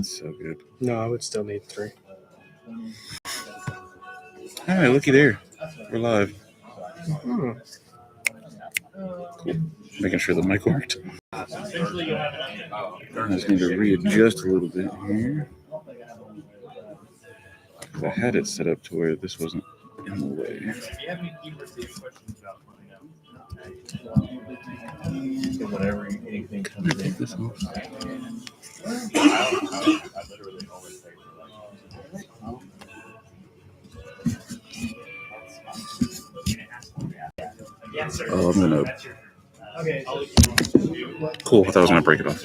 It's so good. No, I would still need 3. Hi, looky there. We're live. Hmm. Cool. Making sure the mic worked. I just need to readjust a little bit here. Because I had it set up to where this wasn't in the way. Whenever anything comes in, This off. Oh, I'm gonna. Cool. I thought I was gonna break it off.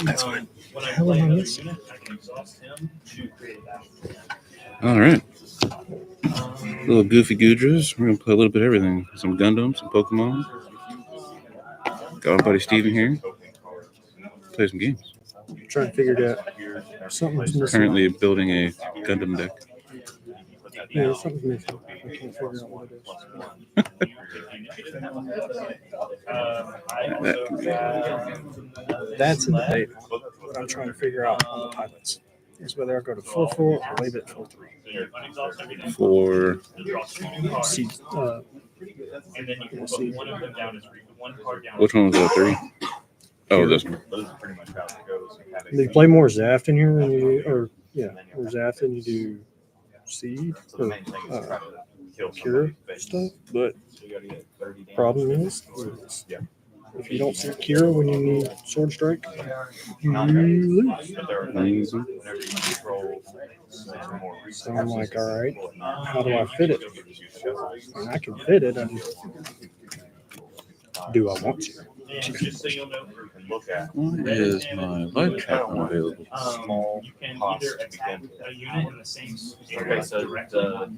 That's fine. What the hell am I missing? All right. Little Goofy Goodras. We're gonna play a little bit of everything. Some Gundam, some Pokemon. Got our buddy Steven here. Play some games. I'm trying to figure it out. Something's missing. Currently building a Gundam deck. Yeah, something's missing. I can't figure out what it is. That's in the data. What I'm trying to figure out on the pilots is whether I go to 4-4 or leave it at 4-3. For See, which one was that? 3? Oh, this one. do you play more Zaft in here than you do, or Zaft than you do Seed or Cure stuff? But problem is if you don't see Cure when you need Sword Strike, you lose. So I'm like, all right, how do I fit it? And I can fit it. Do I want to? Just so you'll know, you can look at. Why is my live chat unavailable? Small You can cost either to attack begin. a unit in the same Okay, area so directly, the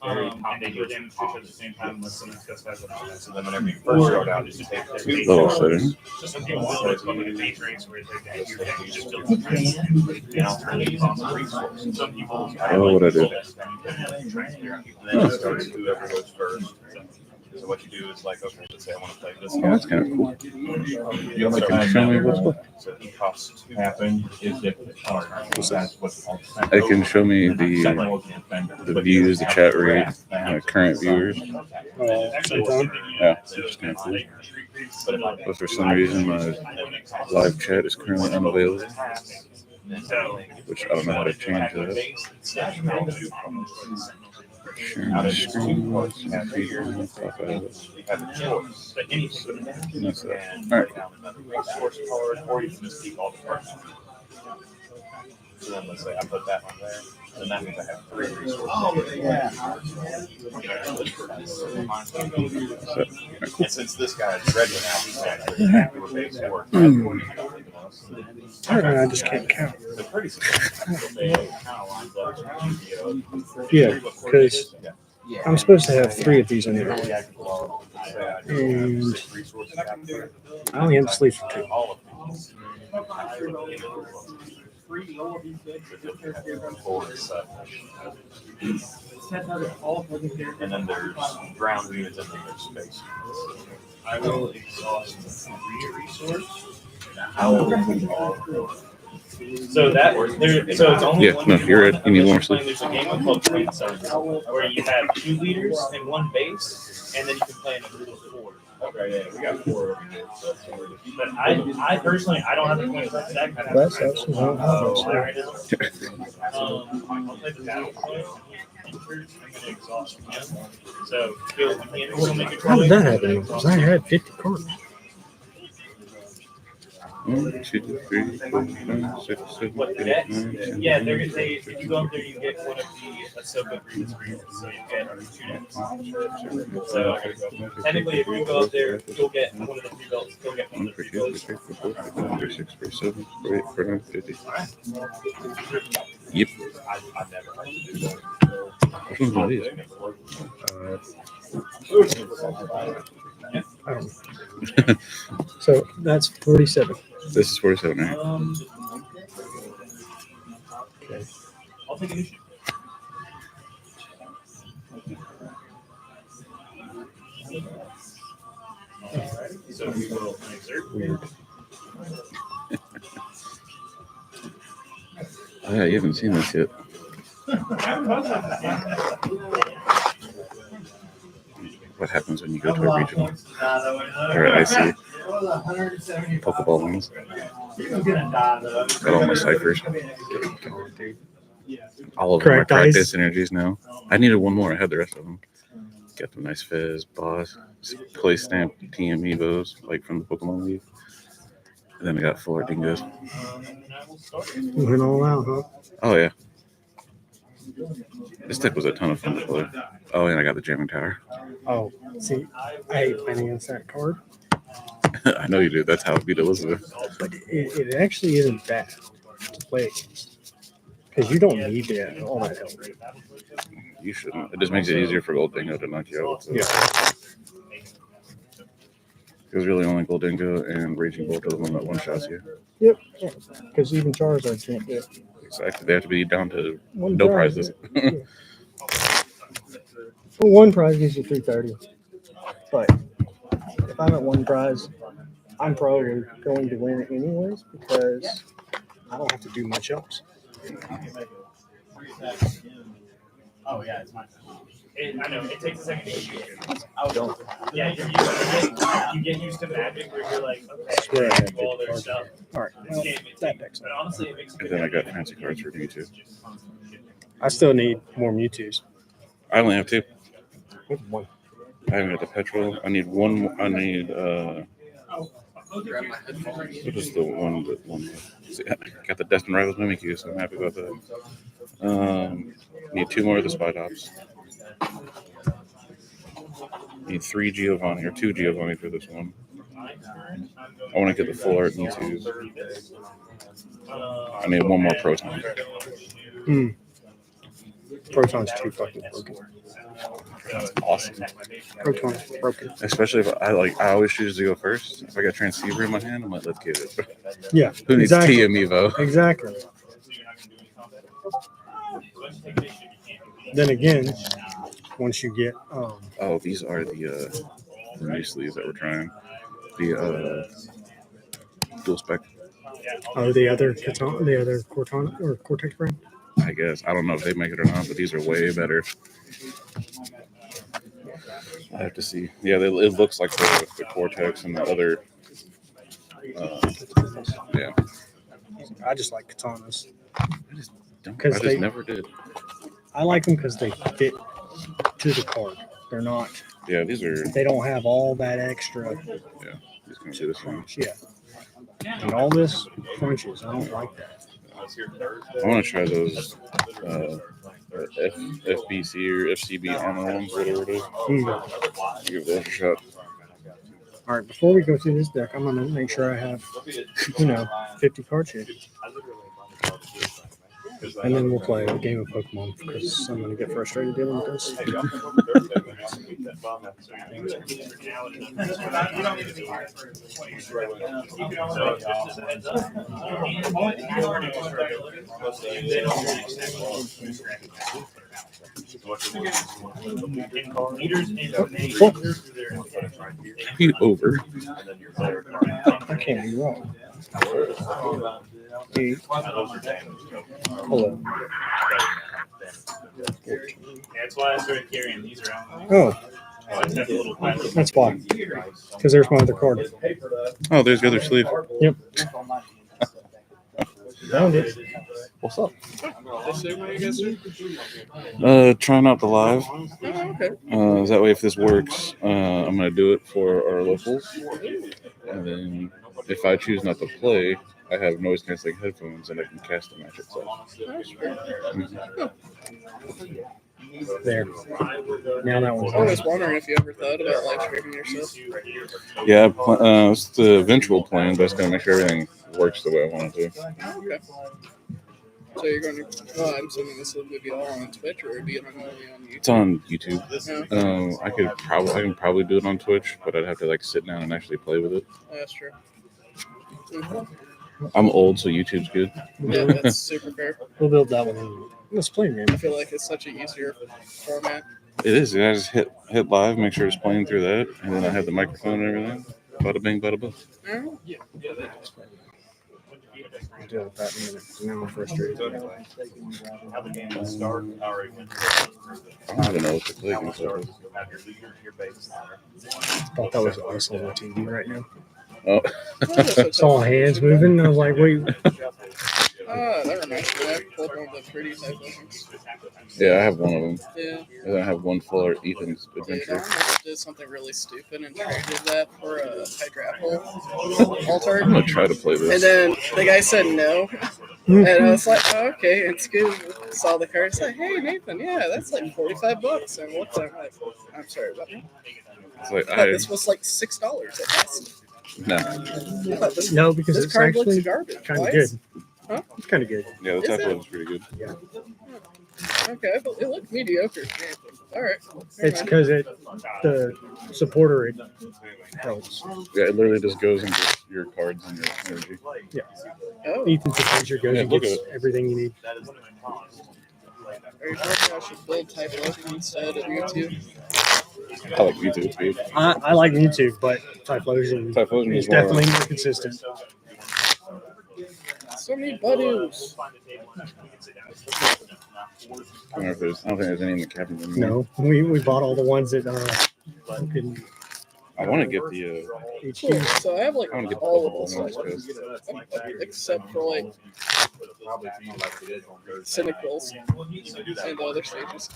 and they do damage to each other at the same time unless someone specifies otherwise. so then whenever you first start out, you just take Or- two Level setting. So some people build it like a base race where they're dead, you're dead, you just build it. and alternate cost of resources. Some people. Oh, what I do? And then you start with whoever goes first. So what you do is like, okay, let's say I want to play this Oh, guy. that's kind of cool. You I can show me what's what. So he costs 2 happen is if It can show me the views, the chat rate, my current viewers. Sometime. Yeah, it's kind of cool. But for some reason, my live chat is currently unavailable, which I don't know how to change that. Sharing my screen. Pop out. That's that. All right. Resource card, or you can just keep all the cards. So then let's say I put that one there, then that means I have 3 resources. And since this guy is ready now, he's actually happy with base work. I just can't count. The pretty simple. Yeah, because I'm supposed to have 3 of these in here. And I only have to sleep for 2. And then there's ground units and then there's space. I will exhaust 3 resource. So that so it's only Yeah, one. no, you're right. You need more sleep. There's a game called Train Sergeant where you have 2 leaders and 1 base, and then you can play in a group of 4. Okay, yeah, we got 4 over here. But I personally I don't have the points for that kind of. That's actually not I'll bad. play the battle point. I'm gonna exhaust him. So you can still make a How did that happen? Because I had 50 cards. 1, 2, 3, 4, 5, 6, 7, What 8, decks? 9, 10, Yeah, 11, they if you go up there, you get one of the Ahsoka Grievous Reasons, so you get 2 decks. So technically, if you go up there, you'll get one of the 3 belts. You'll get one 1, of the 3 3, 4, 5, 4, 6, 4, 7, 4, 8, 4, 9, 50. Yep. I've never heard of this. Which one's one of these? I don't know. So that's 47. This is 47, right? Okay. I'll take an issue. So we will insert. Weird. Oh, yeah, you haven't seen this yet. What happens when you go to a regional or an IC Pokeball ones? Got all my ciphers. All of them are Correct eyes. practice energies now. I needed one more. I had the rest of them. Got the nice Fizz, Boss, place stamp TM Evos, like from the Pokemon League. And then I got full art dingoes. Went all out, huh? Oh, yeah. This deck was a ton of fun to play. Oh, and I got the Jamming Tower. Oh, see, I hate playing against that card, I know you do. That's how I beat Elizabeth. but it actually isn't bad to play against because you don't need that all that help. You shouldn't. It just makes it easier for Gold Dingo to knock you out. So. Yeah. Because really only Gold Dingo and Raging Bolt are the one that one-shots you. Yep. Because even Charizard can't do it. Exactly. They have to be down to One no prize. prizes. Well, one prize gives you 330. But if I'm at one prize, I'm probably going to win it anyways because I don't have to do much else. Oh yeah, it's mine. I know it takes a second to get used to. Don't. Yeah, you get used to Magic where you're like, okay, Swear I had all good their cards. stuff. All right. This Well, game, it that takes, deck's but honestly, it makes. And then I got fancy cards for Mewtwo. I still need more Mewtwo's. I only have two. One. I haven't got the petrol. I need one more. I need what is the one that one? See, I got the Destined Rivals Mimikyu, so I'm happy about that. Need two more of the Spytops. Need three Giovanni or two Giovanni for this one. I want to get the full art Mewtwo. I need one more Proton. Proton's too fucking broken. Awesome. Proton's broken. Especially if I always choose to go first. If I got Transceiver in my hand, I'm like, let's get it. Yeah. Who needs exactly. TM Evo? Exactly. Then again, once you get Oh, these are the new sleeves that we're trying. The dual spec. the other Katana, the other Cortana or Cortex brand. I guess. I don't know if they make it or not, but these are way better. I have to see. Yeah, it looks like the Cortex and the other. Yeah. I just like Katanas. I just never did. I like them because they fit to the card. They're not. Yeah, these are. They don't have all that extra These can see this one. crunch. Yeah. And all this crunches. I don't like that. I want to try those FBC or FCB armor ones, whatever it is. Give those a shot. All right. Before we go through this deck, I'm gonna make sure I have 50 cards here. And then we'll play a game of Pokemon because I'm going to get frustrated dealing with this. You over. I can't be wrong. 8, 11. That's why I started carrying these around. Oh, I just have a little pilot. that's why. Because there's my other card. Oh, there's the other sleeve. Yep. Found it. What's up? What are you guys doing? Trying out the live. Oh, okay. That way, if this works, I'm gonna do it for our locals, and then if I choose not to play, I have noise canceling headphones and I can cast the match itself. There. Now that one's I was on. wondering if you ever thought about live streaming yourself. Yeah, it's the eventual plan, but it's gonna make sure everything works the way I want it to. Okay. So you're going to, well, I'm assuming this will be all on Twitch or be only on YouTube? It's on YouTube. Yeah, I can probably do it on Twitch, but I'd have to sit down and actually play with it. that's true. Mhm. I'm old, so YouTube's good. Yeah, that's super fair. We'll build that one in. Let's play, man. I feel like it's such an easier format. It is. I just hit live, make sure it's playing through that, and then I have the microphone and everything. Bada bing, bada boom. Alright. I'll deal with that in a minute. Now I'm frustrated. How the game will start. I already went through I don't even know what to play. how it starts. You'll have your base ladder. I thought that was us on the TV right now. Oh, Saw hands moving. I was like, wait. That reminds me. I pulled one of the pretty type ones. yeah, I have one of them. Yeah. And then I have one for Ethan's Dude, I adventure. almost did something really stupid and traded that for a Hydrapple altar. I'm gonna try to play And this. then the guy said no. And I was like, oh, okay. And Scoob saw the card. He's like, hey, Nathan, yeah, that's like $45. And what's that? I'm sorry about that. It's like But this was like $6 at best. no. Yeah, this, No, because this it's card looks actually garbage. kind Why of is- good. Huh? It's kind of good. Yeah, the Is type it? was pretty good. Okay, it looked mediocre. All right. It's because the supporter it helps. Yeah, it literally just goes into your cards and your energy. Oh, Ethan's Adventure goes Yeah, and look gets at everything you need. are you talking I should build Type Logan instead of YouTube? I like YouTube. Dude. I like YouTube, but Typhlosion Typhlosion is is more. definitely more consistent. So many buddies. I don't think there's any in the cabinet anymore. No, we bought all the ones that fucking I want to get the. Cool. HQ. So I have like I want to get the all of Pokemon those, ones, except for like Cynicals and the other stages.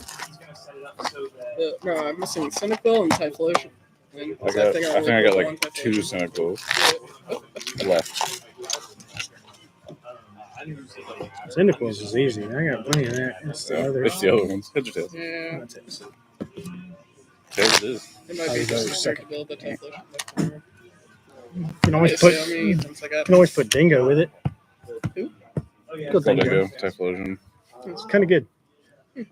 No, I'm missing Cynical and Typhlosion. And I think I only got put like one 2 Typhlosion. Cynicals left. Cynicals is easy. I got plenty of that. It's the other. It's the other ones. Hedgehog. Yeah, Tails it is. it might I be was just always start to build the Typhlosion. You can always put Dingo with it. Who? Go Dingo, Dingo. Typhlosion. It's kind of good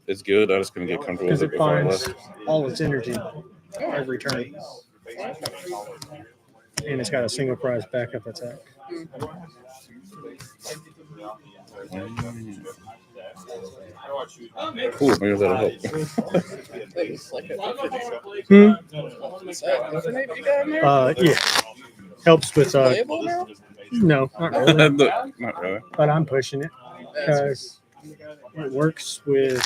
It's good. I just gonna get comfortable because with it it before I finds left. all its energy every turn, and it's got a single prize backup attack. Cool, maybe that'll help. That is like a Hmm? Is that Infinite you got in there? Yeah, helps with Playable now? no, not really, Not really. but I'm pushing it That's- because it works with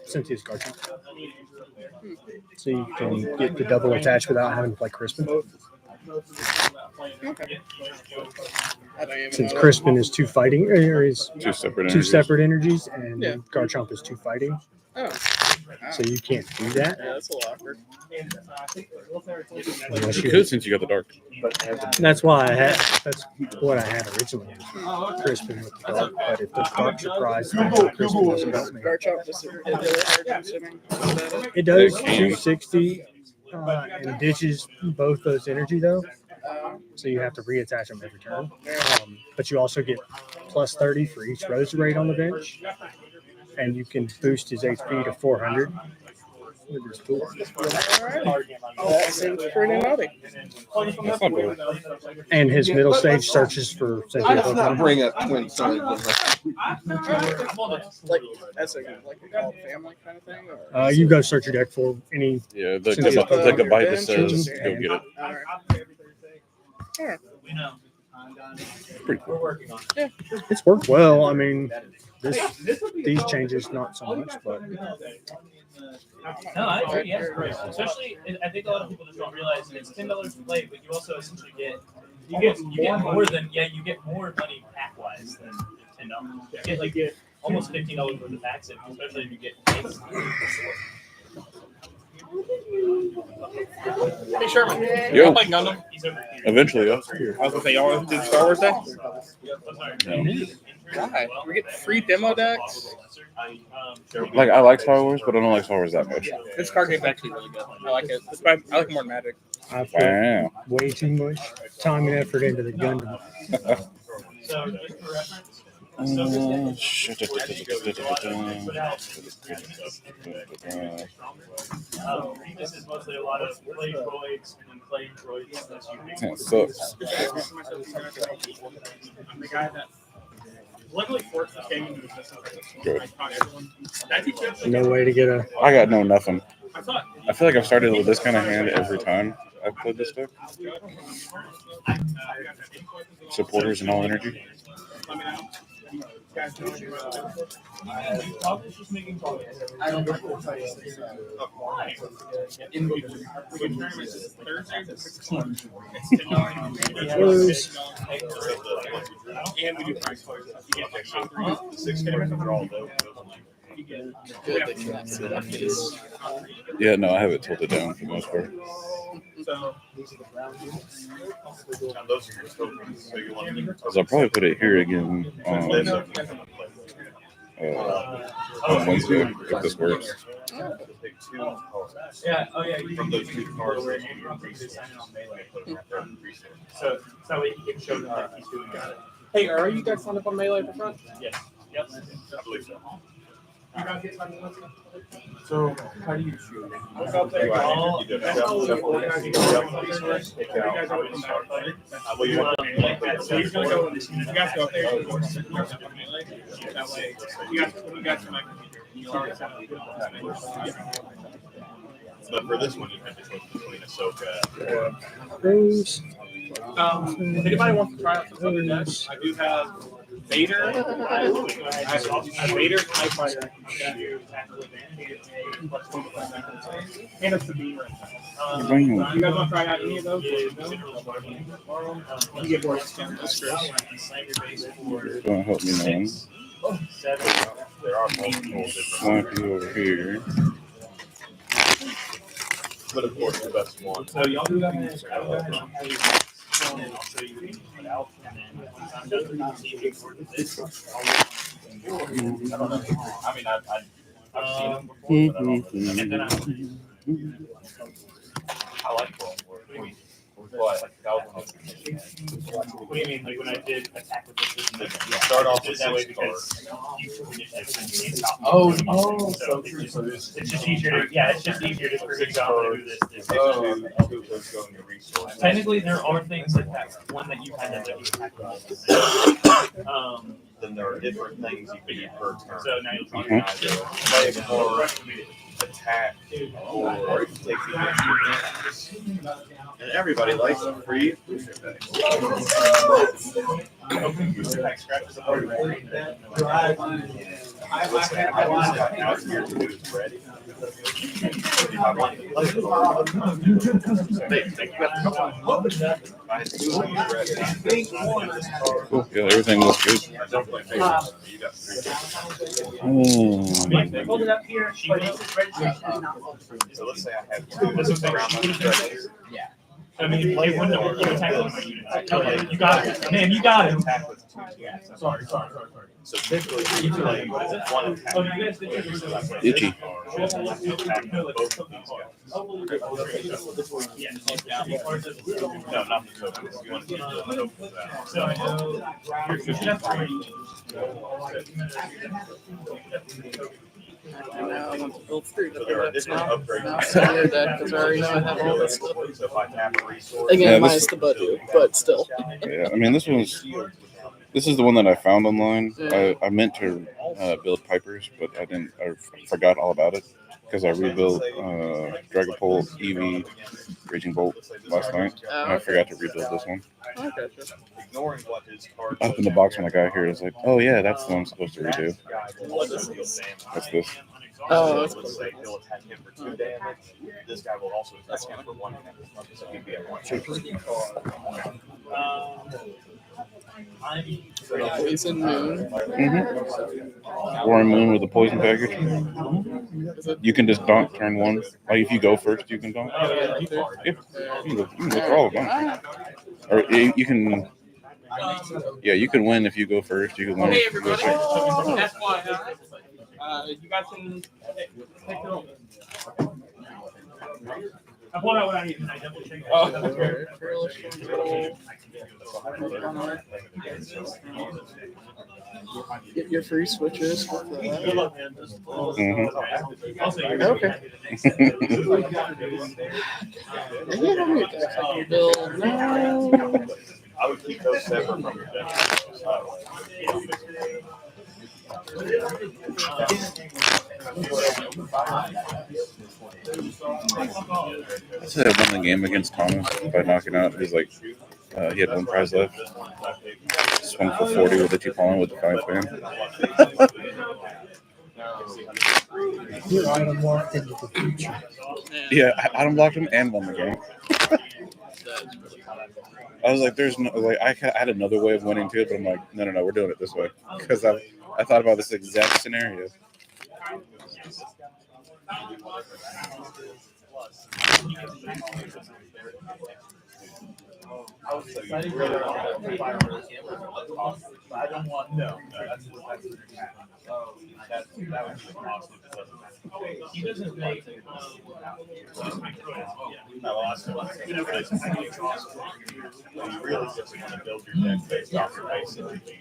Cynthia's Guardian. So you can get the double attach without having to play Crispin. Okay. I don't even Since know. Crispin is two fighting, or is 2 separate two energies. separate energies, and Yeah. Garchomp is two fighting, Oh. Wow. so you can't do that Yeah, that's a little awkward. unless You you. could since you got the dark. That's why I had. That's what I had originally. Crispin with the dark, but if the dark surprise, then Crispin doesn't help me. Garchomp just hit the other hard consuming. It does It can. 260 and ditches both those energy though, so you have to reattach them every turn. But you also get plus 30 for each rose rate on the bench, and you can boost his HP to 400 with his tool. That seems pretty naughty. That's not bad. And his middle stage searches for Cynthia Let's not Pokemon. bring up twin sons. Like as a cult family kind of thing. Or You go search your deck for any. Yeah, Since the it's bite that bench, says and- go get it. Alright. Pretty cool. It's worked well. I mean, these changes not so much, but No, I agree. Yeah, especially I think a lot of people just don't realize it's $10 to play, but you also essentially get more than you get more money pack wise than $10. You get like almost $15 worth of packs, especially if you get case. Hey Sherman, Yo. y'all play Gundam? Eventually, yeah. I was gonna say y'all did Star Wars Day? Why? We get free demo decks. Like I like Star Wars, but I don't like Star Wars that much. This card game's actually really good. I like it. I like it more than Magic. I put Wow. way too much time and effort into the Gundam. So just for reference, Shit. this is mostly a lot of play droids and then play droids. That sucks. The guy that literally forced this game into existence. Good. That teaches No way to get a. I got no nothing. I feel like I've started with this kind of hand every time I've played this deck. Supporters and all energy. And we do price cards. The 6 cards are all those. Good that you can see that face. Yeah, no, I have it tilted down for the most part. So Now, those are your tokens. So you want to So I'll probably put it here again on Wednesday if this works. pick 2 cards. Yeah, oh yeah. From those 2 cards, there's your resources. So that way he can show that he's doing it. hey, are you guys signed up on Melee at the front? Yes. Yep. I believe so. So how do you choose? Look up there. Oh, You do that's that. all we Separate resource, pick out how many stars. Well, you want to So he's gonna go. You guys go up there. You go to Melee. That way, you guys can like. But for this one, you have to choose between Ahsoka. Those. If anybody wants to try out some other decks, I do have Vader. I have Vader, TIE Fighter, and a Sabine. You guys want to try out any of those? You get more discount. Don't help me none. There are multiple different. Swampy over here. But of course, the best one. So y'all do that. And then I'll show you what you put out, and then once I'm done, you can see if it's worth this. I don't know. I mean, I've seen them before, but I don't know. And then I like World War. But what do you mean? Like when I did attack with this, start off did with that way 6 because cards. you took initiative and you stopped. Oh, So it's just easier to, yeah, it's just easier to figure out who this. Two of those go into resource. Technically, there are things like that. One that you kind of like attack with. Then there are different things you can do per turn. So now you'll You can either play more attack or you can take the extra. And everybody likes a free booster pack. Now it's here to do is ready. If I want to play it, I had 2 of these ready. Cool. Yeah, everything looks good. I don't play favorites. You got 3. Hold it up here. She makes it registration. So let's say I have 2 around my stretch. I mean, you play one door, you attack with okay, you got it. Man, you got it. Attack with 2. Sorry. So typically you play 1 attack. Oh, you guys did Itchy. Attack both of these guys. No, not the tokens. You want to keep the tokens out. So, you should have 3. And now I want to build 3 So there are different decks different now. upgrades. Now it's a new deck because I already know I have all this stuff. So if I tap a resource. Again, Yeah, minus the budget, but still. Yeah, I mean, this is the one that I found online. I meant to build Pipers, but I didn't. I forgot all about it because I rebuilt Dragapult, Eevee, Raging Bolt last night, and I forgot to rebuild this one. Okay, Ignoring what his card Up in the box when I got here, it's like, oh yeah, that's the one I'm supposed to redo. That's this. Oh, that's Let's say he'll attack him for 2 damage. This guy will also attack him for 1 damage. So he'd be at 1. Poison Moon. Mm-hmm. Roaring Moon with a poison package. You can just donk turn 1. Like if you go first, you can donk. Yeah, you can go for all of them. Or you can. Yeah, you can win if you go first. You can win. Hey if you go everybody, second. that's why you guys can take it over. I pulled out what I need and I double checked. Get your free switches with that. Mhm. Okay. And you know how many decks I can build now? I would keep those separate from your deck. I said I won the game against Thomas by knocking out. He was like, he had one prize left. Swung for 40 with the T-Pollen with the fine fan. Your item walked into the future. Yeah, I item blocked him and won the game. I was like, there's no, like, I had another way of winning too, but I'm like, no, we're doing it this way. Because I thought about this exact scenario. I don't want no. He doesn't make. You really just want to build your deck based off your base energy.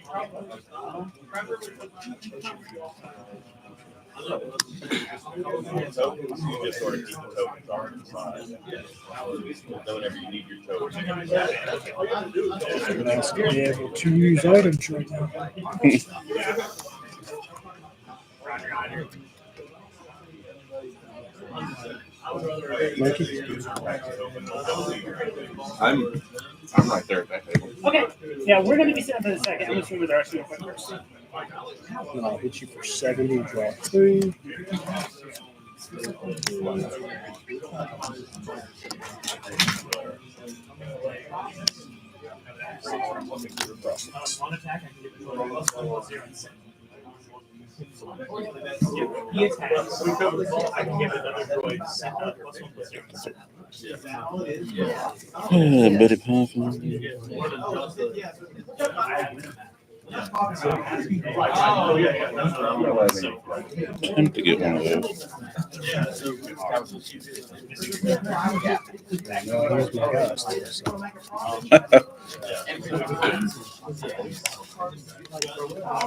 You just sort of keep the tokens on the side. Whenever you need your tokens. Nice to be able to use items right now. Mikey? I'm right there at that table. Okay. Yeah, we're going to be sitting for a second. I'm just moving the rest of you first. And I'll hit you for 70, draw 3. On attack, I can give it +1/+0. He attacks. I can give another droid +1/+0. Betty Puffin. Attempt to get one of those.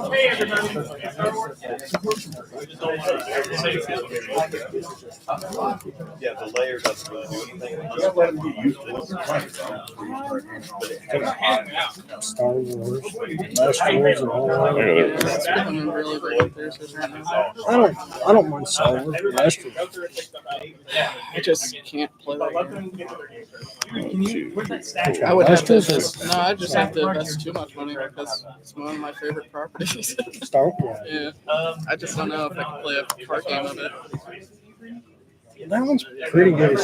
Hey, everybody. Yeah, the layer doesn't really do anything. Star Wars, Last Wars, and all that. It's becoming really big Thursdays right now. I don't mind Star Wars, but Last Wars. I just can't play that game. I would have to. I just have to invest too much money because it's one of my favorite properties. Star Wars. Yeah, I just don't know if I can play a card game of it. That one's pretty good. It's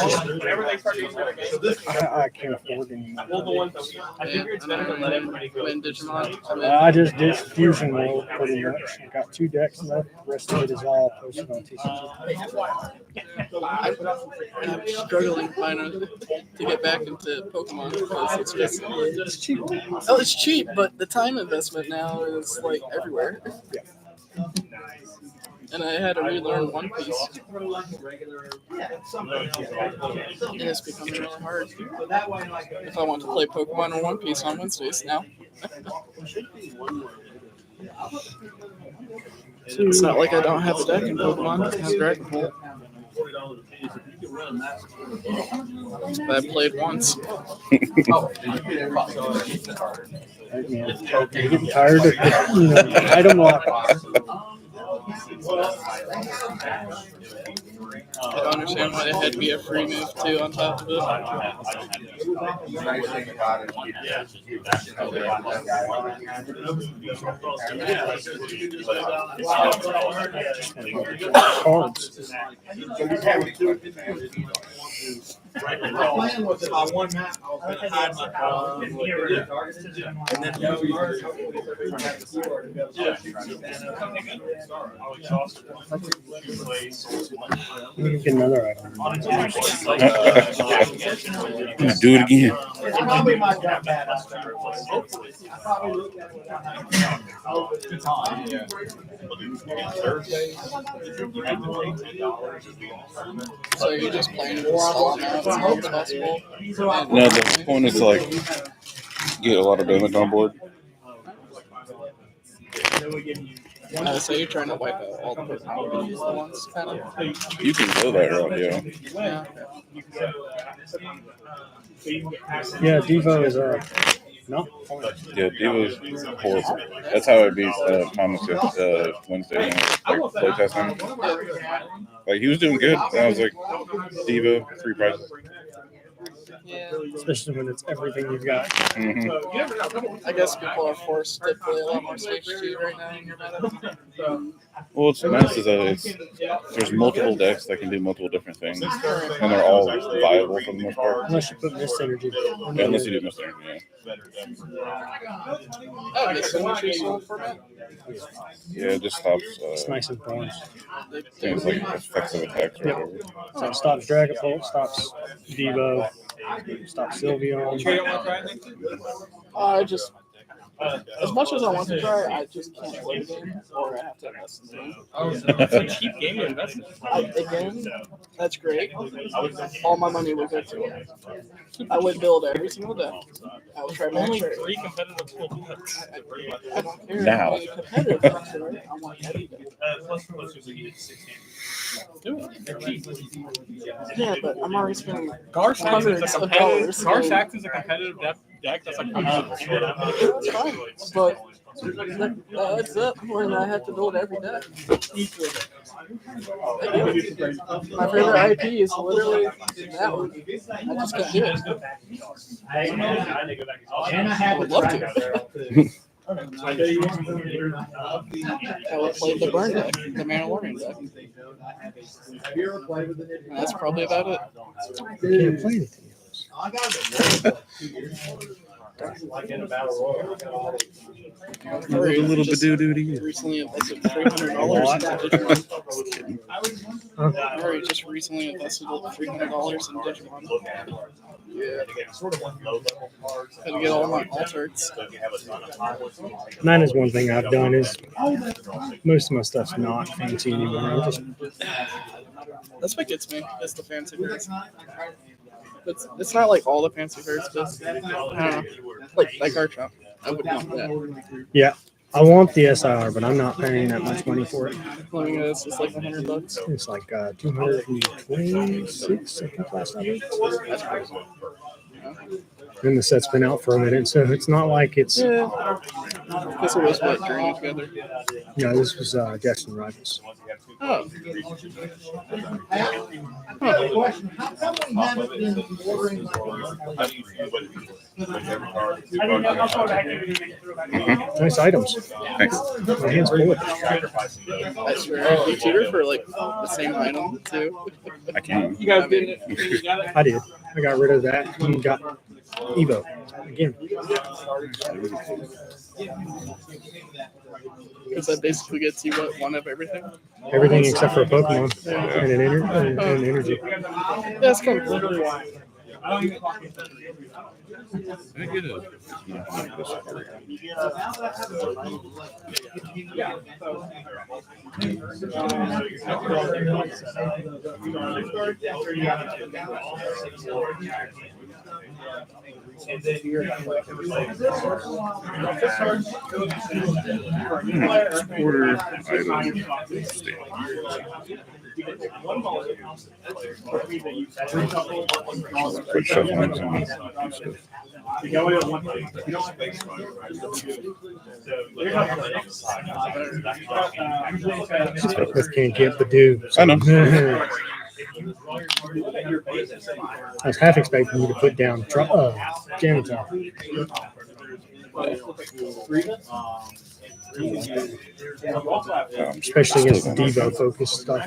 just I can't afford anymore. I figure it's better to let everybody go. When Digimon, I just did Fusion World pretty much. I got 2 decks left. The rest of it is all posted on TCG. I'm struggling finally to get back into Pokemon because it's just It's cheap. oh, it's cheap, but the time investment now is like everywhere. And I had to relearn One Piece. And it's becoming really hard if I want to play Pokemon or One Piece on Wednesdays now. It's not like I don't have a deck in Pokemon. I have Dragon Ball. But I played once. I'm getting tired of the, item lock. I don't understand why they had to be a free move too on top of it. Cards. My plan was if I won that, I was going to hide my card and then We can get another item. Do it again. probably might got bad. I probably looked at So you're just playing with small amounts as much as possible. No, the point is to like get a lot of damage on board. So you're trying to wipe out all the Pokemon at once, kind of. You can go that route, yeah. Yeah. Yeah, Devo is not fun. Yeah, Diva's horrible. That's how I beat Thomas Wednesday like play testing. Like he was doing good, and I was like, Diva, 3 prizes. Yeah. Especially when it's everything you've got. Mm-hmm. I guess people are forced to play a lot more stage 2 right now in your meta. Well, what's nice is that there's multiple decks that can do multiple different things, and they're all viable for the most part. Unless you put Mist Energy. Yeah, unless you do Mist Energy, yeah. Oh, this is a format? Yeah, it just stops It's nice and balanced. things like effective attacks or whatever. So it stops Dragapult, stops Devo, stops Sylveon. I just, as much as I want to try, I just can't play the game, or I have to invest in the game. It's a cheap game to invest in. Again, that's great. All my money would go to it. I would build every single day. I would try Only max 3 competitive full decks. I don't care. Now. Any competitive decks, right? I want every day. Plus, you get 16. Yeah, but I'm already spending Garsax is a hundreds of competitive. dollars. Garsax is a competitive deck that's like It's fine, but that's it when I have to build every day. My favorite IP is literally that one. I just can't do it. I would love to. I would play the burn deck, the Mandalorian deck. And that's probably about it. You can't play anything Murray A little bit just doo-doo-doo. recently invested $300 into Digimon. Murray just recently invested $300 in Digimon. Yeah. Had to get all my alterts. That is one thing I've done is most of my stuff's not fancy anymore. I'm just That's what gets me. It's the fancy cards. It's not like all the fancy cards, but I don't know. Like Garchomp. I would want that. I want the SIR, but I'm not paying that much money for it. Playing it's just like $100. It's like 226 I think last time. And the set's been out for a minute, so it's not like it's Yeah. This was what journey together. this was Destiny Rivals. Oh. Nice items. Thanks. My hands full. I swear, you tutor for like the same item too. I can. You guys did it. I did. I got rid of that and got Evo again. Because that basically gets you one of everything. Everything except for a Pokemon and an energy. That's kind of cool. I get it. And then you're Order item. Quit shuffling some stuff. This can't get the do. I know. I was half expecting you to put down Janitor. Especially against the Devo focused stuff.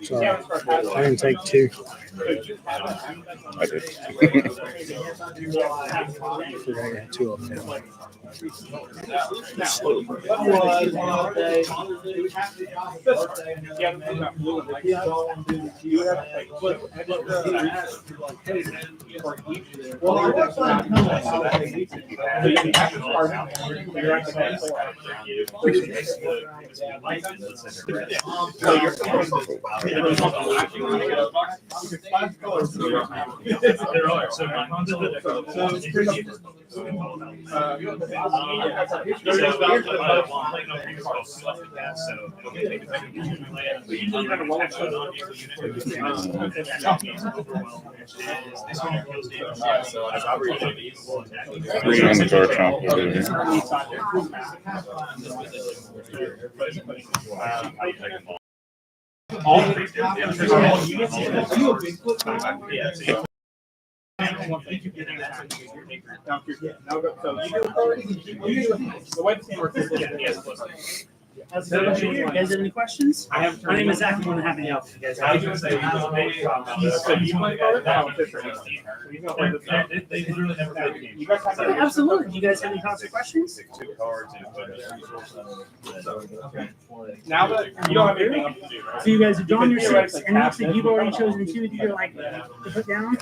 So I didn't take 2. I did. I got 2 of them now. Well, I was like, There are. So my console. Three on the car chomp over here. How's it going? You guys have any questions? My name is Zach. I'm going to have any help. You guys have Absolutely. You guys have any thoughts or questions? Now that you don't have anything else to do, right? So you guys have drawn your six, and looks like you've already chosen two that you're like to put down.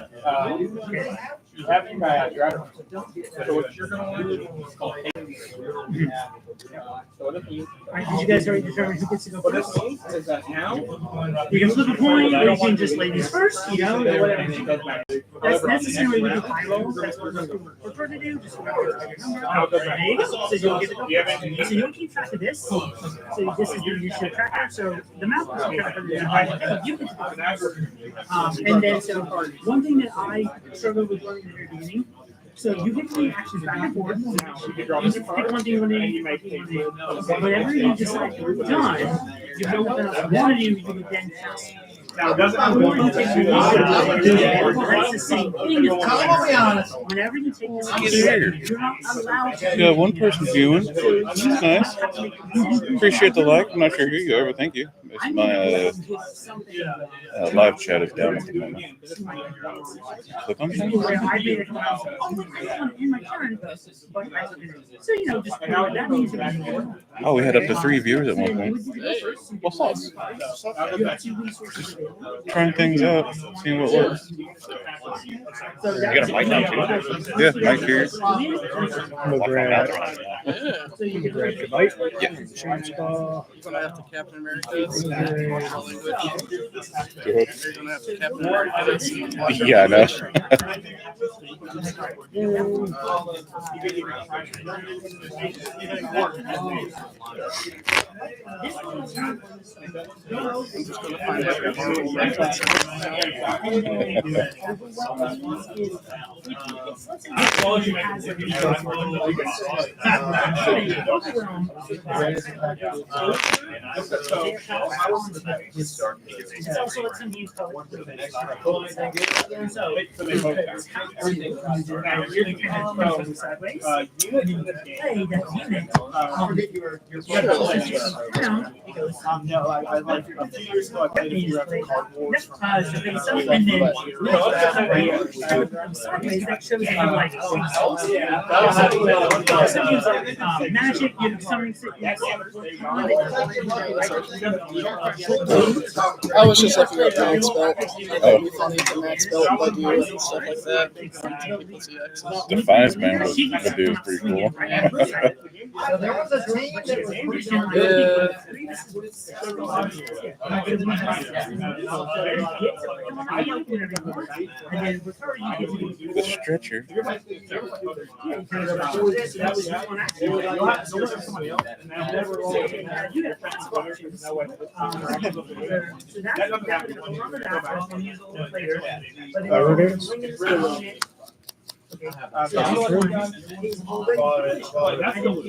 Okay. You have your badge, right? So what you're going to do is called So this means, All right, did you guys already determine who gets to go what this first? means is that now, You can flip a coin, or you can just ladies first, you know, or whatever. goes back. That's necessarily we do high rolls. That's what we prefer to do. Just whatever your number. There you go. So you'll get to go first. So you'll keep track of this. So this is your initial tracker. So the map is tracker. You get to go first. And then so one thing that I struggled with learning in the very beginning. So you get the actions back and forth. You pick one thing you want to do. Whatever you decide you're done, you know what else you want to do. You would then test. Now, it doesn't have Whenever you take the that's the same thing. Whenever you take this you're not allowed to. Yeah, one person viewing. This is nice. Appreciate the like. I'm not sure who you are, but thank you. It's my live chat is down at the moment. Click on things. In my turn, but so you know, just that means Oh, we had up to 3 viewers at one point. What's up? you have 2 resources available. Trying things out, seeing what works. You got a mic now too? Yeah, mic here. I'm gonna grab, So you can grab the bite. Yeah. Change ball. You're gonna have to Captain America. Go ahead. You're gonna have to Captain America. Yeah, I know. I'm just gonna find out. It's also lets them use color. So sideways. Hey, that unit. He goes, No, I like a few years ago, I played a few other cardboards. so face up, and then sideways, that shows you like sometimes like magic, you know, something. I was just looking at Max Belt. It'd be funny if the Max Belt led you and stuff like that. People see access. The Finest Man was pretty cool. So there was a team that was The stretcher. You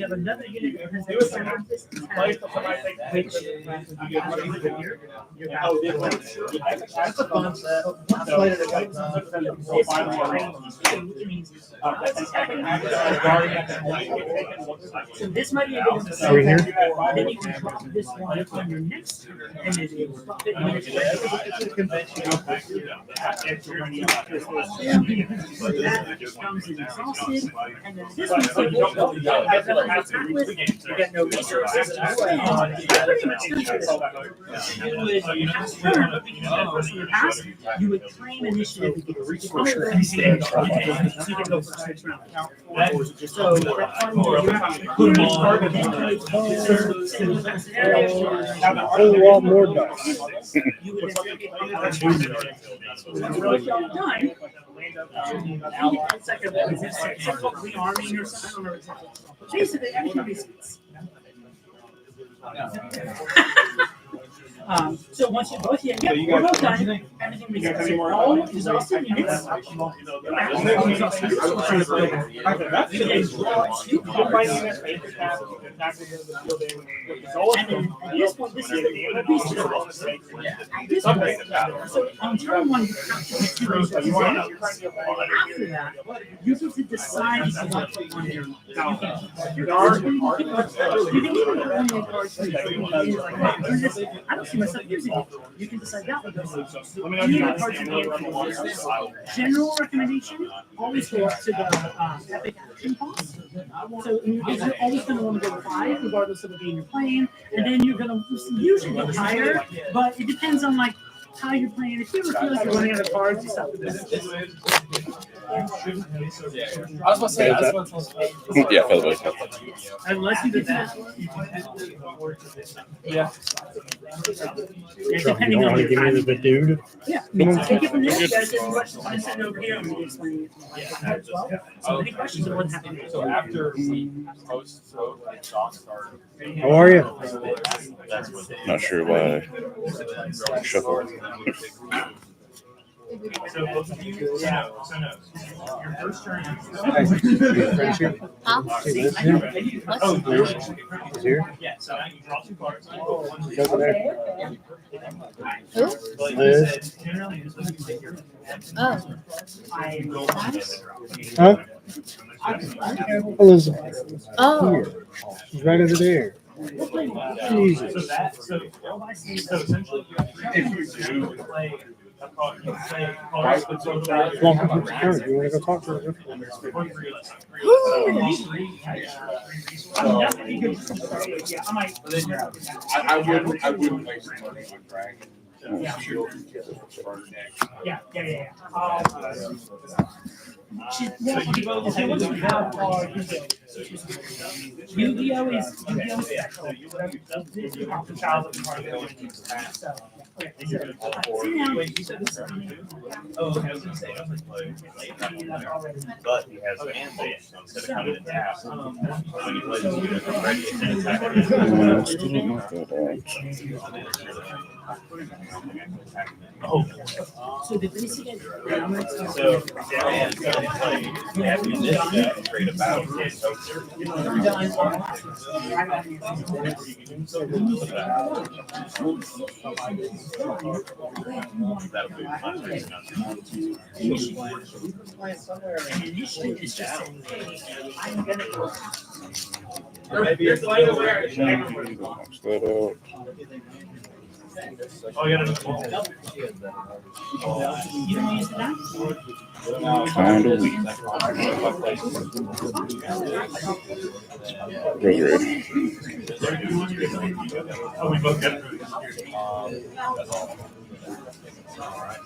have another unit that has a surface That's a fun set. So this might be a good Are we here? Then you can drop this one on your next turn, and then you drop it when it's ready. comes in exhausted, and then this one's like, well, you got nothing to attack with, you got no resources to spend. Pretty much good for this. You would pass turn, if you had a person in the past, you would claim initiative and get a resource and stage. So you can go for 6 rounds. So that fun you have to put them on. A whole lot more dice. You would then get done. It's like a rearming or something. I don't know exactly. Basically, everything makes sense. So once you both, we're both done. Everything makes sense. All exhausted units. And then at this point, this is the beast. At this point, so on turn 1, you have to hit 2 resources. After that, you get to decide if you want to put one in your guard. You can even put one in your guard too. I don't see myself using it. You can decide that one. General recommendation: always go up to the epic action cost. So you're always going to want to go 5, regardless of it being your plane, and then you're going to usually go higher, but it depends on like how you're playing. If you ever feel like you're running out of cards, you stop with this. I was about to say, Yeah, featherweight. Unless you do that. You Depending don't on want to your give me timing. the dude. Yeah, take it from there. You guys have any questions? I'm sitting over here. I'm going to explain it as well. So any questions? I'm more than happy to So after we post vote and doc start. How are you? Not sure why I shuffled. So both of you, yeah, so no. Your first turn. Huh? See this here? Oh, Is here? yeah, so now you draw 2 cards. He's over there. Who? But you Liz. said generally you're supposed to take your. Oh. Huh? Elizabeth. Oh. Here. She's right over there. Easy. So that, so essentially, if you do play a card, you play cards with both sides. Come on, come on, turn. You want to go talk to her? I wouldn't waste money on dragon. Yeah. Yu-Gi-Oh is special. Off the child of the party. So, okay, so, see now. Oh, okay, I was gonna say, I was like, But he has ambush instead of coming in tap. When you play this unit, it's ready to attack. So the basic So, and you have in this deck, trade about that'll be fun. initiative is just saying, hey, I'm gonna go. You're playing aware. Box that out. oh, you gotta know. You don't use that? Kind of weak. Roserade. Oh, we both got it.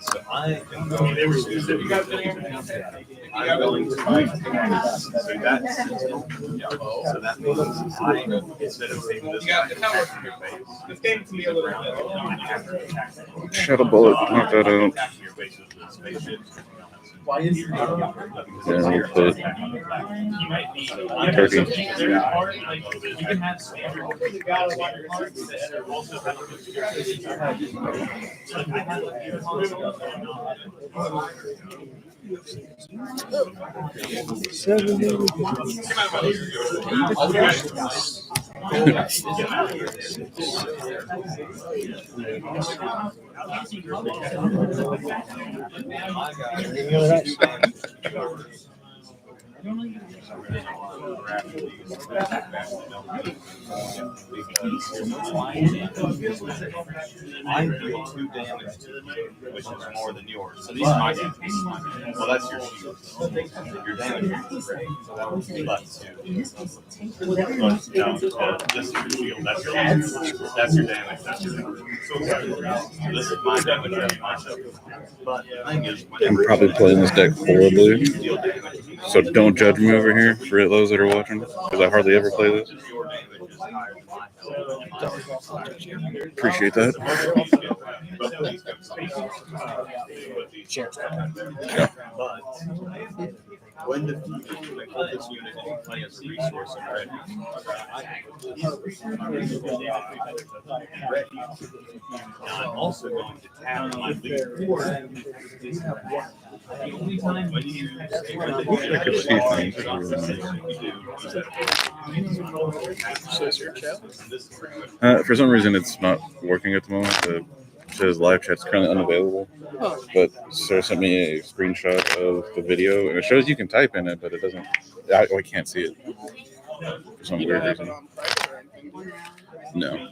So I can go. They were specific. You guys getting everything okay? I'm going to fight. So that means I, instead of taking this. You got it's not working. This game can be a little bit. Shadow Bullet, knock that out. Why is Then we'll put Turkey. There's part, like, you can have standard cards that are also have Mine deal 2 damage to you, which is more than yours. So these are my damage. Well, that's your shield. Your damage is great. But no, this is your shield. That's your damage. That's your damage. That's your damage. So this is my damage. That's my shield. But the thing is, I'm probably playing this deck horribly, so don't judge me over here for those that are watching, because I hardly ever play this. Appreciate that. When the focus unit play as a resource and ready. Now I'm also going to tap my lead. The only time when you I could see things. For some reason, it's not working at the moment. It says live chat's currently unavailable. But Sarah sent me a screenshot of the video, and it shows you can type in it, but it doesn't. I can't see it for some weird reason. No,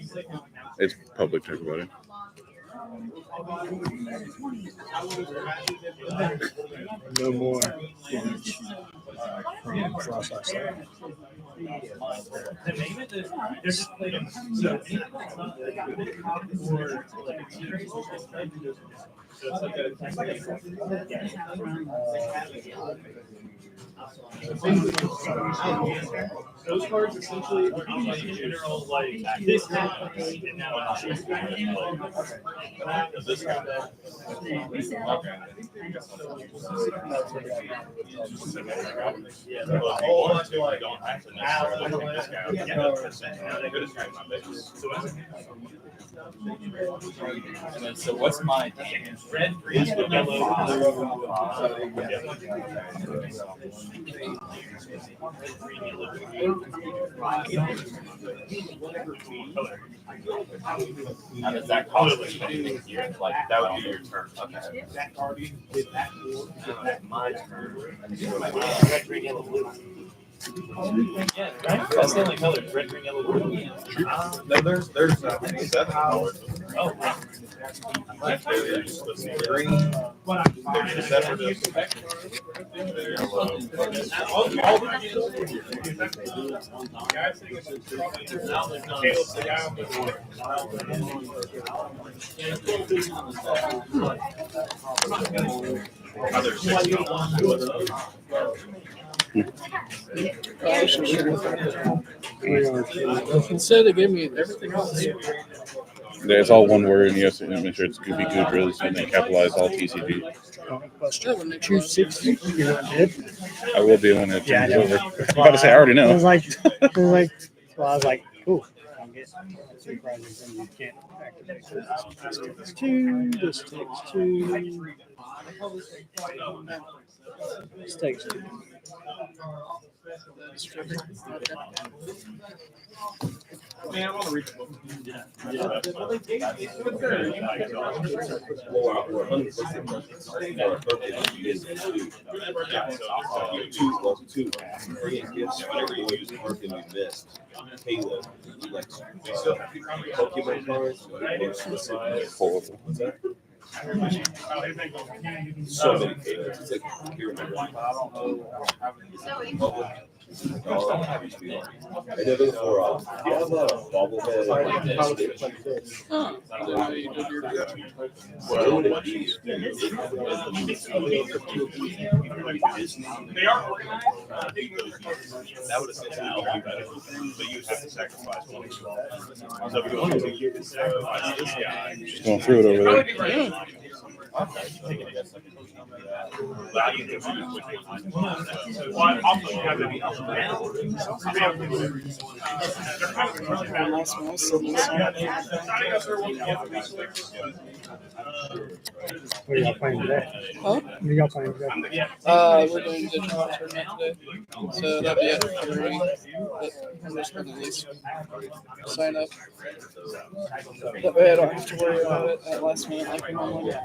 it's public to everybody. No more damage from Frostlash. The name of the they're just played on so those cards essentially are like general like this happens and now this guy. So what's my damage? Red, green, yellow, How does that cost anything here? Like that would be your turn. Okay. My turn. red, green, yellow, blue. Yeah, right? That's the only color. Red, green, yellow, blue. No, there's 7 colors. Oh, There's green. There's separate. Instead, they gave me everything else. Yeah, it's all one word, and you have to make sure it's Goopy Goodrills, and then capitalize all TCG. That would make Two sense. 6, you're not dead. I will be when it Yeah, I turns know. over. I'm about to say, I already I know. was like, well, I was like, cool. I'll get 2 prizes and you can't activate this. This takes 2, this takes 2. This takes 2. Man, I want to read the book. Whenever you use mark and you missed, Caleb, you like Pokemon cards. Full of them. So many Calebs. It's like here in my I did it for you have a bobblehead like this. Huh. Yeah, you did your What would it be? They are organized. That would essentially help you better, but you have to sacrifice one. So if you want to, you can sacrifice this guy. Just going through it over there. last one. I said this What are y'all playing today? Huh? What are y'all playing today? We're doing digital tournament today, so that'll be at 3. But I'm just gonna at least sign up. That way I don't have to worry about it at last minute like we normally do.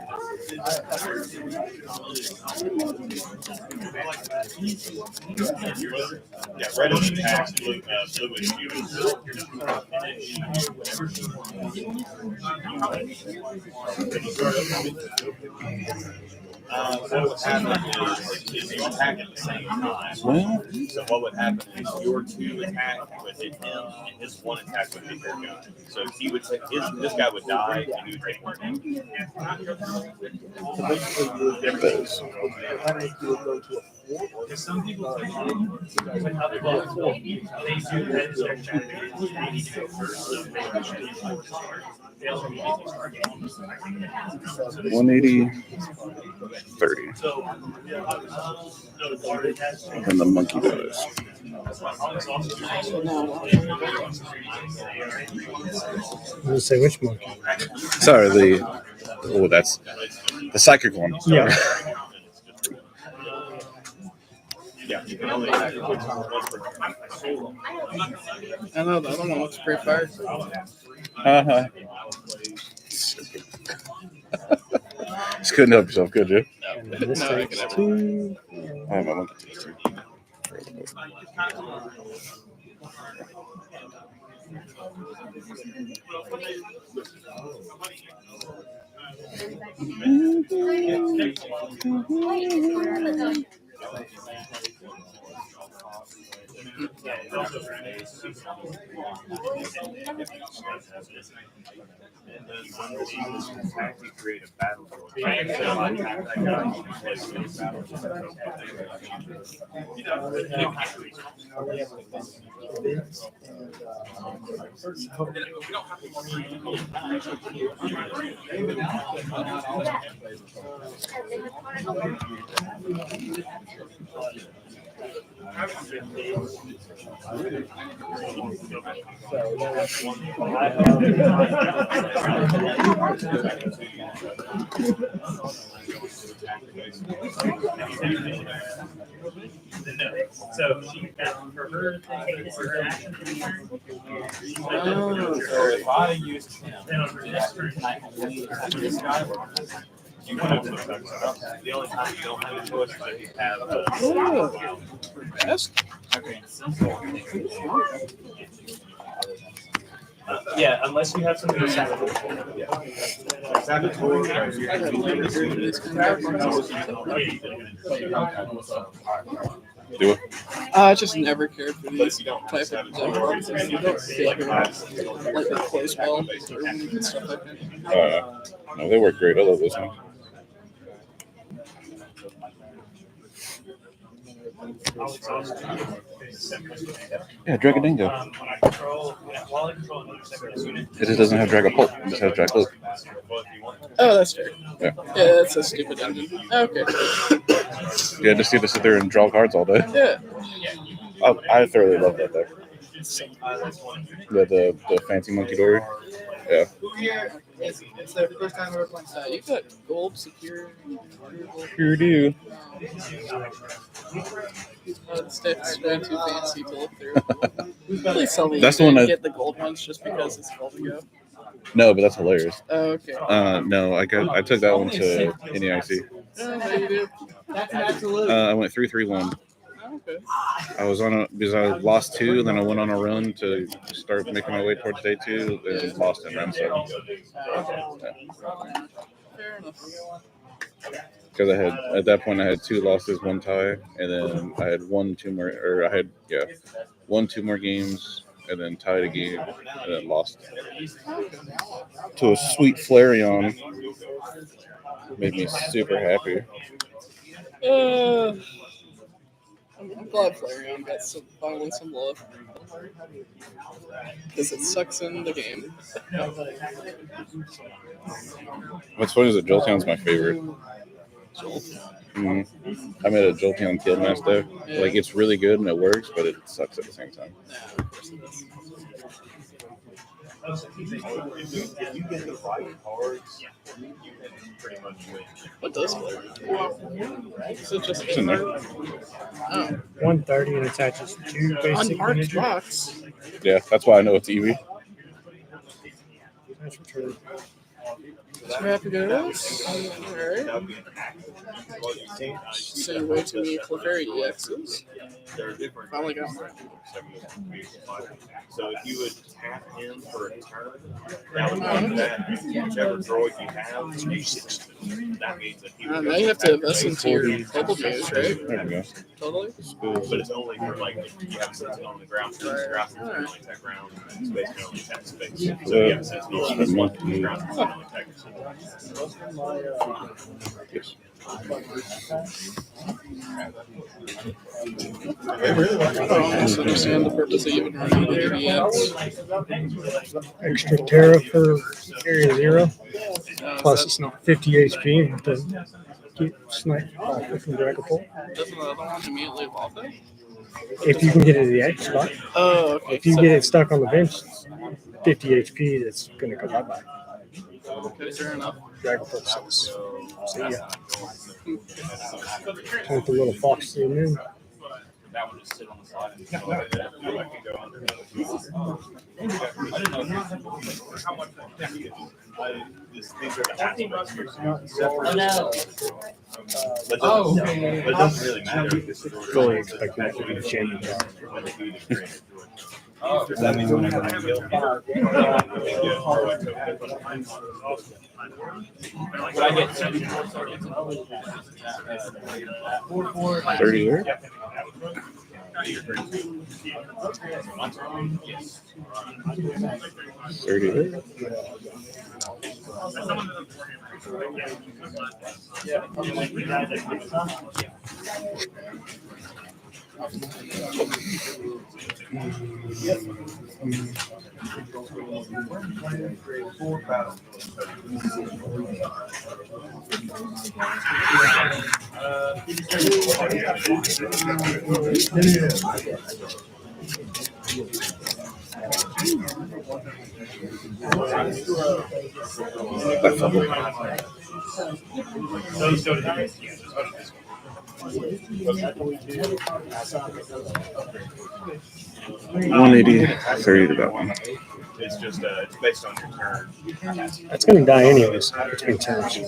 Yeah, red is attack, blue is what would happen is you attack at the same time. So what would happen is your 2 attack would hit him, and his 1 attack would hit your guy. So he would take this guy would die, and you would take 1 damage. Because some people think like how they're going to they do that is their strategy. They need to go first, so they should start. They also need to start getting 180, 30. And the monkey dies. I'm gonna say which monkey. Sorry, that's the psychic one. Yeah. Yeah, you can only attack one per turn. I know the other one looks pretty fire. Just couldn't help yourself, could you? And this No, I takes can 2. I have my monkey takes 2. Create a battle. So she for her thing, this is her action turn. So if I used him, Then on her next turn, I can leave this guy. You want to the only time you don't have a choice is if you have Oh, best. yeah, unless you have something to sabotage. Do it. I just never cared for these type of decks. You don't feel like the close ball and stuff like that. No, they work great. I love this one. Yeah, Dragondango. When I control, while I control another separate unit, It just doesn't have Dragapult. It just has Dragapult. Oh, that's fair. Yeah. Yeah, that's a stupid engine. Okay. Yeah, just get to sit there and draw cards all day. Yeah. I thoroughly love that deck. The fancy monkey dory. Yeah. It's the first time we're playing. You got gold secure. Sure do. This deck's way too fancy to look through. Please tell me That's you the one didn't I- get the gold ones just because it's gold to go. No, but that's hilarious. Oh, okay. No, I took that one to NEIC. Oh, how you do? That's an absolute. I went 3-3-1. Oh, okay. I was on because I lost 2, then I went on a run to start making my way towards day 2, and lost in round 7. Fair enough. Because at that point I had 2 losses, 1 tie, and then I had 1-2 more games, and then tied a game, and then lost to a sweet Flareon. Made me super happy. I'm glad Flareon got finally some love. Because it sucks in the game. What's funny is that Jolteon's my favorite. Mm-hmm. I made a Jolteon Killmaster. Yeah. Like, it's really good and it works, but it sucks at the same time. Nah, of course it does. If you get the right cards, you can pretty much win. What does Flareon? Is it just It's in there. Oh, 130 and attaches 2 basic unmarked energy. box. Yeah, that's why I know it's Eevee. That's true. Scrap goes. Alright. Say way too many Clefairy EXs. Finally got mine. So if you would tap him for a turn, that would mean that whichever droid you have, that means that he would Now you have to invest into your bubble moves, right? There we go. Totally. But it's only for like if you have something on the ground, ground can only attack ground, space can only attack space. So you have sentinel on this one, ground can only attack Yes. I don't almost understand the purpose of even running the AVX. Extra Terra for Area 0. Plus it's not 50 HP and to get sniped off from Dragapult. Doesn't the other one immediately evolve then? If you can get it to the X spot. Oh, okay. If you get it stuck on the bench, 50 HP, that's going to go bye-bye. Okay, fair enough. Dragapult says, see ya. Turn the little fox to the moon. That would just sit on the side. But it doesn't really matter. Fully expect that to be a champion. That means whenever I kill Would I get 30 there? 30 there? $180, 30 to that one. It's just it's based on your turn. That's going to die anyways between turns. You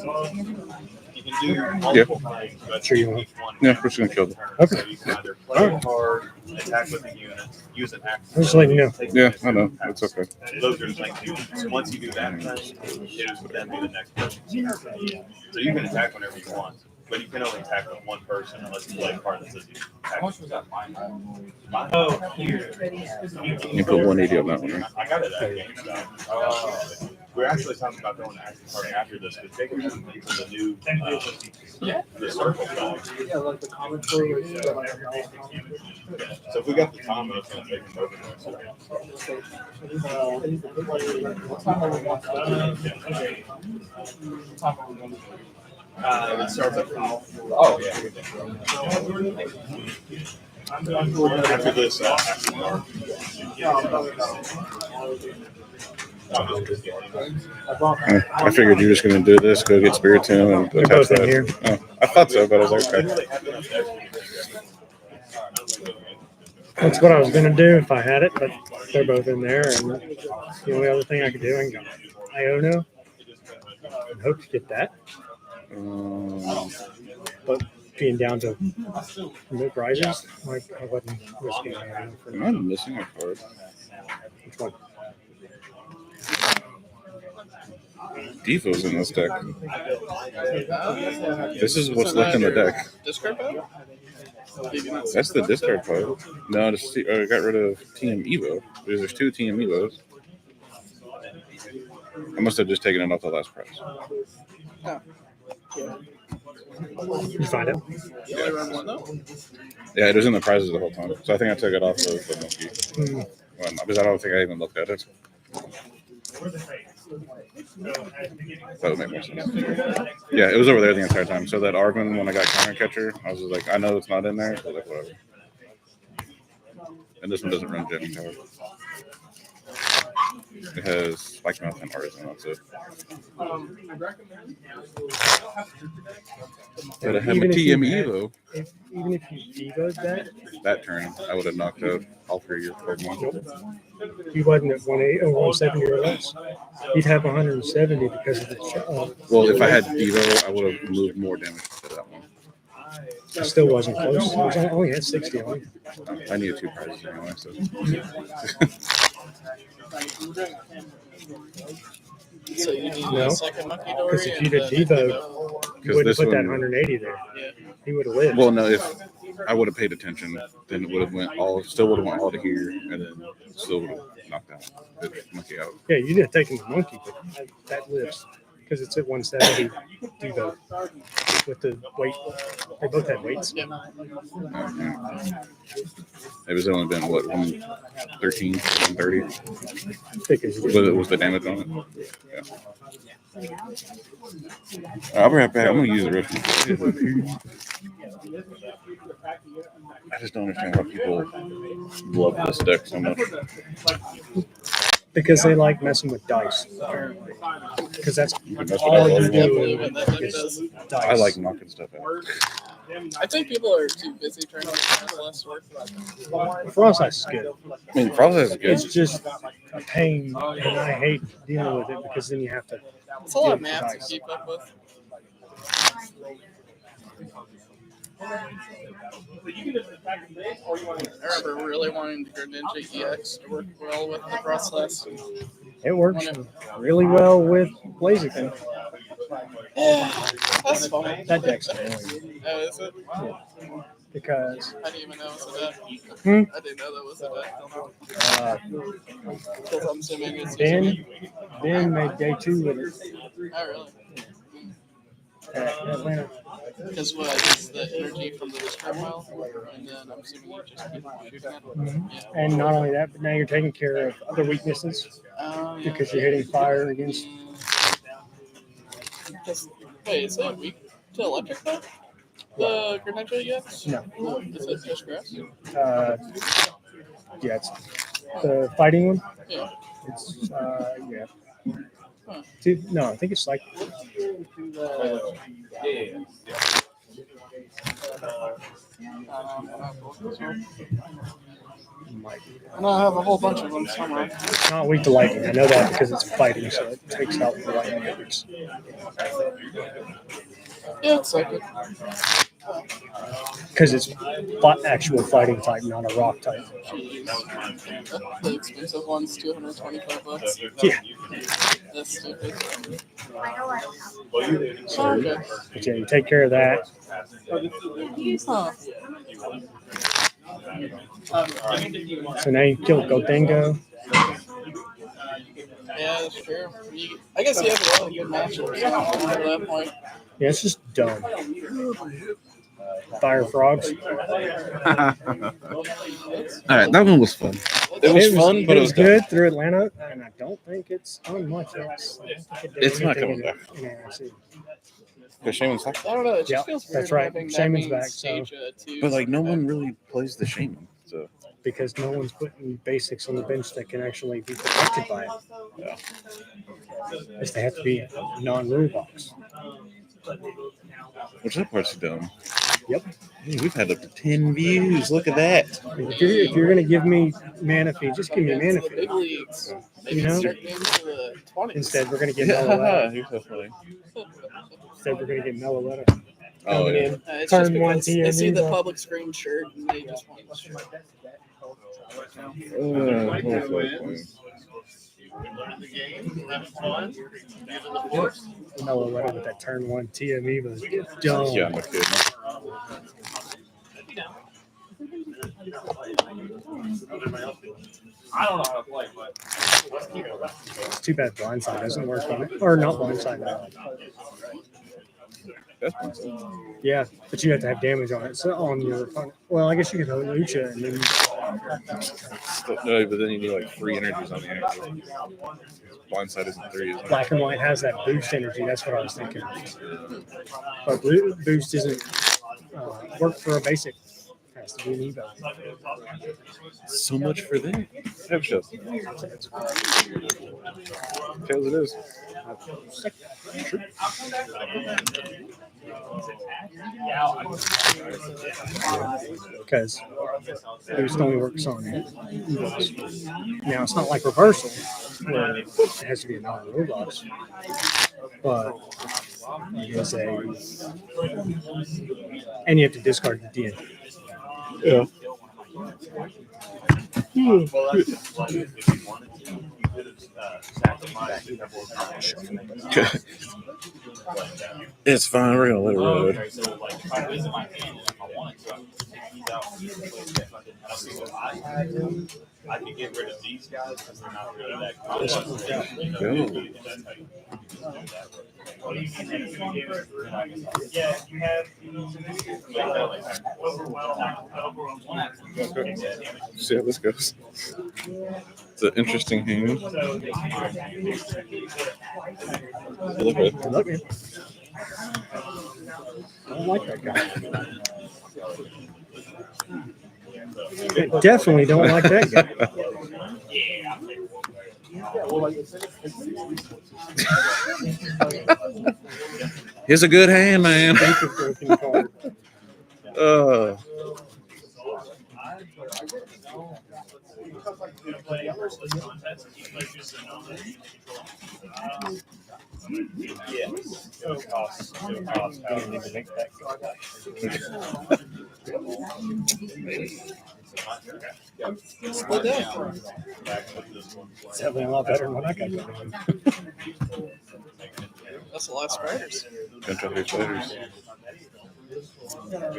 can do multiple things, but Sure you want. each one. Yeah, we're just gonna kill them. Okay. So you can either play a card, attack with a unit, use an action. I'm just letting you know. take Yeah, the I know. attacks. It's okay. Those are like units. So once you do that thing, it would then be the next person's turn. So you can attack whenever you want, but you can only attack with one person unless you play a card that says you can attack. Oh, here. You put 180 on that one, right? I got it at GameStop. We're actually talking about going to action card after this, but take it into the new the circle bag. Yeah, like the commentary. So if we got the time, it's going to take them over it starts at 5. Oh, yeah. After this, action card. I figured you were just gonna do this, go get Spiritomb and They're attach both in that. here. Oh, I thought so, but I was like, okay. That's what I was going to do if I had it, but they're both in there. And the only other thing I could do, I can go Iono and hope to get that. But being down to no prizes, like I wasn't risking Iono for Am I missing a card? which one? Defo's in this deck. This is what's left in the deck. Discard pile? That's the discard pile. No, I got rid of Team Evo. There's 2 Team Evos. I must have just taken it off the last prize. You find it? You only run one though? Yeah, it was in the prizes the whole time. So I think I took it off the monkey. Well, because I don't think I even looked at it. That would make more sense. Yeah, it was over there the entire time. So that Arvin, when I got Counter Catcher, I was just like, I know it's not in there, but like, whatever. And this one doesn't run Jetting Tower. It has spike mouth and artisan. That's it. But I had my Even if you TM had- Evo. Even if you Evo'd That turn, I would have knocked out all 3 of your Pokemon. he wasn't at 180 or 170 or less. He'd have 170 because of the. Well, if I had Evo, I would have moved more damage to that one. It still wasn't close. It was only had 60 on it. I needed 2 prizes anyway, so. So you need No. a second Monkey Dory. Because if and you'd have then Devo, Devo. you Because wouldn't this put that one, 180 there. Yeah. He would have lived. well, no, if I would have paid attention, then it would have went all, still would have went all to here, and then still would have knocked out the monkey out. Yeah, you'd have taken the monkey, but that lives because it's at 170 Devo with the weight. They both had weights. Yeah. It was only been what 113, 130. Because Was the damage on it? Yeah. I'll be right back. I'm gonna use the restroom. I just don't understand why people love this deck so much. because they like messing with dice. Because that's You can mess with all all you of them. do What that deck is does. dice. I like knocking stuff out. I think people are too busy trying to make less work. Frost Ice is good. I mean, process is good. It's just a pain, and I hate dealing with it because then you have to. It's a lot of math to keep up with. I remember really wanting the Greninja EX to work well with the process. It works really well with Blaziken. Yeah, that's fine. That deck's annoying Oh, is it? because I didn't even know it was a deck. Hmm? I didn't know that was a deck. Because I'm assuming it's Ben made day 2 with it Oh, really? at Atlanta. Because what? It's the energy from the descript file, and then I'm assuming you just keep shooting it. Mhm. Yeah. And not only that, but now you're taking care of other weaknesses Yeah. because you're hitting fire against. Wait, is it weak to electric though? The Greninja EX? No. Is it just grass? Yeah, it's the fighting one. Yeah. It's yeah. Huh. No, I think it's like And I have a whole bunch of them somewhere. it's not weak to lightning. I know that because it's fighting, so it takes out the lightning efforts. Yeah, it's like it. Because it's actual fighting type, not a rock type. The expensive one's $225. Yeah. That's stupid. So, Okay. but yeah, you take care of that. Huh. So now you kill Gotengo. Yeah, that's true. I guess you have a lot of good matchups at that point. Yeah, it's just dumb. Fire frogs. All right, that one was fun. It was fun, but it it was was good through Atlanta, and I don't think it's done much else. I don't think it did It's not anything coming in NRC. Because Shaman's back. I don't know. It just Yeah, feels weird that's right. having that Shaman's main back, so- stage, two But like, no back. one really plays the Shaman. So Because no one's putting basics on the bench that can actually be protected by it. Yeah. Because they have to be non-rule box. which that part's dumb. Yep. Hey, we've had up to 10 views. Look at that. If you're going to give me mana feed, just give me Against mana the feed. big leagues. Maybe You know? start into the 20s. Instead, we're going to get Meloetta. You're so funny. Instead, we're going to get Meloetta. Oh, coming yeah. in. It's Turn just one because they see TME the though. public screen shirt and they just want to show. Meloetta with that turn 1 TME was dumb. Yeah, no kidding. I don't know how to play, but It's too bad Blindside doesn't work on it. Or not Blindside. That's fun. Yeah, but you have to have damage on it. So on your opponent. Well, I guess you could hold Lucha and then No, but then you need like 3 energies on the energy. Blindside isn't 3. Isn't it? Black and White has that boost energy. That's what I was thinking. But blue boost doesn't work for a basic. It has to be an Evo. So much for that. Have shows. DuckTales it is. Because Boost only works on Evox. Now it's not like reversal where it has to be a non-Roblox, but it is a, and you have to discard the DN. Yeah. Well, that's just like if you wanted to, you could have sacrificed a couple of times. It's fine. We're gonna let it ride. Okay, so like if I visit my hand, if I wanted to, I could take these out. If I think if I had to, I could get rid of these guys because they're not really that complex. Yeah, you have See how this goes. It's an interesting hand. You look good. Good luck, man. I don't like that guy. I definitely don't like that guy. He's a good hand, man. Split down. It's definitely a lot better than what I got going on. That's a lot of spiders. Control your spiders.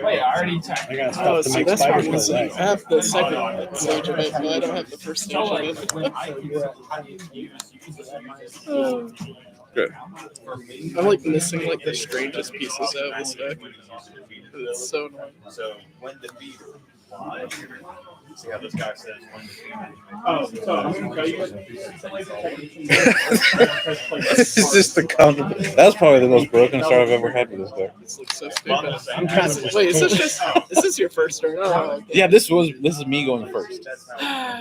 Wait, I already checked. I got Oh, stuff to see, make that's part spiders of for the the I have the second stage of it, but I don't have the first stage of it. Good. I'm like missing like the strangest pieces out of this deck. It's so annoying. So when defeated, see how this guy says when defeated. Oh, so I'm gonna tell you. It's just the combo. That's probably the most broken start I've ever had with this deck. This looks so stupid. I'm kind of Wait, is this your first turn? Oh, okay. Yeah, this is me going first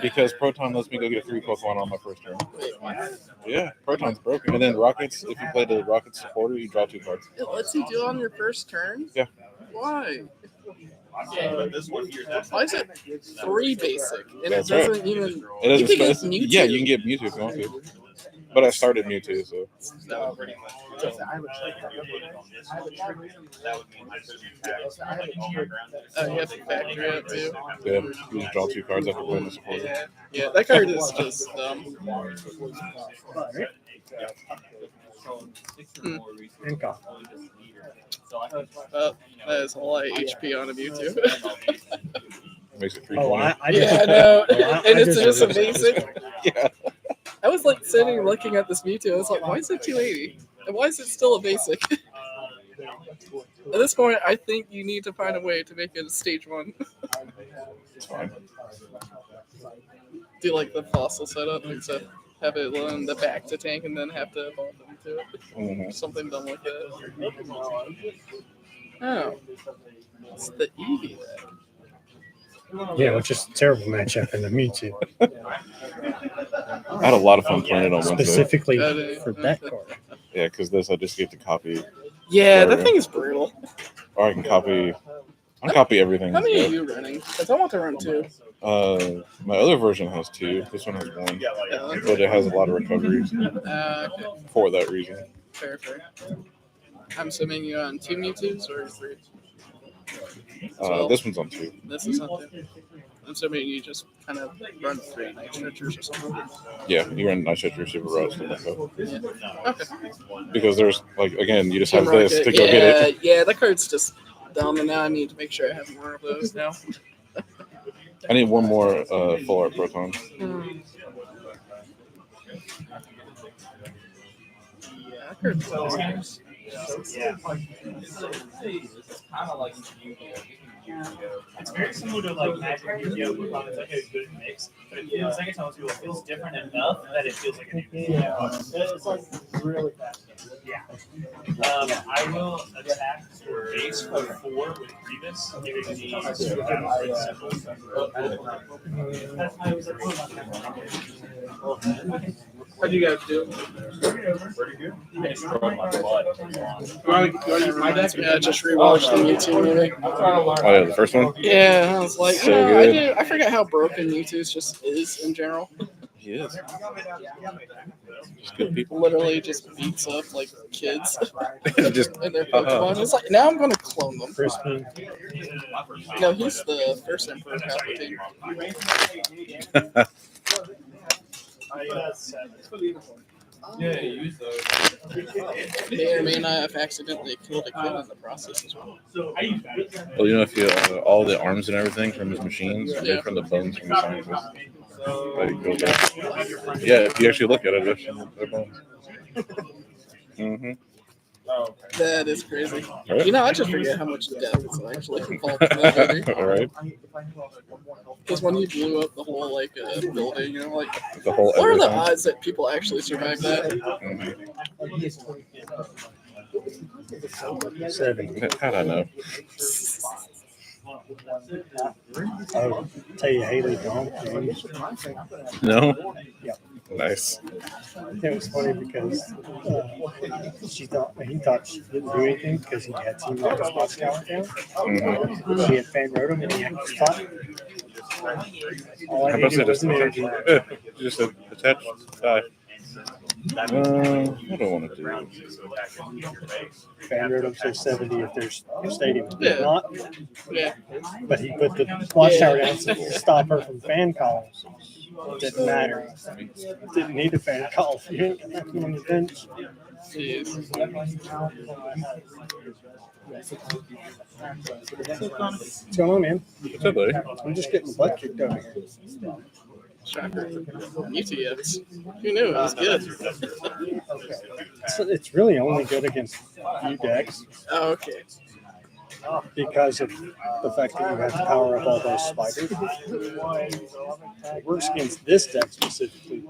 because Proton lets me go get 3 Pokemon on my first turn. Wait, what? Yeah, Proton's broken, and then Rockets. If you play the Rocket supporter, you draw 2 cards. It lets you do it on your first turn? Yeah. Why? But this one here, that's Why is it 3 basic? And That's it doesn't even. It You doesn't can get start- Mewtwo. Yeah, you can get Mewtwo if you want to. But I started Mewtwo, so that would pretty much. If you put it on this one, that would mean I couldn't attack like all my ground. Oh, you have to factor it too. yeah, you just draw 2 cards after playing the supporter. Yeah, yeah, that card is just dumb. and cough. That is a lot of HP on a Mewtwo. Makes it 320. Oh, I Yeah, I just, know. I And it's just- just amazing. Yeah. I was like sitting looking at this Mewtwo. I was like, why is it 280? And why is it still a basic? At this point, I think you need to find a way to make it a stage 1. It's fine. Do like the fossil setup, except have it on the back to tank and then have to evolve into it. Mhm. Something dumb like that. Oh. It's the Eevee deck. Yeah, which is a terrible matchup in the Mewtwo, I had a lot of fun playing it on Wednesday. specifically for that card. Yeah, because this I just get to copy, Yeah, that thing is brutal. or I can copy. I can copy everything. How many are you running? Because I want to run 2. My other version has 2. This one has 1, but it has a lot of recoveries Okay. for that reason. Fair. I'm assuming you're on 2 Mewtwo's or 3? This one's on 2. This is on 2. I'm assuming you just kind of run 3 Night Stretchers or something. Yeah, you run Night Stretcher, Super Rush, stuff like that. Yeah. Okay. Because there's like again, you just have Team this Rocket. to go get it. Yeah, that card's just dumb, and now I need to make sure I have more of those now. I need one more full art Proton. Yeah, that card's dumb. It's very similar to like Magic Yu-Gi-Oh! Pokemon. It's like a good mix, but it feels like it feels different enough that it feels like a new game. Yeah, it's like really fast. Yeah. I will attack for base for 4 with Grievous, giving me 2 battle symbols. What do you guys do? I destroyed my butt. Yeah, I just rewatched the YouTube movie. Oh yeah, the first one. Yeah, I was like, So you know, good. I forget how broken YouTube just is in general. He is. Just good people. Literally just beats up like kids Just and their Pokemon. It's like now I'm gonna clone them. Crispy. No, he's the first Emperor Palpatine. Yeah, use those. May or may not have accidentally killed a kid in the process as well. Well, you know, if you all the arms and everything from his machines are made from the bones from the scientists. Like, it goes up. Yeah, if you actually look at it, it's their bones. Mm-hmm. That is crazy. Right. You know, I just forget how much death is actually involved in that movie. All right. Because when he blew up the whole like building, you know, like The whole. what are the everything. odds that people actually survive that? Mhm. 70. How'd I know? I'll tell you, Haley Donk. No. Yeah. Nice. It was funny because he thought she didn't do anything because he had seen like his Watchtower down. Mm-hmm. She had fan wrote him and he actually fought. All I How about needed was just an energy. just attach die? What do I want to do? Fan wrote him says 70 if there's stadium. Yeah. If not, Yeah. but he put the Watchtower down to stop her from fan calls. It didn't matter. Didn't need a fan call. You ain't got nothing on the bench. Jeez. What's going on, man? What's up, buddy? I'm just getting the butt kicked over here. Shocker. UTX. Who knew it was good? So it's really only good against you decks Oh, okay. because of the fact that you have to power up all those spiders. It works against this deck specifically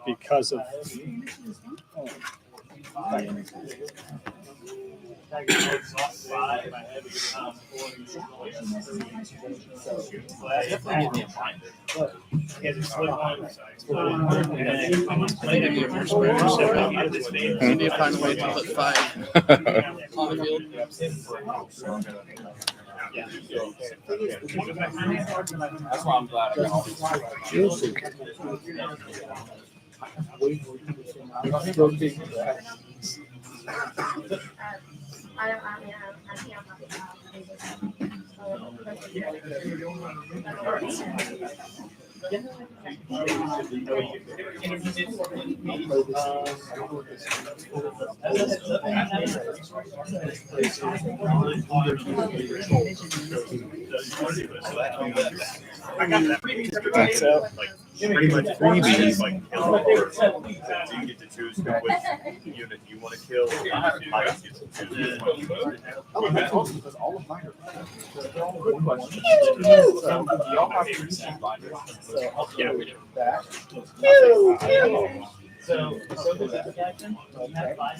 because of. You need to find a way to put 5 on the field. That's why I'm glad I got all these. So, Pretty much freebies like kill the board. So you get to choose which unit you want to kill. Yeah, we do. So I'm not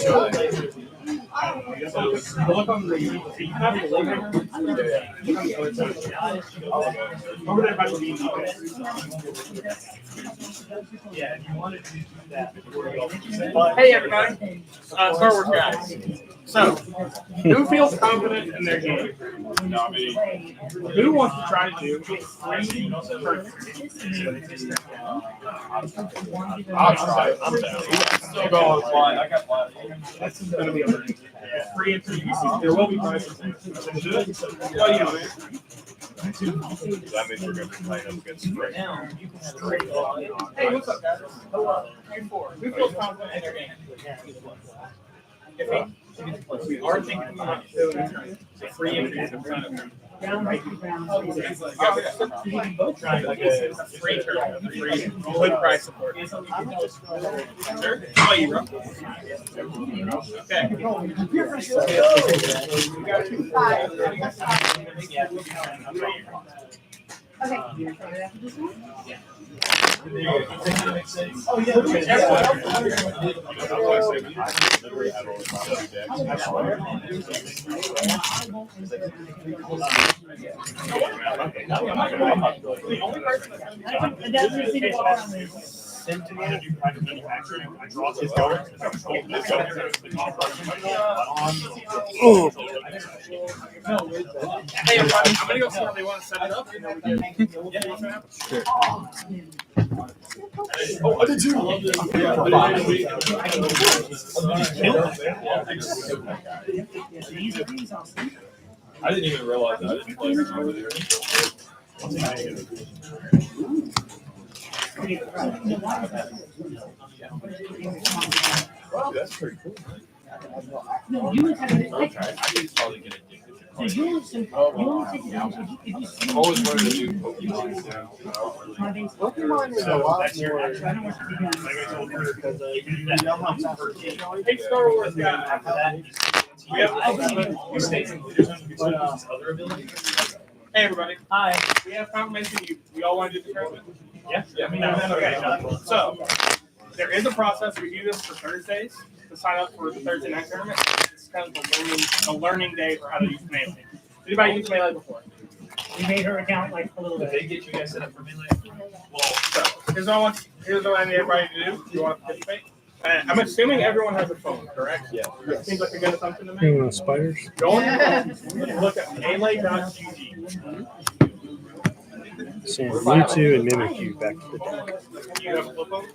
sure. Look on the, you have the label. Over there by the beach. yeah, if you wanted to do that. Hey, everybody. Star Wars guys. So, who feels confident in their game? Who wants to try to do 3 I'll try. I'm down. Still going blind. I got blind. That's going to be a 3 and 3. There will be prizes. What do you know, man? That means we're going to be playing up against straight. Hey, what's up, guys? Hello. Who feels confident in their game? We are thinking about doing free entries in front of them. Trying like a free tournament, free good price support. Sure. How about you, bro? Oh, yeah. The only person Sentinel private manufacturing. I draw his going. Oh, Hey, everybody, I'm gonna go see how they want to set it up. And then we oh, I did too. I didn't even realize that. I didn't play over there. Wow, that's pretty cool. No, you would have it. Okay, I could probably get addicted to So you only take it down. So if you see I've always wanted to do Pokemon. my base, Pokemon is a lot I more. don't want you to do Because Hey, Star Wars guy. We have Other abilities. Hey, everybody. Hi. We have confirmation we all want to do the tournament. Yeah. Okay. So there is a process. We do this for Thursdays to sign up for the Thursday night tournament. It's kind of a learning day for how to use Melee. Anybody used Melee before? We made her account like a little Did bit. they get you guys set up for Melee? So here's what I need everybody to do. You want to participate? I'm assuming everyone has a phone, correct? Yeah. Seems like a good assumption to me. you want spiders? Go on and look at melee.gg. Send Mewtwo and Mimikyu back to the deck. You have a flip phone?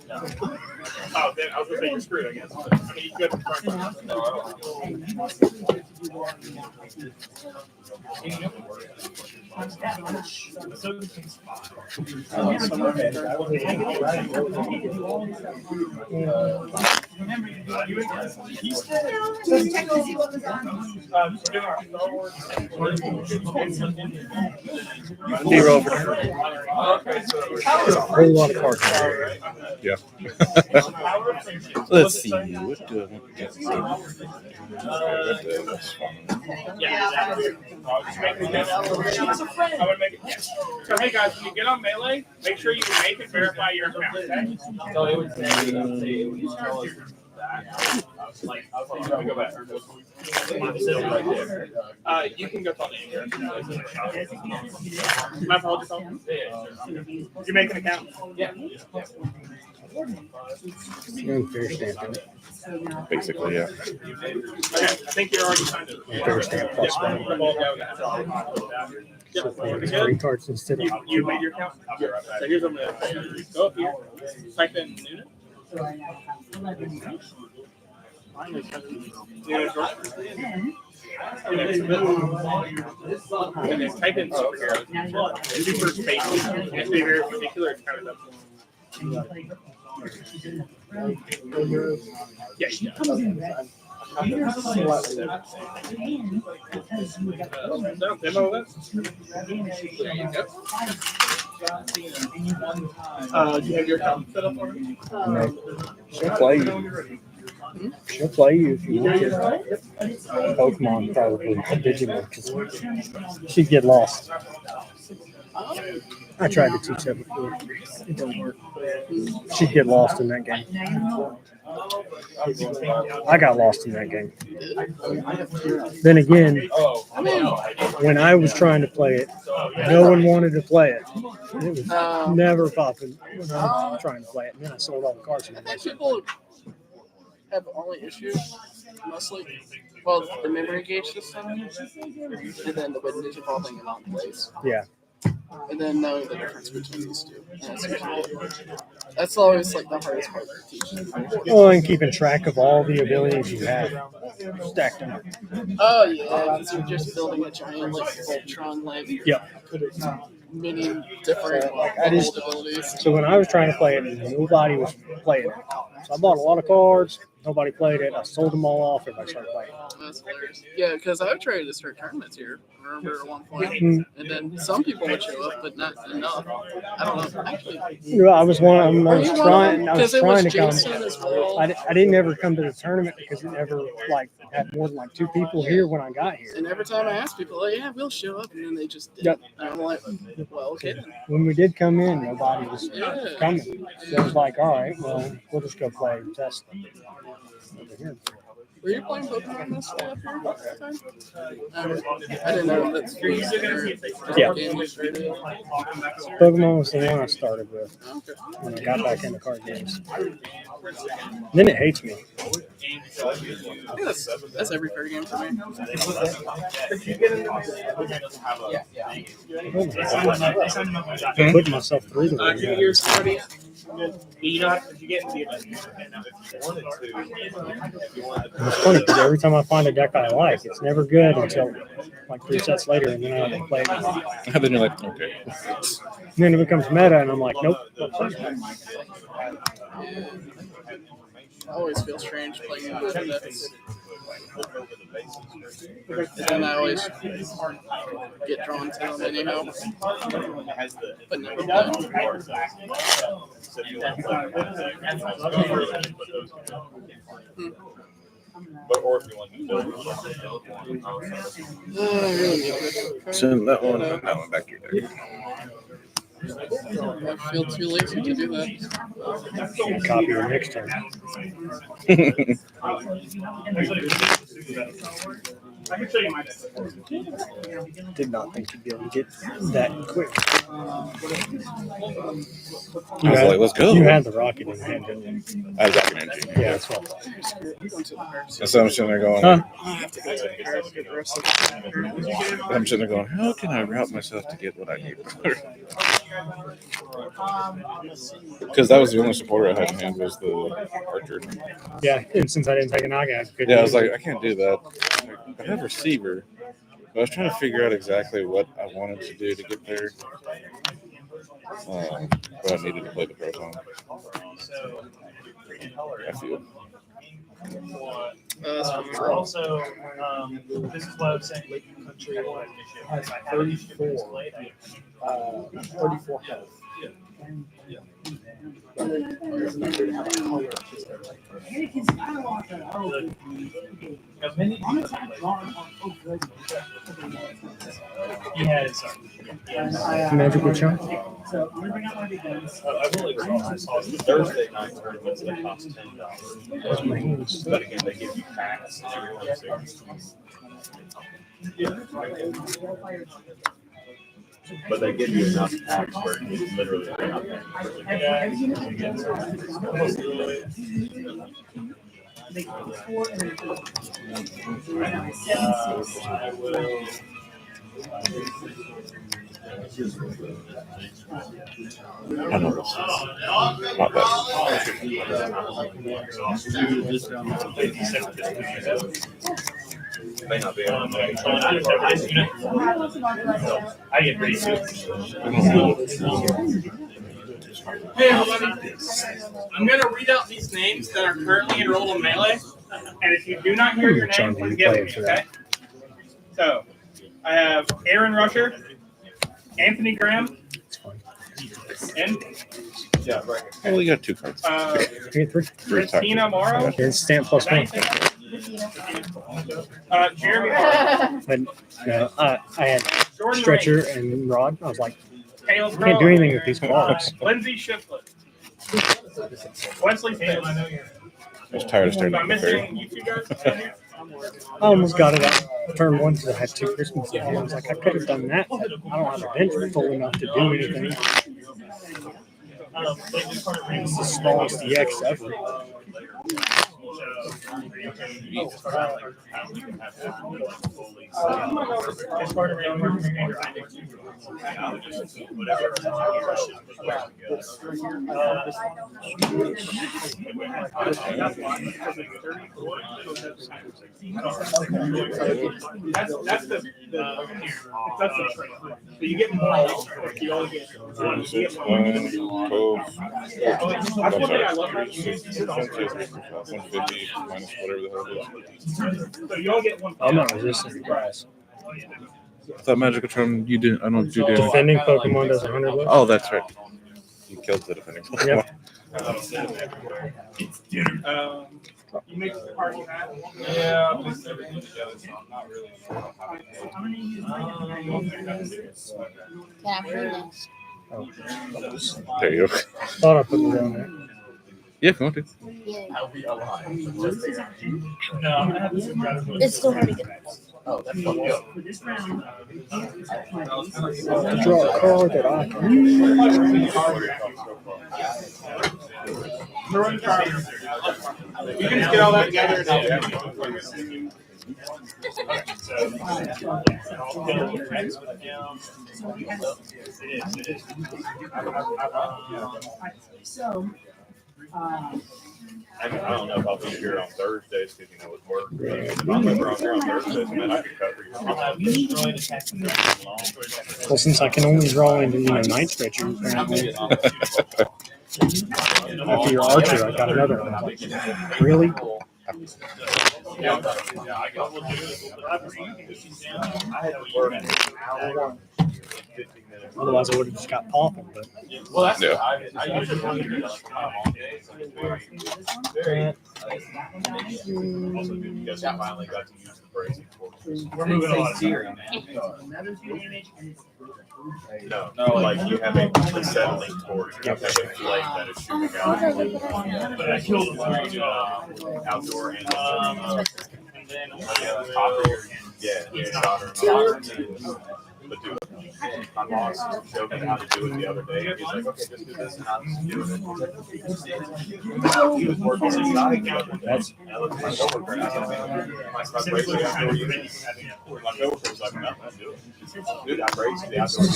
Oh, then I was going to say you're screwed, I guess. I mean, you could. No, I D-roll for turn. There's a whole lot of cards. Yeah. Let's see. What do I want to get? So hey guys, when you get on Melee, make sure you make and verify your account. Okay? So it would say let me go back. You can go talk to Andrew. My apologies. Did you make an account? yeah. Fair stamp. Basically, yeah. Okay, I think you're already signed up. Fair stamp plus one. Yep, So you're there's good. 3 cards instead of. You made your account? So here's what I'm going to do. Go up here, type in Nuna. And then type in superhero. Super space. It has to be very particular. It's kind of tough. Yeah, you got it. No, demo this. There you go. Do you have your account set up already? She'll play you. She'll play you if you want to. Pokemon probably. Digimon, because she'd get lost. I tried to teach that before. It don't work. She'd get lost in that game. I got lost in that game. Then again, when I was trying to play it, no one wanted to play it. It was never popping when I was trying to play it. And then I sold all the cards. I think people have only issues mostly. Well, the memory gauge system, and then the way the ball thing in on place. Yeah. And then knowing the difference between these two. That's always like the hardest part to teach. Oh, and keeping track of all the abilities you have stacked up. Oh yeah, because you're just building a giant like Voltron like Yep. many different I just- abilities. So when I was trying to play it, nobody was playing it. So I bought a lot of cards. Nobody played it. I sold them all off. Everybody started playing it. That's hilarious. Yeah, because I tried to start tournaments here. I remember at one point, Mhm. and then some people would show up, but not enough. I don't know. Actually, I was one. I were was you trying. I was because it was trying to come. Jason as well. I didn't ever come to the tournament because it never had more than 2 people here when I got here. And every time I ask people, like, yeah, we'll show up, and then they just didn't. Yep. And I'm like, well, okay then. When we did come in, nobody was Yeah. coming. So I was like, all right, well, we'll just go play test over here. Were you playing Pokemon this time? I didn't know that's free. Yeah. Game you started. Pokemon was the one I started with Okay. when I got back into card games. Then it hates me. Yeah, that's every card game for me. I'm putting myself through the New way. Year's party. You know, if you get into It's funny because every time I find a deck I like, it's never good until like 3 sets later, and then I have to play it. And then you're like, okay. And then it becomes meta, and I'm like, nope. I always feel strange playing in the decks. And then I always get drawn to them anyhow. But never Or if you want to Send that one and that one back to your deck. I feel too lazy to do that. Copy your next turn. I can show you my deck. Did not think you'd be able to get that quick. I was like, let's go. You had the rocket in hand, didn't you? I was back in energy. Yeah, that's what. So I'm sitting there going, Huh? I have to go to the Paris to get the rest of it. I'm sitting there going, how can I route myself to get what I need? Because that was the only supporter I had in hand was the archer. Yeah, and since I didn't take a knockout, I couldn't Yeah, I was do like, I can't do that. I have receiver, but I was trying to figure out exactly what I wanted to do to get there. But I needed to play the proton. I feel. Also, this is what I was saying. Lake Country has 34. 34 health. He has. Magical charm. So I'm gonna bring out my big guns. I really saw the Thursday night tournaments that cost $10. That's my hands. But again, they give you packs and everything. But they give you enough packs where you literally bring out I know this. Not may not be able to make I get pretty soon. Hey everybody, I'm gonna read out these names that are currently enrolled in Melee, and if you do not hear your name, please get with me, okay? So, I have Aaron Rusher, Anthony Graham, and Yeah, right. Oh, you got 2 cards. I get 3. Christina Morrow, It's stamp plus 1. Jeremy Hart, But I had Jordan stretcher Ray, and rod. I was like, Caleb I can't do anything with these cards. Lindsay Shiflett, Wesley Fitz. I was tired of staring Am I at the fairy. missing you two guys? I almost got it at turn 1 because I had 2 Christmas in hand. I was like, I could have done that. I don't have a bench full enough to do anything. It's the smallest EX ever. That's the trade. So you get more. You only get 1. You get 1. That's one thing I love about you. 150 minus whatever the hell it is. So you only get 1. I'm not resistant to price. I thought Magical Charm, you didn't. I don't do damage. Defending Pokemon does 100 less. Oh, that's right. You killed the defending Pokemon. Yep. You make the party hat. Yeah, I'm just everything together, so I'm not really sure how to do Can I prove this? Oh. There you go. Thought I put it down there. Yeah, if you want to. Yeah. No, I'm gonna have this grab it. It's still hard to get. For this round, Draw a card that I can use. You can just get all that together. so, I don't know if I'll be here on Thursdays because it's work. If I'm ever on here on Thursdays, then I can cover you. Well, since I can only draw into night stretcher, apparently. After your archer, I got another one. Really? Otherwise, I would have just got popping. But Well, that's Yeah. I usually want to do like all day. So it's very also good because I finally got to use the bracing forces. We're moving a lot. another 2 damage, and it's No, like you have a settling torch. You have a flame that is shooting out. But I killed the outdoor and then shot her. But dude, my boss showed me how to do it the other day. He's like, okay, just do this, and I'm just doing it. He was working inside. That's my coworker. And I said, my bracelet outdoor unit. My coworker was like, no, let's do it. Dude, I braced the outdoor.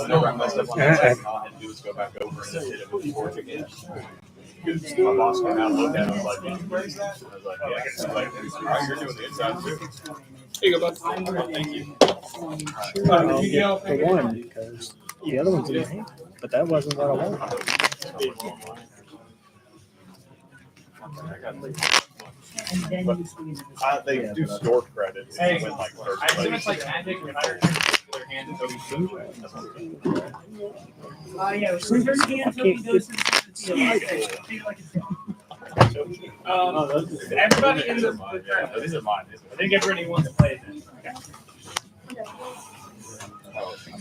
No, I messed up on the second and do is go back over and hit it with the torch again. Because my boss came out and looked at it and was like, did you brace that? And I was like, yeah. He's like, all right, you're doing the inside too. Here you go, bud. Thank you. I'll get the one because the other one's in my hand. But that wasn't what I wanted. and then you swing into the They do store credit. If Hey, you win like first I assume it's place. like magic when I return their hand until we yeah, swing first hand until he goes to the field. Like everybody in the Yeah, these are mine. I think everybody wants to play this.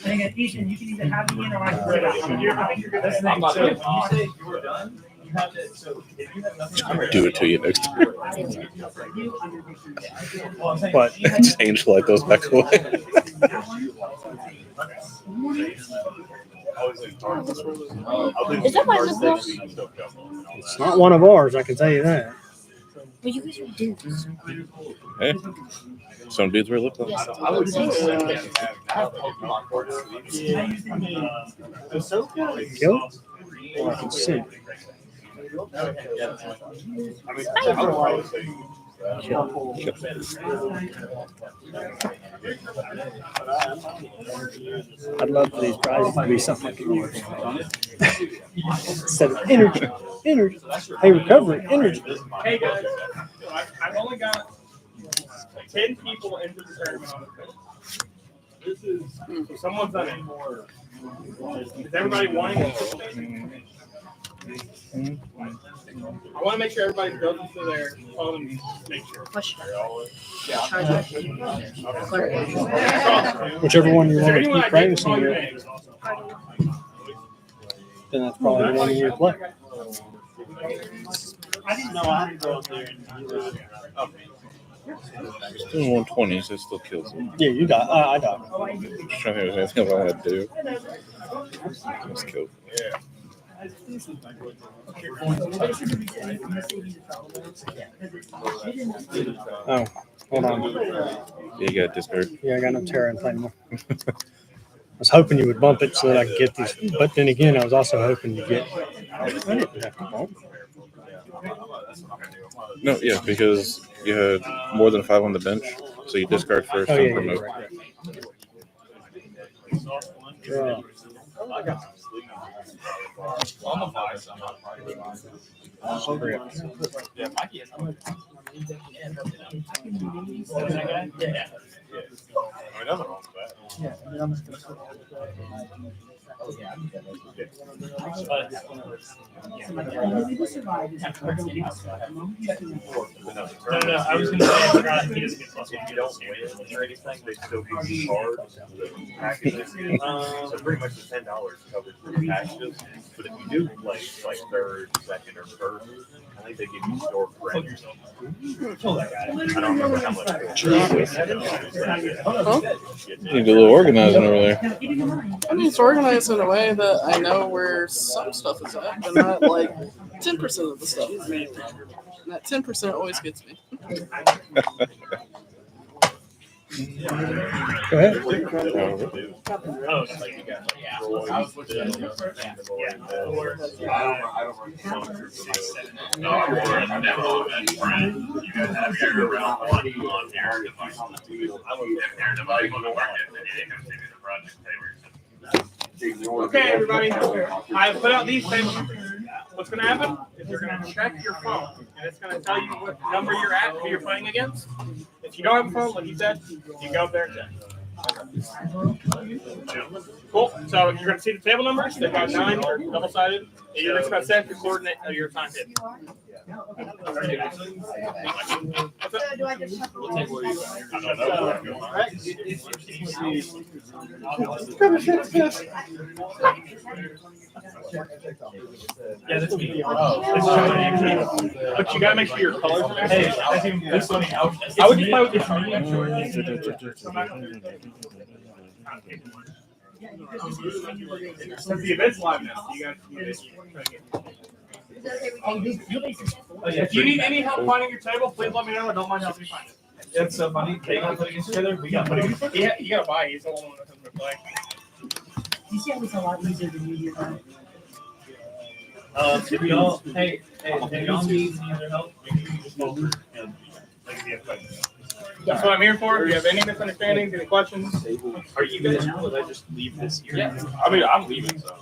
And again, Ethan, you can either have me in or I can spread out. I think you're good. That's the thing. So if you say you were done, you have to. So if you have nothing, Do it to you next time. well, I'm saying, But Change like those back away. Is that my little? it's not one of ours, I can tell you that. Well, you guys are dudes. Hey, some dudes wear lip gloss. Yes. I would say Kill? Or I can sing. I'd love for these prizes to be something like yours. Instead of energy. Energy. Hey, recovery. Energy. Hey guys, I've only got 10 people into the tournament on the field. This is so someone's done it. Is everybody wanting it? I want to make sure everybody goes into their phone and make sure. Whichever one you Is there want to anyone keep I didn't call practicing your with, name? then that's probably the one you play. I didn't know I had to go up there and Still 120, so it still kills it. Yeah, you got. I got. Just trying to think if there's anything else I want to do. Just kill. Oh, hold on. Yeah, you got discard. Yeah, I got no Terra and play more. I was hoping you would bump it so that I could get these, but then again, I was also hoping to get. I didn't have to bump. No, yeah, because you had more than 5 on the bench, so you discard first Oh and yeah, promote. right. Draw. No, I was gonna say he doesn't get plus one. If you don't win or anything, they still give you cards, the packages. So pretty much the $10 covers the packages. But if you do play like third, second, or first, I think they give you store credit. Kill that guy. I don't remember how much. Need a little organizing over there. I mean, it's organized in a way that I know where some stuff is at, but not like 10% of the stuff. And that 10% always gets me. Go ahead. Oh, it's like you got Okay, everybody. I put out these tables. What's going to happen is you're going to check your phone, and it's going to tell you what number you're at, who you're playing against. If you don't have a phone, like you said, you go up there and check. Cool. So you're going to see the table numbers. They've got 9, they're double-sided. And you're just going to set your coordinate of your time hit. Yeah, that's me. But you got to make sure your colors are matching. Hey, that's funny. I would just play with your phone. Since the event's live now, you guys if you need any help finding your table, please let me know. I don't mind helping you find it. It's so funny. They got to put it together. We got to put it together. Yeah, you got to buy it. He's the only one that doesn't play. You see how it's a lot easier than you do. If y'all, hey, if y'all need any other help, make sure you just go over and like be a question. That's what I'm here for. If you have any misunderstandings, any questions, Are you guys cool if I just leave this here? yeah. I mean, I'm leaving, so.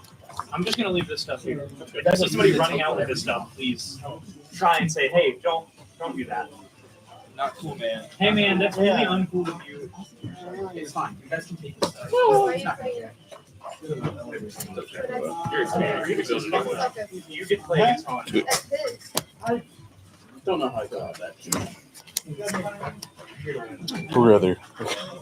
I'm just gonna leave this stuff here. So somebody running out with this stuff, please try and say, hey, don't do that. Not cool, man. Hey man, that's really uncool of you. It's fine. You guys can take this stuff. You get play against Hon. Don't know how I got that. Brother.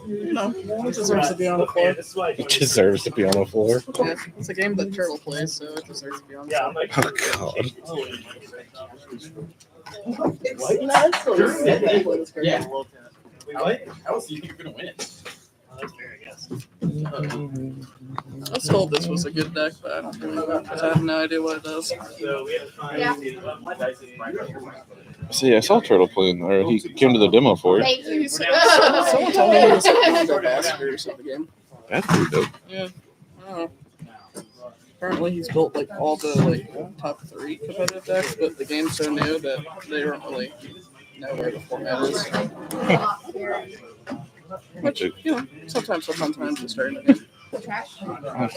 No, it deserves to be on the floor. This is why He deserves to be on the floor. Yeah, it's a game that Turtle plays, so it deserves to be on the Yeah, floor. I'm like, Oh, God. Yeah. How else do you think you're gonna win? that's fair, I guess. I was told this was a good deck, but I don't really know, because I have no idea what it does. So we have to find See, I saw Turtle playing, or he came to the demo for it. Someone told me he was one of the ambassadors of the game. That's pretty dope. Yeah, I don't know. Apparently he's built like all the top 3 competitive decks, but the game's so new that they don't really know where the format is. Which, sometimes a fun time to start in a game. I have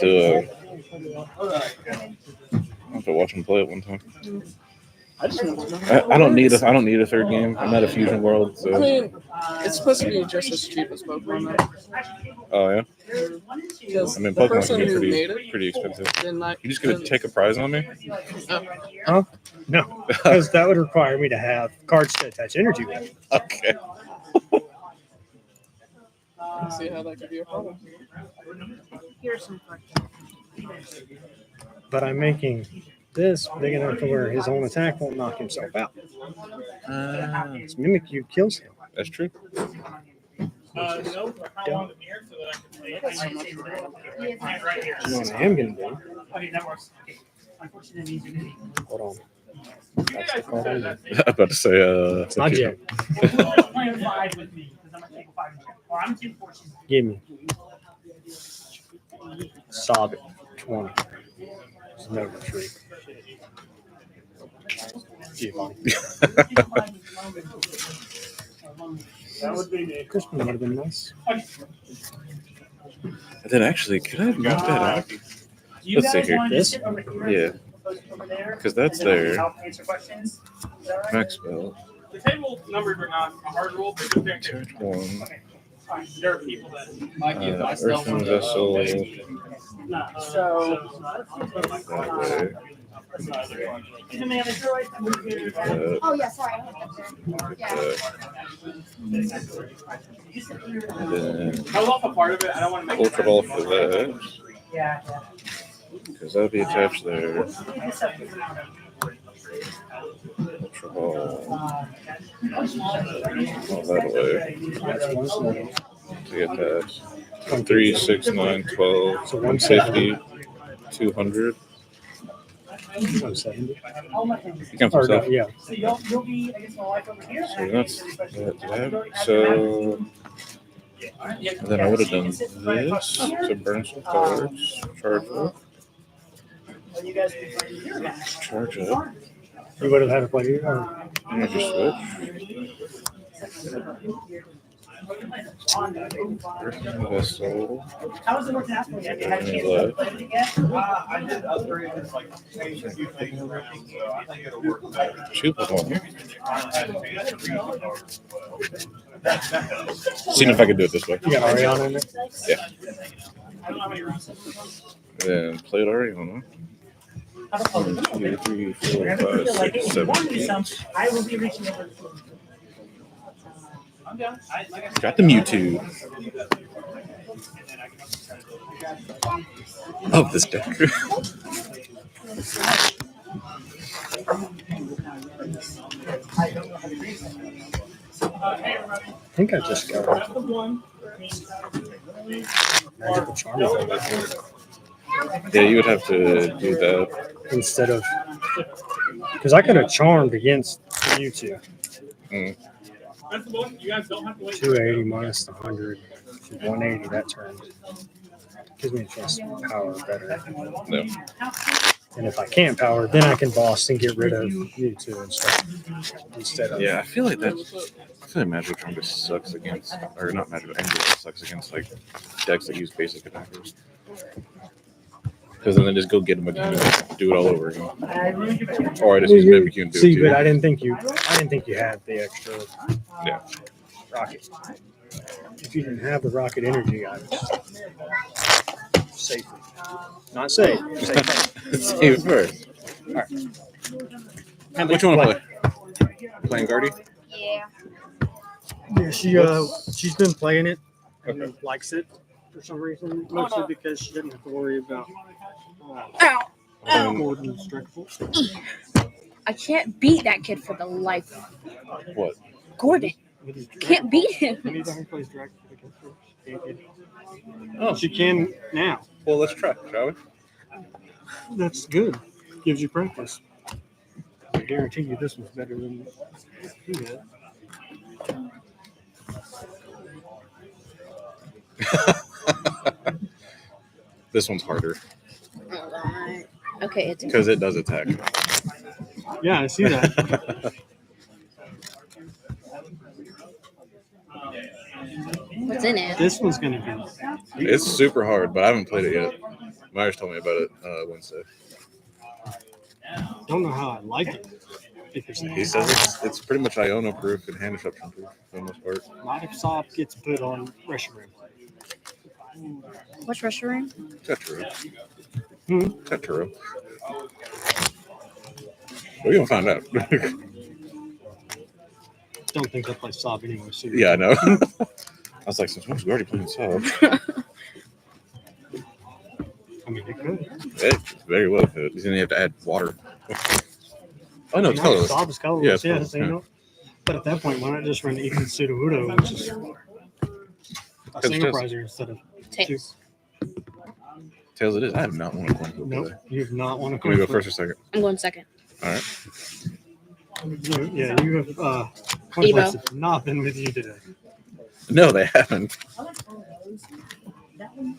to watch him play it one time. I just want to know. I don't need a third game. I'm at a Fusion World, I so. mean, it's supposed to be just as cheap as Pokemon, though. Oh yeah. Because I mean, the Pokemon person can be who made it pretty expensive. did not. You just gonna take a prize on me? No, because that would require me to have cards to attach energy with. Okay. See how that could be a problem. Here's some But I'm making this big enough to where his own attack won't knock himself out. His Mimikyu kills him. That's true. No, for how long I'm here so that I can say right here. You know what I am going to do? Okay, that works. Okay. Unfortunately, these are gonna be- Hold on. You That's guys the card. said I'm that. I'm about to say, It's not yet. Playing 5 with me, because I'm gonna take 5 and check. Or I'm 2 forces. Give me. Sob it. 20. There's no retreat. Give me. That would be me. Crispin would have been nice. And then actually, could I have knocked that out? You Let's see guys here. want to This? sit over here? Yeah. Over there? 'Cause that's And then there. I'll answer questions. Is that right? Max spell. The table numbers are not a hard rule, but just there. Turn 1. There are people that. Earthen vessel. So. That way. He's a manager, right? Oh, yeah, sorry. I don't have that there. Yeah. And then I was off a part of it. I don't want to make ultra ball for that. Yeah. Because that'll be attached there. Ultra ball. All that way. To get that. 3, 6, 9, 12, So 150, 200. 170. You count Or some no, stuff. yeah. So you'll be, I guess, my wife over here. So that's that. So and then I would have done this to burn some cards, charge up, You guys can play your guy. charge up, You would have had to play. energy switch. Earthen vessel. How was it working out for you? Have you had a chance to play it again? I did upgrade it, like change a few things around, so I think it'll work better. 2 plus 1. That Seeing if I can do it this way. You got Ariana in there? Yeah. And then played Ariana. 1, 2, 3, 4, 5, 6, 7, 8. I will be reaching over to you. Got the Mewtwo. Of this deck. I think I just got Magical Charm Yeah, you would have to do that. instead of because I could have charmed against Mewtwo. That's the one. You guys don't have to wait. 280 minus the 100, 180 that turn. Gives me a chance to power better. No. And if I can't power, then I can boss and get rid of Mewtwo and stuff instead of. Yeah, I feel like Magic Charm just sucks against, or not Magic, Angel sucks against like decks that use basic attackers. Because then they just go get them again and do it all over again. Or I just use Mimikyu and do See, it but too. I didn't think you had the extra Yeah. rocket. If you didn't have the rocket energy, I was safe. Not safe. Safe. Save it first. Which one want to play? Playing Guardy? Yeah. Yeah, she's been playing it and likes it for some reason, mostly because she didn't have to worry about Gordon's Drexel. I can't beat that kid for the life. What? Gordon. Can't beat him. Anytime he plays Drexel against her, she can't get it. Oh, she can now. Well, let's try, shall we? That's good. Gives you practice. I guarantee you this one's better than he had. This one's harder Okay, it's because it does attack. Yeah, I see that. what's in it. This one's going to be. It's super hard, but I haven't played it yet. Myers told me about it Wednesday. Don't know how I like it. Because He says it's pretty much Iona proof and hand disruption proof for the most part. not if Sob gets put on Reshiram. What's Reshiram? Tetro. Hmm? Tetro. We're gonna find out. Don't think they'll play Sob anyway. So Yeah, I know. I was like, since when's we already playing sub? I mean, it could. It very well could. He's gonna have to add water. Oh no, it's colorless. Sob is colorless. Yeah, it's Yeah, colorless, so you know. But at that point, why not just run Ethan Sudowoodo, which is a single prizer instead of Tails. Tails it is. I have not won a coin flip nope. today. You have not want to Can we go first or second? I'm going second. All right. Yeah, you have coin flips have not been with you today. No, they haven't. Dude,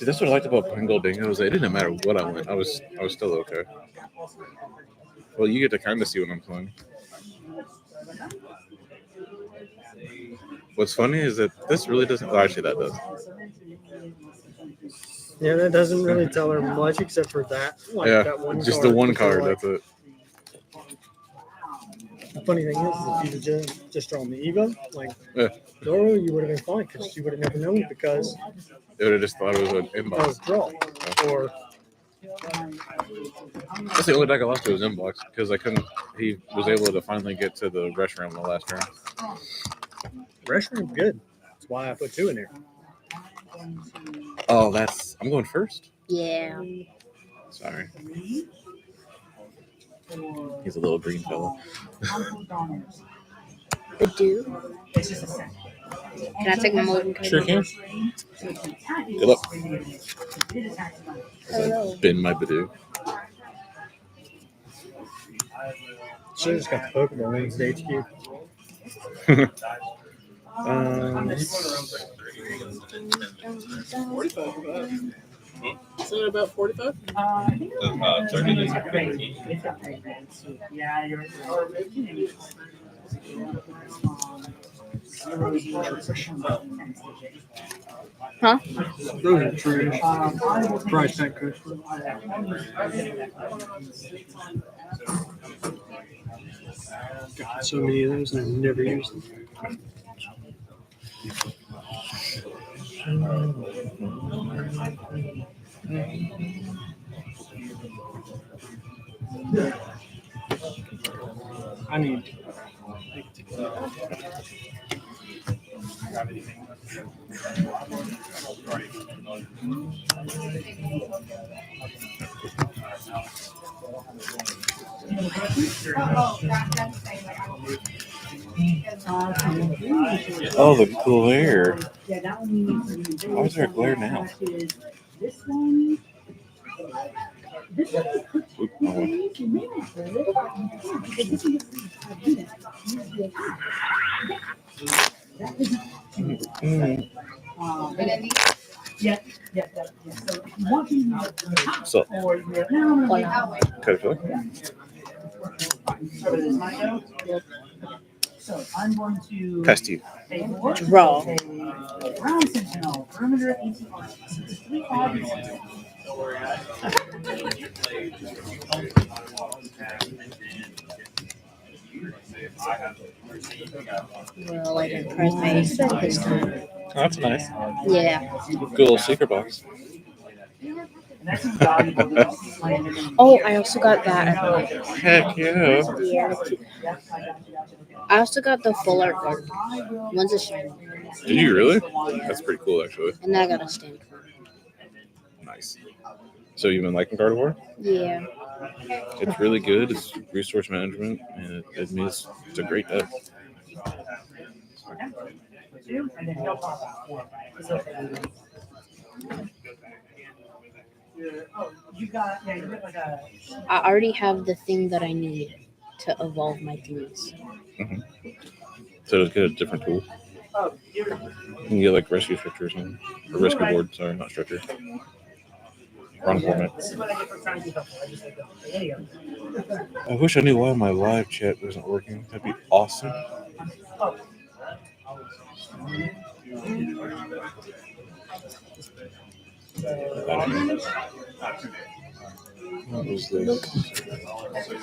that's what I liked about playing Gold Dingoes. It didn't matter what I went. I was still okay. Well, you get to kind of see what I'm playing. What's funny is that this really doesn't. Well, actually, that does. Yeah, that doesn't really tell her much except for that. Like Yeah, that one just card, the one which are card. like- That's it. The funny thing is, if you'd just drawn the Evo, like Yeah. Zoro, you would have been fine because you would have never known because They would have just thought it was an that inbox. was draw. Or That's the only deck I lost to was inbox because I couldn't. He was able to finally get to the rush room in the last turn. Restroom's good. That's why I put 2 in there. Oh, I'm going first. Yeah. Sorry. He's a little green fellow. I do. Can I take my Mulligan card? Sure can. Good luck. Hello. Spin my Badoo. Should have just got the Pokeball wings to HQ. Is it about 45? I think it's 30 it's got great. It's got great. Yeah, you're. Huh? Those are true. Price tag cushion. Got so many of those and I've never used them. I need. Oh, the glare. Yeah, that one. Why is there a glare now? This one. This one. Oop, oh, Yeah. So walking so, or you're now. cut it short. So I'm going to Past you. Draw. Ground Sentinel, perimeter 18. It's 3 5. Well, I didn't press my expect this time. Oh, that's nice. Yeah. Good little secret box. Oh, I also got that. Heck yeah. Yeah. I also got the full art card. One's a shiny. Did you really? That's pretty cool, actually. And then I got a stand card. Nice. So you've been liking Gardevoir? Yeah. It's really good. It's resource management, and it means it's a great deck. I already have the thing that I need to evolve my things. So to get a different tool. You can get like rescue stretcher or something. Or rescue board, sorry, not stretcher. Wrong format. I wish I knew why my live chat wasn't working. That'd be awesome. What was this?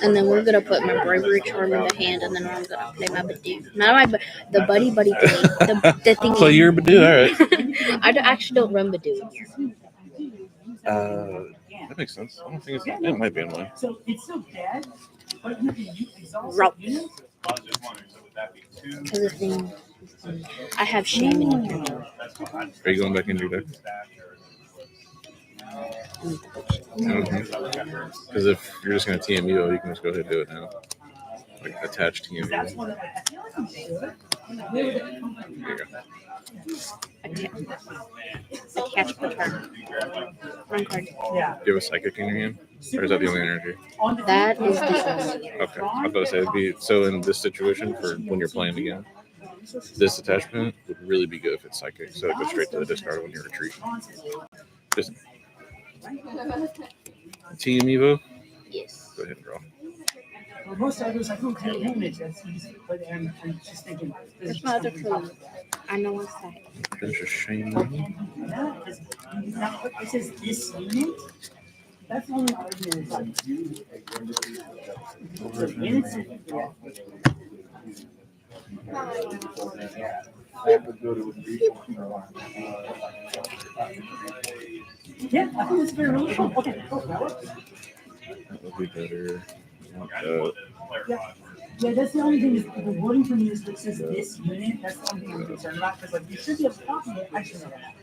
And then we're gonna put my bravery charm in the hand, and then I'm gonna play my Badoo. Not the buddy thing. The thing. Play your Badoo, alright. I actually don't run Badoo. That makes sense. I don't think it might be in mine. So it's still dead, but you can exhaust Route. units. Because the thing, I have shame in it. Are you going back into your deck? Because if you're just going to TMU, you can just go ahead and do it now. Like attach TMU. That's what I feel like I'm sure. There you go. Attach the turn. Run card. Yeah. Do you have a psychic in your hand? Or is that the only energy? That is the Okay. I was about to say it'd be so in this situation for when you're playing again. This attachment would really be good if it's psychic, so it goes straight to the discard when you retreat. Just Team Evo, Yes. go ahead and draw. Well, most others, I don't take damage. That's easy. But I'm just thinking. Where's my other clue? I know what's that. There's a shame. Yeah, because this is this unit. That's the only argument is like. Yeah, I think it's very really cool. Okay, cool. That would be better. Yeah, that's the only thing is the wording for me is that says this unit. That's the only thing I'm concerned about because like you should be able to copy it. I should know that.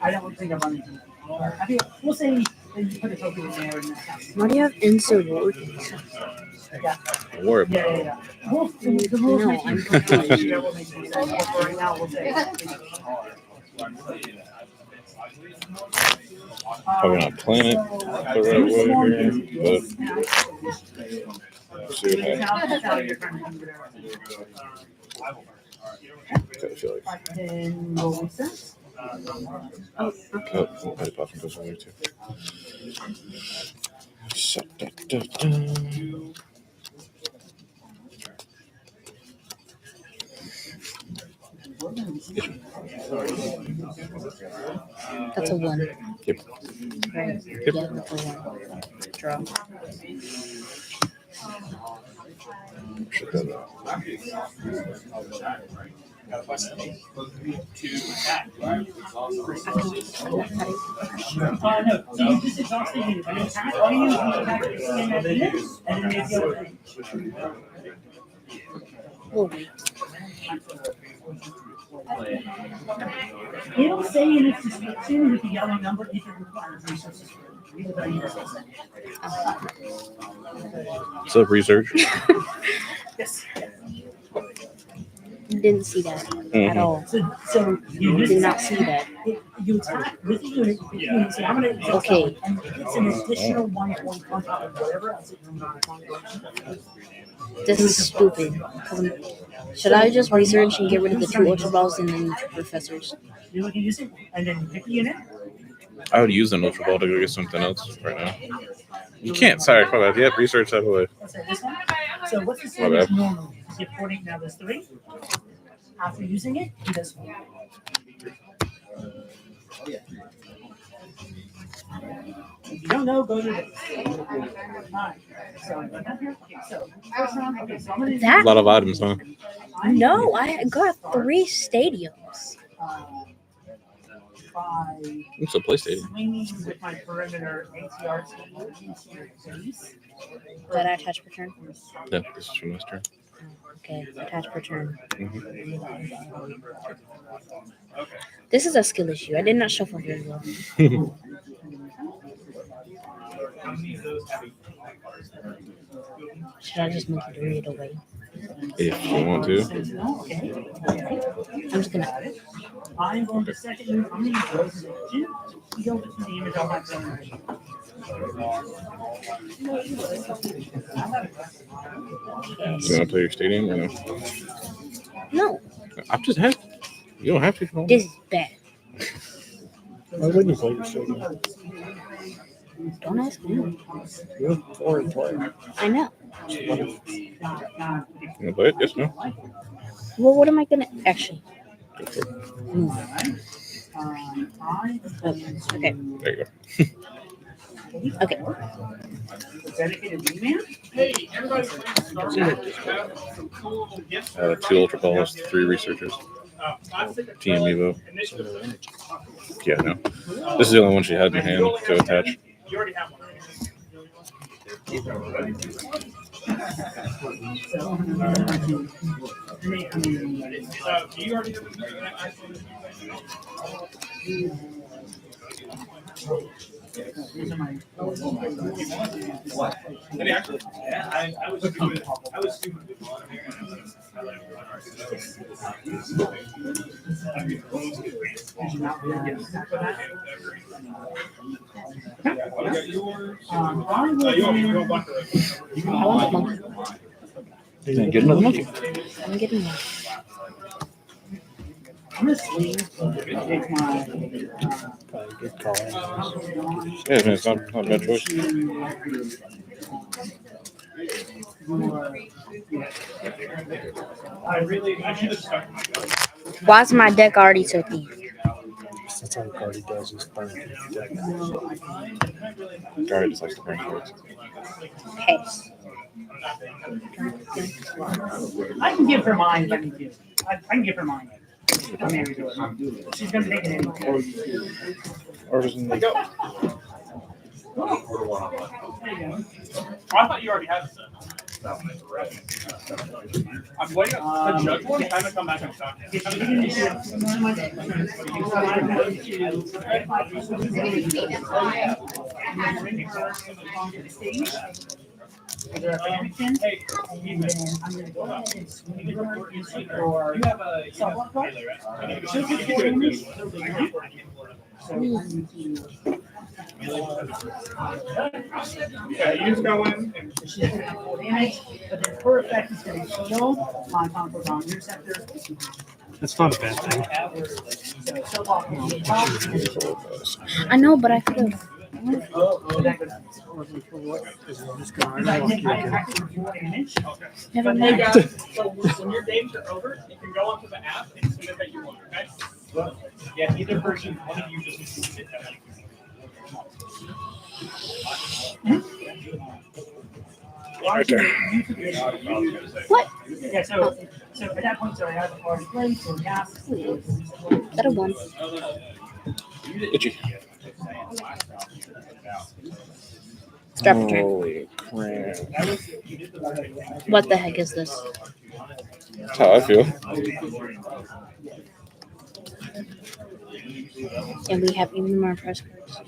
I don't think I've run into it. I think we'll say that you put a token in there and that counts. Why do you have insert word? Yeah. Don't worry about it. Yeah. Well, the rules No, make I'm sense. That will make sense. But for right now, we'll say. Probably not playing it the right way here, but see what happens. I feel like. Then we'll reset. Oh, Patty Possum goes over there too. That's a 1. Yep. Right. Yep. Yeah, that's a 1. Draw. Shut that up. No, so you just exhausted you. When you attack, all you attack is in that unit, and then make the other thing. We'll wait. It'll say in its description with the yellow number if it requires resources. What's up, research? Yes. Didn't see that at all. So you Did not see that. You attack with the unit. You say, I'm going to exhaust Okay. that one, and it's an additional 1 point on top of whatever else it comes on. This is stupid. Should I just research and get rid of the 2 Ultra Balls and then 2 Professors? You look at use it, and then pick the unit. I would use an Ultra Ball to go get something else right now. You can't. Sorry, my bad. Yep, research out of the way. What's that, this one? So what's the My same bad. as normal? You get 40, now there's 3. After using it, he does 4. If you don't know, go to this. Alright, so I'm first round, okay, so I'm gonna That? A lot of items, huh? No, I got 3 stadiums. 5 It's a PlayStation. swinging with my perimeter ATRT. Did I attach per turn? Yeah, this is from this turn. Okay, attach per turn. Mm-hmm. This is a skill issue. I did not shuffle very well. Should I just make it read away? If you want to. I'm just gonna. I'm going to second move. I'm going to use Rose as a agent. You go with the image on my phone. Do you want to play your stadium or no? No, I'm just happy. You don't have to. If you don't. this is bad. Why wouldn't you play your stadium? Don't ask me. You have 4 and play. I know. You want to play it? Yes, no? Well, what am I gonna actually Go for it. move? Okay. There you go. Okay. Dedicated D-man? Hey, everybody, some cool gifts. 2 Ultra Balls, 3 researchers. Team Evo. Yeah, no. This is the only one she had in hand to attach. You already have one. Do you already have I was stupid. I want the monkey. Then get another monkey. I'm getting one. I'm going to swing and take my Probably good call. Yeah, man, it's not a bad choice. I should have stuck my gun. Why's my deck already so deep? That's all Cardi does is burn through the deck. Gary just likes to burn cards. Okay. I can give her mine if I need to. I can give her mine. I'm married to her. She's gonna take it anyway. Artisan. There you go. Oh, I thought you already had it. I'm waiting. The judge one haven't come back and talked yet. Hey, and then I'm gonna go ahead and swing her into your You have a softball card. right? She'll get 4 damage. So I'm going Yeah, you just go in and to, she's gonna have 4 damage, but then her effect is gonna heal my Conqueror Interceptor. That's not a bad thing. So she'll walk on the top. I know, but I could have. Never Hey mind. guys, so when your games are over, you can go onto the app and submit that you want, okay? Yeah, either person, one of you just needs to submit that. What? Yeah, so at that point, so I have already played, so gas. Got a 1. Itchy. Drop a turn. Holy crap. What the heck is this? That's how I feel. And we have even more press cards.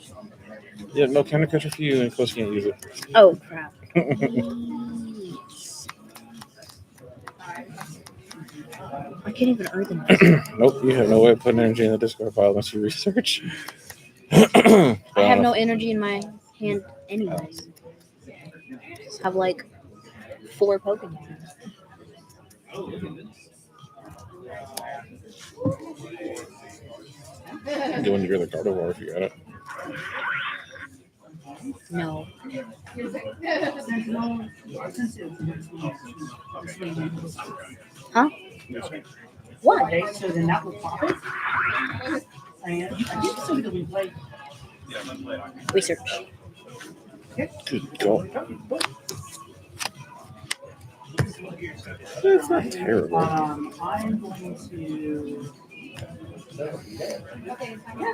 Yeah, no kind of catcher for you, and Close can't use it. Oh, crap. I can't even earn them. Nope, you have no way of putting energy in the discard pile unless you research. I have no energy in my hand anyways. Just have like 4 Pokemon. Do when you get the Gardevoir if you got it. No. Huh? What? Okay, so then that will pop it. And I think so that we play. Research. Good God. That's not terrible. I'm going to. Yeah,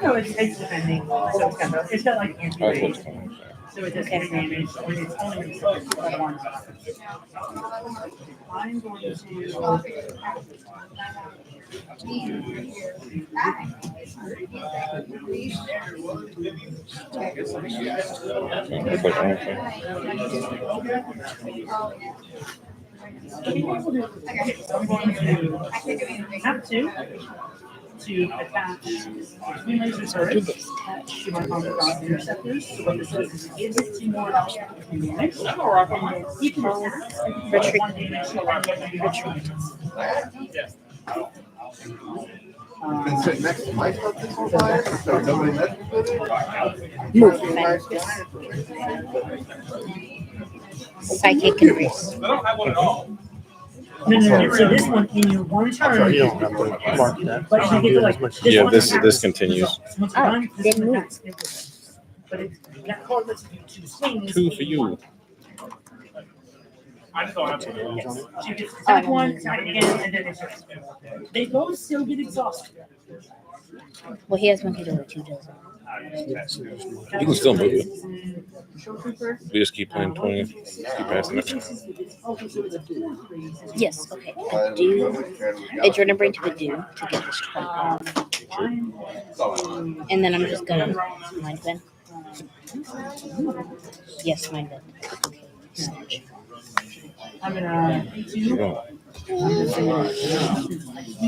no, it's defending. So it's got like anti-rage. So it does 3 damage. Or it's only one. I'm going to. Looks like anything. I'm going to have to attach 3 laser turrets to my Conqueror Interceptors. So what this does is it gives it 2 more damage. Each attack does 1 damage to our Been sitting next to my stuff this whole time, so nobody messes with it. Move. Psychic and race. I don't have one at all. No. So this one in your 1 turn. You don't have to mark that. But you get to like Yeah, one this attacks. continues. So once Oh, you're done, this didn't one move. attacks. But that card lets you do 2 swings. 2 for you. I just don't have to. Yes. So you get to attack 1, attack again, and then it's just. They both still get exhausted. Well, he has monkey door 2 doesn't. You can still move it. Show Trooper. We just keep playing 20. Keep passing it. Okay, so it's a 4/3. Yes, okay. A do. A Jordan Brain to a do to get this 20 off. And then I'm just gonna mind bend. Yes, mind bend. Okay. Snatch. I'm gonna do.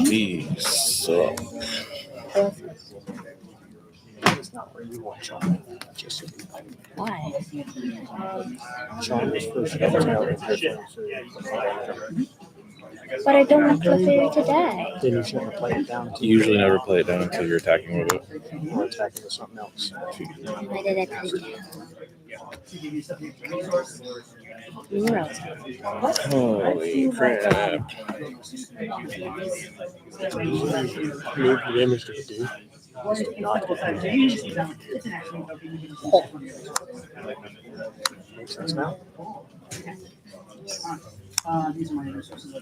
These suck. It's not where you want Sean. Just Why? Sean was first. But I don't want Clefairy to die. Then you shouldn't play it down You usually never play it down until you're attacking with it. or attacking with something else. Why did I play it down? Where else? Holy crap. Move the damage to the dude. So you just use that one. It's an action. Okay, you can just use that one. Makes sense now. These are my resources.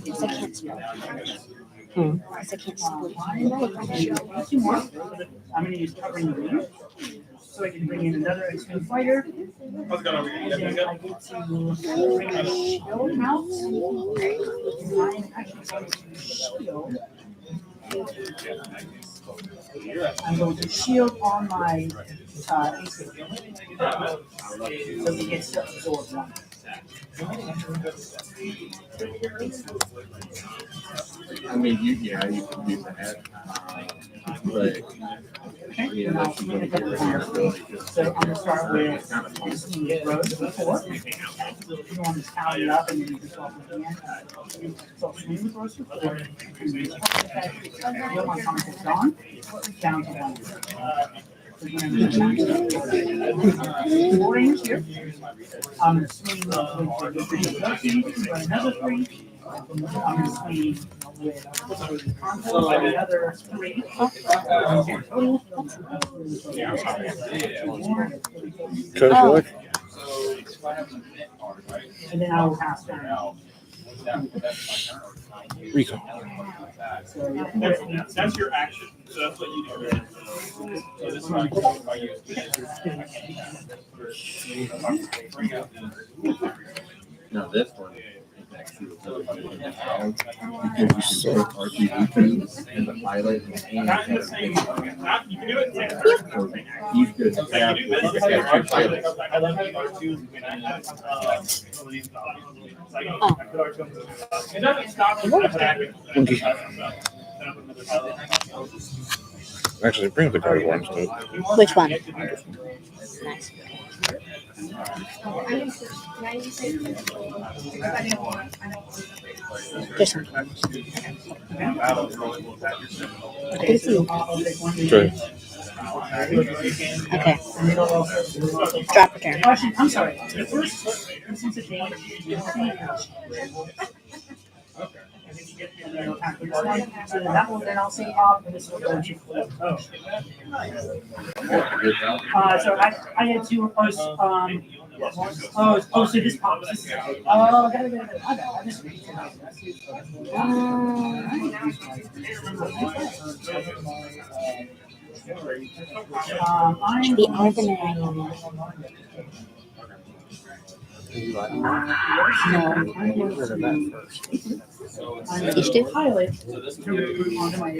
Because I can't spell. Because I can't spell. Two more. I'm going to use covering the lead. So I can bring in another extreme fighter. How's it going over And here? then I get to bring a shield out. I'm actually going to shield. I'm going to shield on my AC. So he gets to absorb one. I mean, you can use that. But Okay, now I'm going to get the So I'm going to start with this road before. You want to tally it up and then you just walk with the end. So swing with rows before. Feel my contact on. Down to one. Four range here. I'm going to swing with another three. I'm going to swing with another three. And then I will pass down. Rico. That's your action. So that's what you do. So this one I use. no, this one is actually because you can put RPG things in the pilot and Not in the same. Not, you can do it. you could have extra pilots. I love how you are too. It doesn't stop you from attacking. Actually, bring up the guard worms too. Which one? Nice. This one. Good for you. Okay. Okay. Drop a turn. Actually, I'm sorry. The first instance of damage you see. And then attack with this one. So then that one, then I'll say off, and this will go to flip. So I had two. So this pops. This is, I just The Argonite. These two? Pilot to move onto my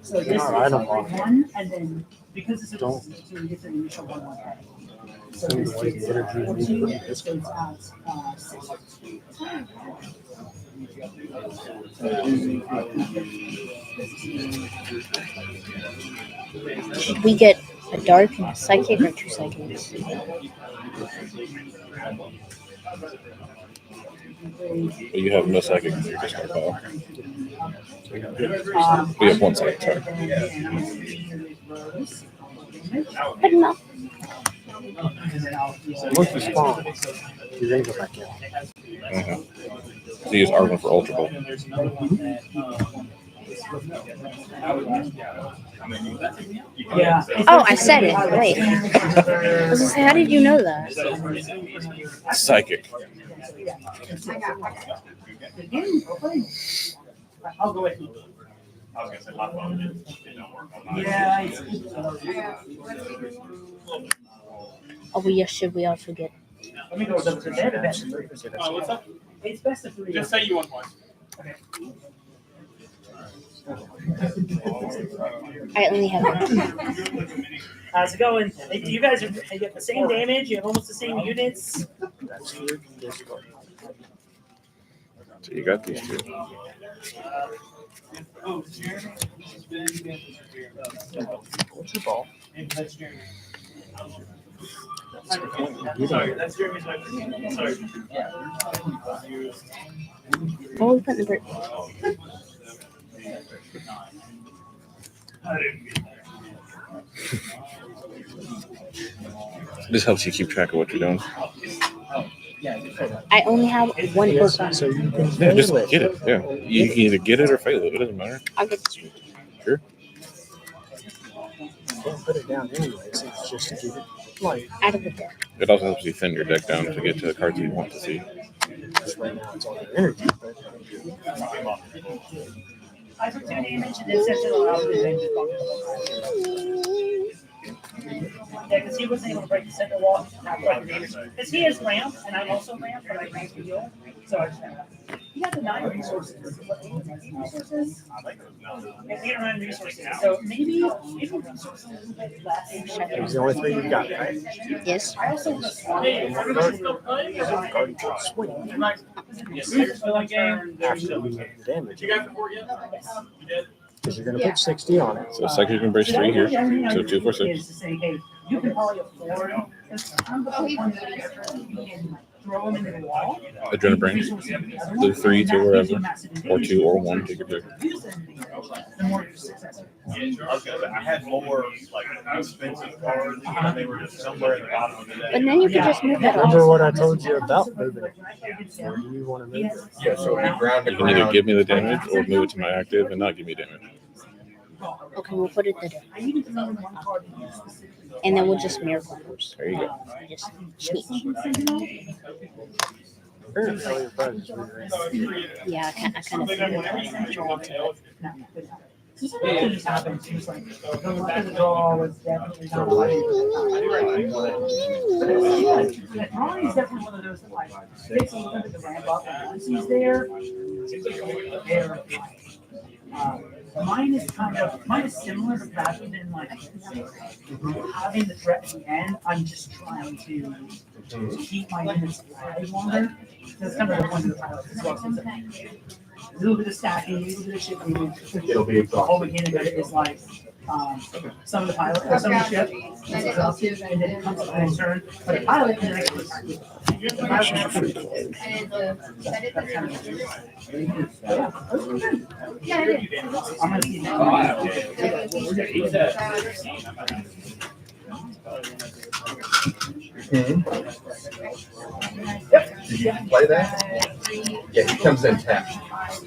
so this is one, and then because this is so we get the initial 1/1. So this is 14, this goes out 6. Should we get a dark and a psychic or two psychics? You have no psychic. You're just gonna file. We have one psychic. Sorry. I don't know. Once you spawn, you then go back in. So use Argon for Ultra Ball. Yeah. Oh, I said it. Wait. I was gonna say, how did you know that? Psychic. I'll go with you. I was gonna say hot water didn't work on mine. Yeah. Oh, well, yes, should we also get? Let me go double check. They have a best of 3. What's up? It's best of 3. Just say you want one. I only have one. How's it going? You guys are you get the same damage. You have almost the same units. So you got these two. What's your ball? Sorry, that's Jeremy's wife. Sorry. Oh, we put in the brick. This helps you keep track of what you're doing. I only have one book on. So you can Yeah, fail just it. get it. Yeah, you can either get it or fail it. It doesn't matter. I'll get this one. Sure. You can't put it down anyway. So it's just to get it like Out of the deck. It also helps you thin your deck down to get to the cards you want to see. just right now it's all the energy. But I took 2 damage and then sent it allowed to then just bump it. Yeah, because he wasn't able to break the center wall. Because he has ramp, and I'm also ramp, but I ramp heal. So I just have he got the 9 resources. What, 8 resources? Yeah, 8 or 9 resources. So maybe resources like less. it's the only thing you got, right? Yes. I also just Hey, everybody still playing? Swing. Actually, You make the damage. You got the fort yet? You did? Because you're going to put 60 on it. So Psychic Embrace 3 here. So 2 for 6. Is to say, hey, you can probably afford. I'm the one that you can throw them into the wall. Adrenaline Brain. Do 3, 2, wherever. Or 2 or 1. Take your pick. The more you're successful. I was gonna say, I had more like expensive cards, and they were just somewhere at the bottom of the deck. But then you can just move that Remember off. what I told you about moving it? Or do you want to move it? Yeah, so we ground You it can either down. give me the damage or move it to my active and not give me damage. Okay, we'll put it there. And then we'll just miracle force. There you go. Just sneak. Apparently, all your prizes were in. Yeah, I kind of feel drawn to it. It just happens. It's like, the luck of the draw was definitely not like. But drawing is definitely one of those that like takes a little bit to ramp up. And once he's there, they're mine is similar, but rather than like having the threat at the end, I'm just trying to keep my units alive longer. That's kind of the point of the pilot as well. So it's a little bit of stacking, a little bit of shipping. It'll be The whole mechanic of it is like some of the pilot, or some of the ship, it's exhausted, and then it comes to the turn. But the pilot can actually. Yeah, I did. I'm gonna see Did you play that? Yeah, he comes in tapped.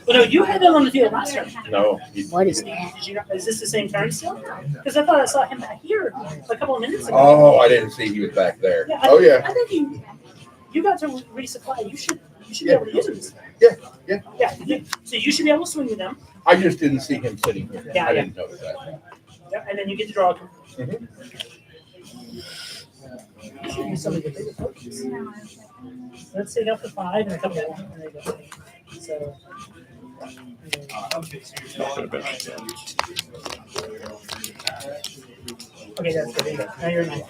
Well, no, you had them on the field last turn. No. What is that? Did you not, is this the same turn still? Because I thought I saw him back here a couple of minutes ago. Oh, I didn't see he was back there. Yeah, Oh, yeah. I think you got to resupply. You should be able to use this. Yeah. So you should be able to swing with them. I just didn't see him sitting here. Yeah, I yeah. didn't notice that. Yeah, and then you get to draw. Mhm. You should use some of the bigger focus. Let's take out the 5 and a couple more. There you go. So. Okay, that's good. There you go. Now you're 9.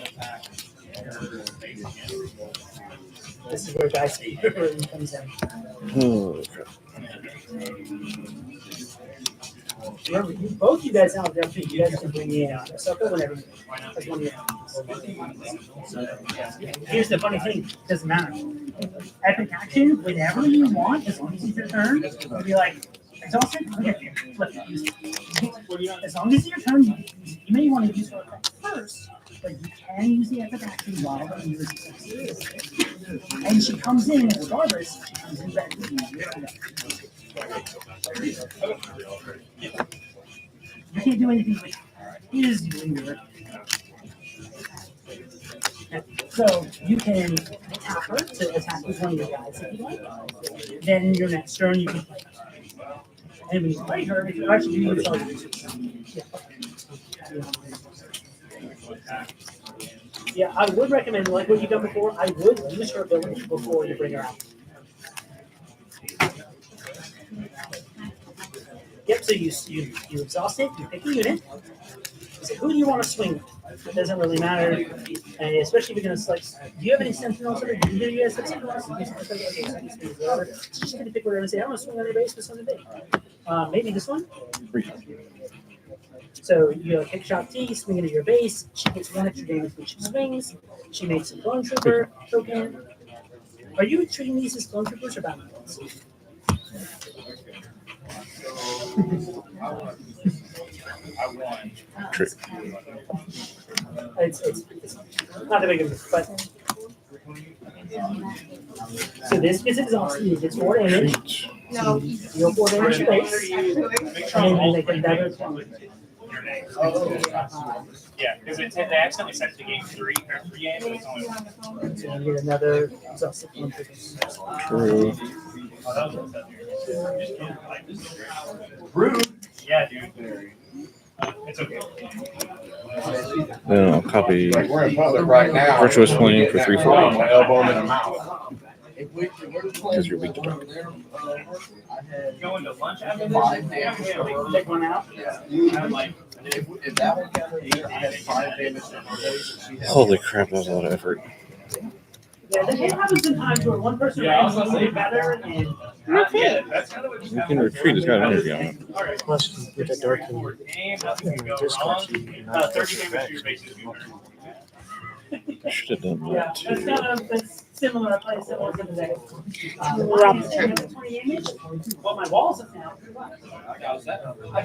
This is where guys comes in. Remember, both you guys have the opportunity. You guys can bring in a sucker whenever you as one of your Here's the funny thing, it doesn't matter. Epic action, whenever you want, as long as it's your turn, you'll be like, exhausted, okay, flip it, use it. As long as it's your turn, you may want to use your effect first, but you can use the epic action while the user succeeds. And she comes in, regardless, she comes in back to you can't do anything with his user. So you can tap her to attack with one of your guys if you like. Then your next turn you can play her. And when you play her, if you actually do yourself, yeah, I would recommend, like what you've done before, I would use her ability before you bring her out. Yep, so you exhaust it, you pick a unit. You say, who do you want to swing with? It doesn't really matter. And especially if you're going to select, do you have any sentinels that are you guys have sentinels? Just going to pick whatever and say, I'm going to swing on your base with something big. Maybe this one? So you kick shot T, swing into your base. She gets 1 extra damage when she swings. She makes a clone trooper token. Are you treating these as clone troopers or battlefields? Trick. It's not that big of a but So this gets exhausted, you get 4 damage. No. Deal 4 damage to base. And then they can dagger attack. Yeah, because they accidentally set the game 3 or 3 games, but it's only 1. So you get another exhausted one for this. True. Rude. Yeah, dude. It's okay. Then I'll copy Like, we're in public right now. Virtuous Flame for 340. My elbow in the mouth. Because you're weak to talk. Going to lunch after this? 5 damage. Take one out. I'm like, If that one got her, I had 5 damage to her base, and she had. Holy crap, that was a lot of effort. Yeah, there happens sometimes where one person ranks a little bit better and yeah, that's kind of what You can retreat, it's got energy on it. Alright. Plus, with the dark and Nothing can go wrong. 30 damage to your base is good. I should have done yeah, that that's too. kind of that's similar. I play similar to the deck. Drop. 20 damage. Well, my walls are now. I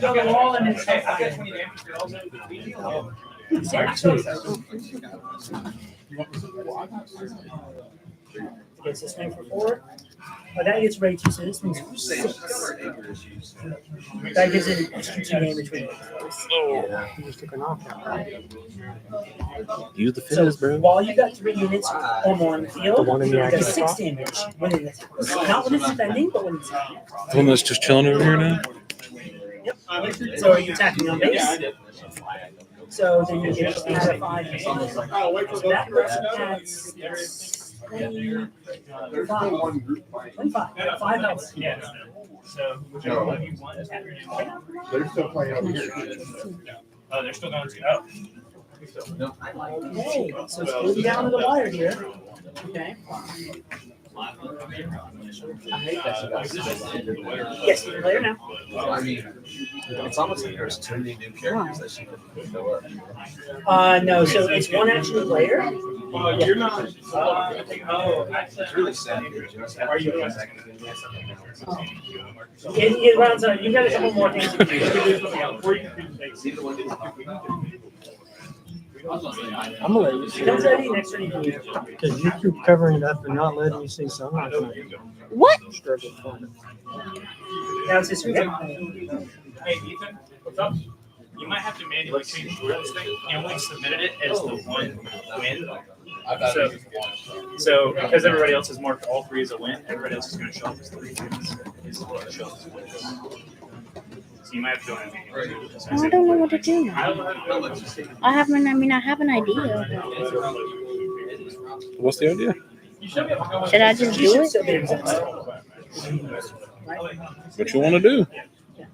got a wall and it's. Hey, I've got 20 damage, but also. Gets this swing for 4. Oh, that gets raid 2, so this swings for 6. That gives it an extra 2 damage with it. you just took a knockout. Use the So fizz, bro. while you've got 3 units or more in the field, The one in the you got active 6 spot? damage when it attacks. Not when it's defending, but when it's attacking. The one that's just chilling over here now? Yep. So are you attacking on base? So then you get another 5 damage. So that that's 25. 25. 5 health. Yeah. So, whichever one you want is happening. They're still playing over here. Oh, they're still going to. Oh. Okay, so it's moving down to the wire here. Okay. Yes, you're player now. I mean, it's almost like there's too many new characters that she could fill up. No, so it's one action player. You're not. It's really sad. Are you? It runs out. You got a couple more things to do. I'm gonna let you see Comes it. ready, next turn you can use it. Because you keep covering it up and not letting me see sunlight. What? Struggle to find it. Now it's just Hey, Ethan, what's up? You might have to manually change this thing. Emily submitted it as the one win. So because everybody else has marked all 3 as a win, everybody else is going to show up as 3 wins. So you might have to do it. I don't know what to do now. I have an idea. What's the idea? Should I just do it? What you want to do?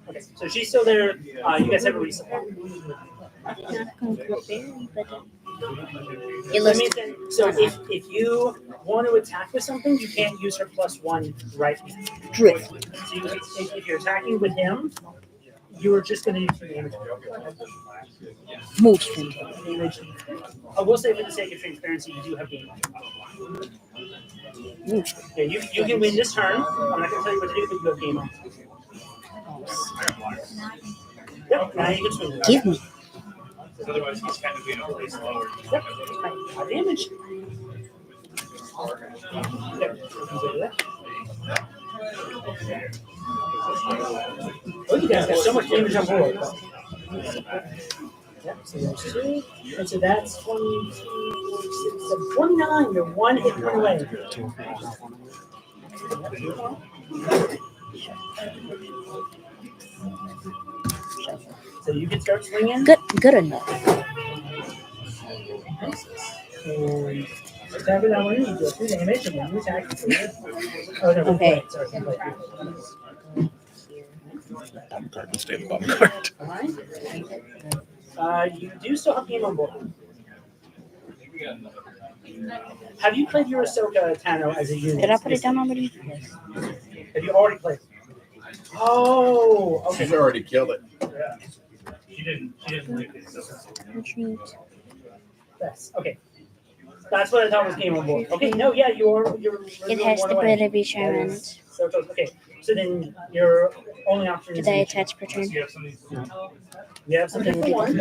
Okay, so she's still there. You guys have a resupply. Not going to prepare, but That means that, so if you want to attack with something, you can't use her +1 right now. Drift. So if you're attacking with him, you're just going to use 2 damage. Move spin. Damage. I will say for the sake of transparency, you do have damage. Yeah, you can win this turn. I'm not going to tell you what to do, but you have game on. Yep, now you can swing. Give me. Otherwise, he's kind of being a place lower. Yep, high damage. There. Oh, you guys got so much damage on board. Yep, so there's 2. And so that's 22, 46, so 29. You're 1 hit point away. So you can start swinging. Good enough. And attack with that one, you do 2 damage, and then you attack. Oh, no, Okay. sorry. Bottom card can stay the bottom card. You do still have game on board. Have you played your Ahsoka Tano as a unit? Did I put it down already? Have you already played? Oh, okay. She's already killed it. Yeah. She didn't like it. Retreat. Yes. Okay. That's what I thought was game on board. Okay. No. Yeah. You're. It has the ability to be shammed. So close. Okay. So then your only option is. Did I attach per turn? You have something for 1.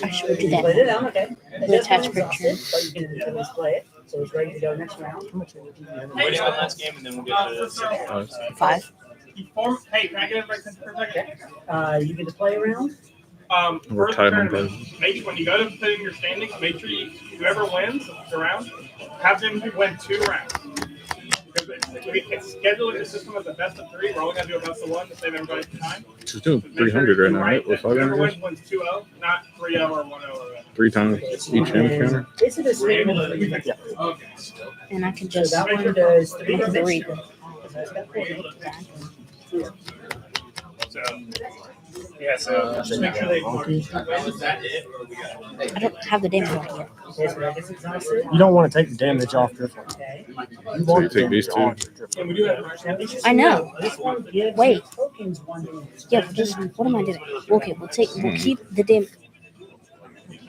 I should do You played that. it down. Okay. It We'll does attach come per exhausted, turn. but you can at least play it. So it's ready to go next round. How much energy do you have? Wait till the last game, and then we'll get to the 5. Hey, can I get everybody for a second? You get to play around. We're For the tied on tournament, make when you go to put in your standings, make sure whoever wins the round, have them win 2 rounds. Because it's scheduled in the system as a best of 3. We're only gonna do a best of 1 to save everybody's time. She's doing 300 right now, right? With Whoever 500, wins 2-0, not 3-0 or 1-0. 3 times each hand counter. This is a statement. Yeah. And I can So just that one does 3. 3. So, yeah, so just make sure they is that it? Or we got I don't have the damage on it yet. You don't want to take the damage off Driftwood. You So want you the take these damage two. on Driftwood. And we do have I know. This one gives Wait. tokens 1 damage. Yeah, but just what am I doing? Okay, we'll keep the damage.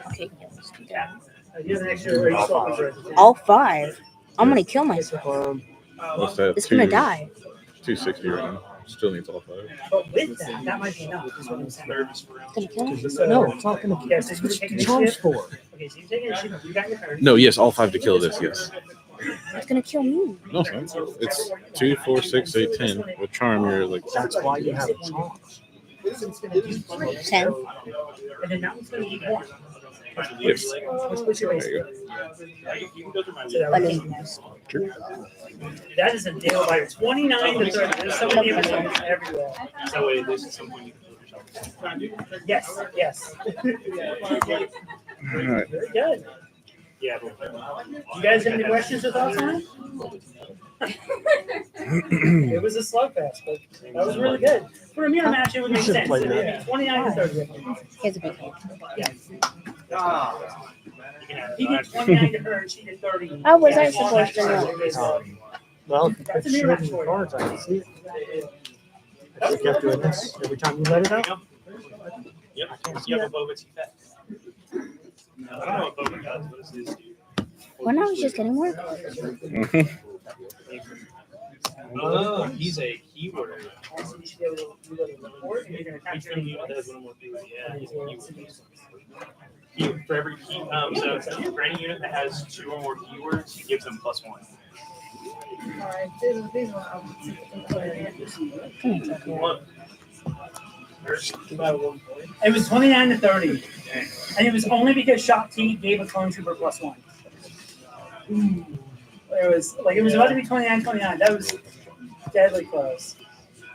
Okay, yeah, let's do that. You have an extra race swap. All 5. I'm gonna kill myself. What's that? It's gonna die. 260 right now. Still needs all 5. But with that, that might be enough. Is what I'm saying. It's gonna kill me. No, it's not going to Yeah, so you take an charge initiative. for. Okay, so you take an initiative. You got your turn. No, yes, all 5 to kill this. Yes. It's gonna kill me. No, it's not. It's 2, 4, 6, 8, 10. With charm, you're like That's why you have a charge. This one's gonna do 10. and then that one's gonna be 1. yes. What's your base? There you So that one- That is a deal by 29 to 30. There's so many episodes everywhere. So wait, this is something. Yes, yes. All right. Very good. Yeah. You guys have any questions or thoughts on it? It was a slugfest, but that was really good. For a mirror match, it would make should sense. play It'd that. be 29 to 30. Here's a big one. He did 29 to her, and she did 30. How was I Yeah, supposed to know? Well, if you That's put a mirror shit match in for your you. cards, I can see it. You kept doing this every time you let it out. Yep. You have a Boba T-Fat. I don't know what Boba does, but it's his. When I was just getting work. Oh, he's a keyword. For every key, so for any unit that has 2 or more keywords, he gives them +1. One. It was 29 to 30. And it was only because Shock T gave a clone trooper +1. It was about to be 29-29. That was deadly close.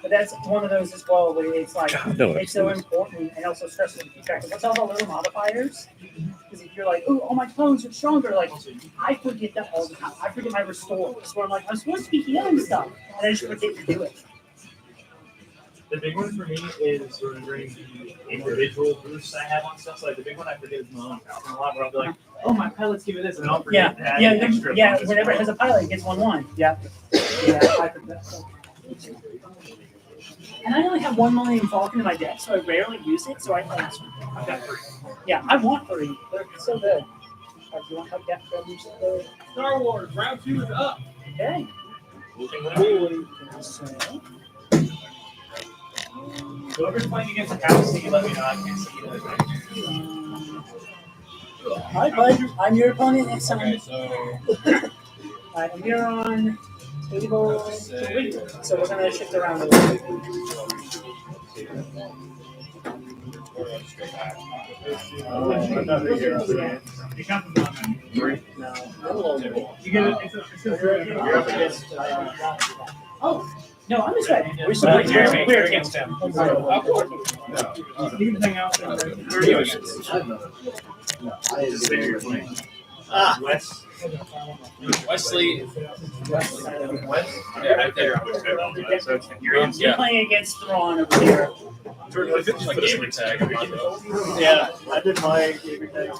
But that's one of those as well where it's like, it's so important and also stressful to keep track of. What's all the little modifiers? Because if you're like, oh, all my clones are stronger, like, I forget that all the time. I forget my restores. Where I'm like, I'm supposed to be healing stuff. And I just forget to do it. The big one for me is remembering the individual boosts I have on stuff. So like the big one I forget is my own power. A lot where I'll be like, oh, my pilot's giving this, and I'll forget to add an extra. Whenever it has a pilot, it gets 1/1. Yeah. I forget. And I only have 1 Millennium Falcon in my deck, so I rarely use it. So I've got 3. Yeah, I want 3. They're so good. Do you want to help that? Star Wars round 2 is up. Okay. Whoever's playing against the Galaxy, let me know. I can see it. All right, bud. I'm your opponent next time. Okay, so All right, and you're on table 3. So we're going to shift around a little bit. You're up against. Oh, no, I'm just ready. We're against him. of course. You can hang out there. 30 minutes. Wes. Wesley. Yeah, right there. You're playing against Thrawn over there. Like gamer tag. Yeah, I did my gamer tag.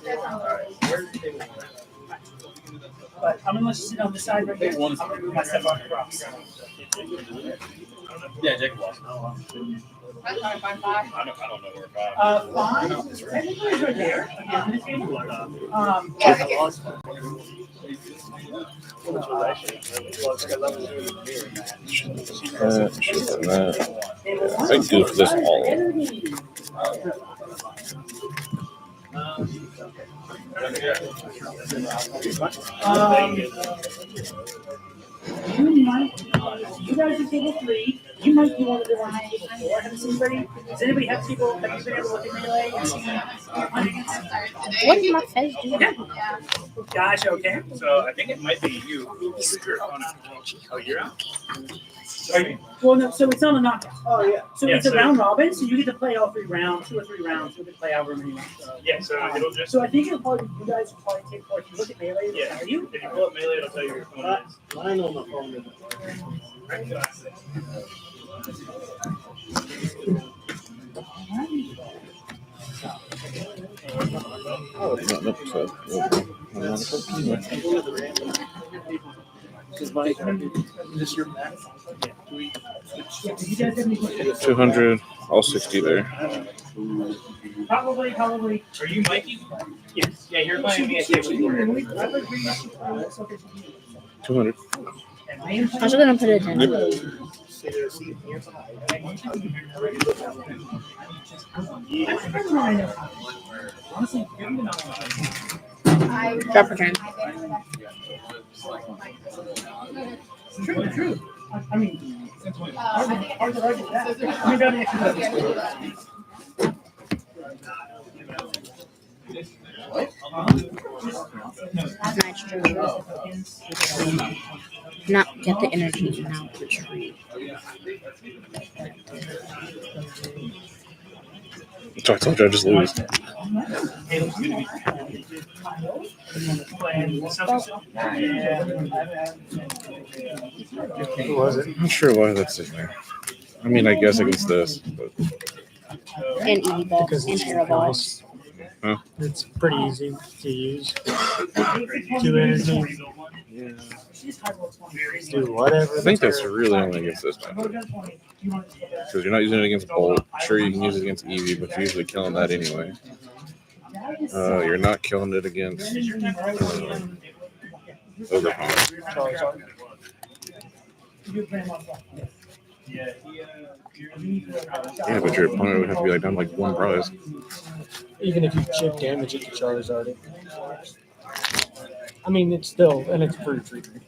But I'm gonna let you sit on the side right there. I'm gonna move myself on the rocks. Yeah, Jacob Lawson. Fine. I don't know where 5. 5. Technically, it's right there. On the table. I goofed this all. You might, you guys are table 3. You might be one of the ones at table 4. Have you seen anybody? Does anybody have people? Have you been able to look at Melee and see? What did my face do? Yeah. Gotcha. Okay. So I think it might be you. Oh, you're out. Are you? Well, no. So it's not a knockout. Oh yeah. So Yeah, it's a so- round robin. So you get to play all 3 rounds, 2 or 3 rounds. You can play however many rounds. Yeah. So it'll just. So I think it'll probably you guys will probably take 4. If you look at Melee, it'll Yeah. tell you. If you pull up melee, it'll tell you your opponent is. Mine on my phone. Oh, it's not up to Just your max. You guys have any questions? 200, all 60 there. Probably. Are you Mikey? Yes. Yeah, you're playing me at table 4. 200. I'm also gonna put it in. Honestly, Drop a turn. True. I mean, hard to argue that. I mean, that actually Nice retreat. Not get the energy, now retreat. So I told you I just lose. Who was it? I'm not sure why that's in there. I mean, I guess against this, but And Eevee Ball. Because And it's Terra Balls. It's pretty easy to use. 2 energy. Do whatever. I think that's really only against this map. Because you're not using it against Bolt. Sure, you can use it against Eevee, but you're usually killing that anyway. You're not killing it against Overpower. Yeah, but your opponent would have to be like down like 1 prize. Even if you chip damage it to Charizard. I mean, it's still, and it's free treatment.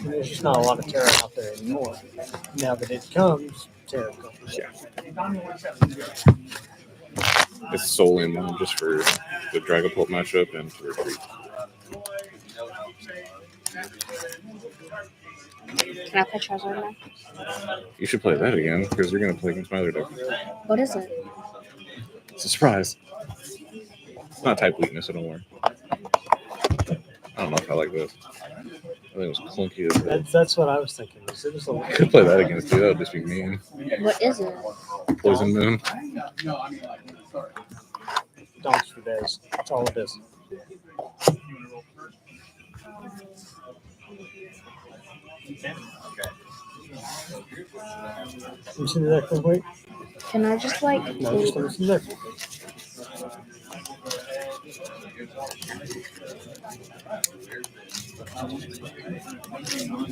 There's just not a lot of Terra out there anymore. Now that it comes, Terra comes. Yeah. It's solely in mind just for the Dragapult matchup and to retreat. Can I play Charizard now? You should play that again because you're going to play against my other deck. What is it? It's a surprise. It's not type weakness, so don't worry. I don't know if I like this. I think it was clunky as hell. That's what I was thinking. It was a I could play that against you. That would just be mean. What is it? Poison Moon. Donks for days. That's all it is. Let me see the deck real quick. Can I just like? No, just let me see the deck.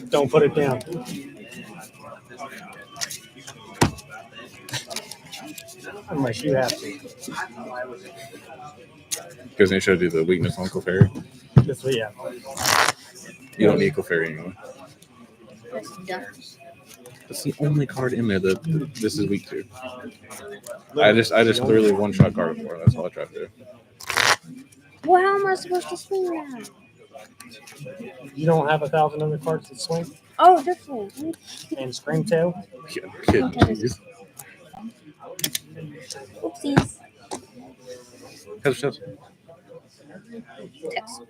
Don't put it down. Unless you have to. Because they should do the weakness on Clefairy. That's what, yeah. You don't need Clefairy anyway. That's dumb. That's the only card in there that this is weak to. I just literally one-shot card for it. That's all I tried to do. Well, how am I supposed to swing now? You don't have 1,000 other cards that swing? Oh, this one. And Screamtail? Yeah, kidding, jeez. Oopsies. Catch us. Text.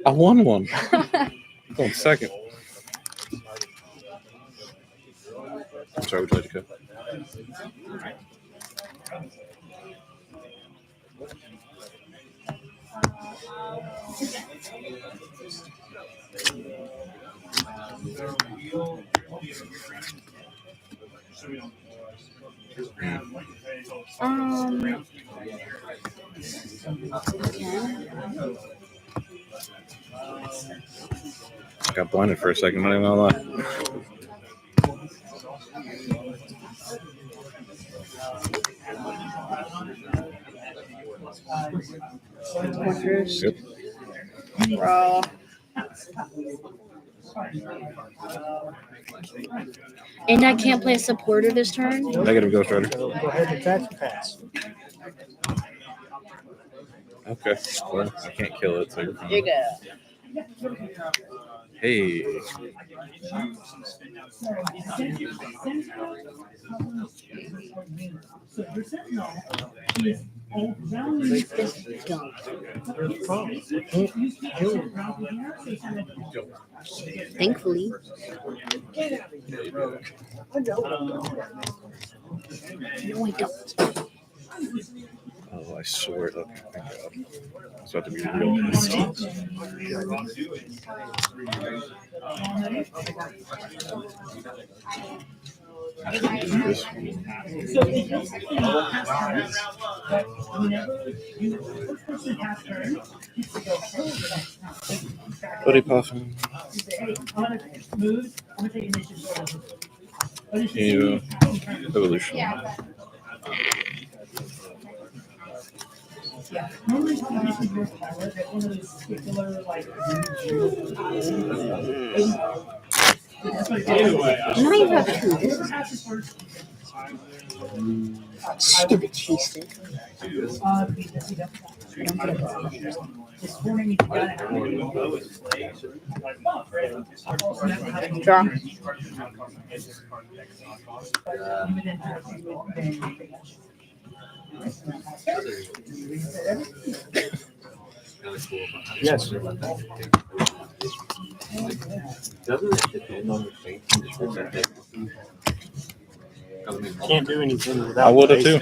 I won one. I'm going second. I'm sorry, would you like to cut? Got blinded for a second, not even gonna lie. Quarters. Yep. Raw. And I can't play a supporter this turn. Negative Ghost Rider. Go ahead and attack and pass. Okay. Well, I can't kill it, so you're Here you fine. go. Hey. Thankfully. No, I don't. Oh, I swear it. Okay, thank God. It's about to be real pissed. This Buddy Puffin. Evolution. Yeah. Normally, it's more power, but one of those particular, like, Now you have two. This is stupid cheese stick. Draw. Yes. Doesn't it depend on the thing? Can't do anything without. I would have too.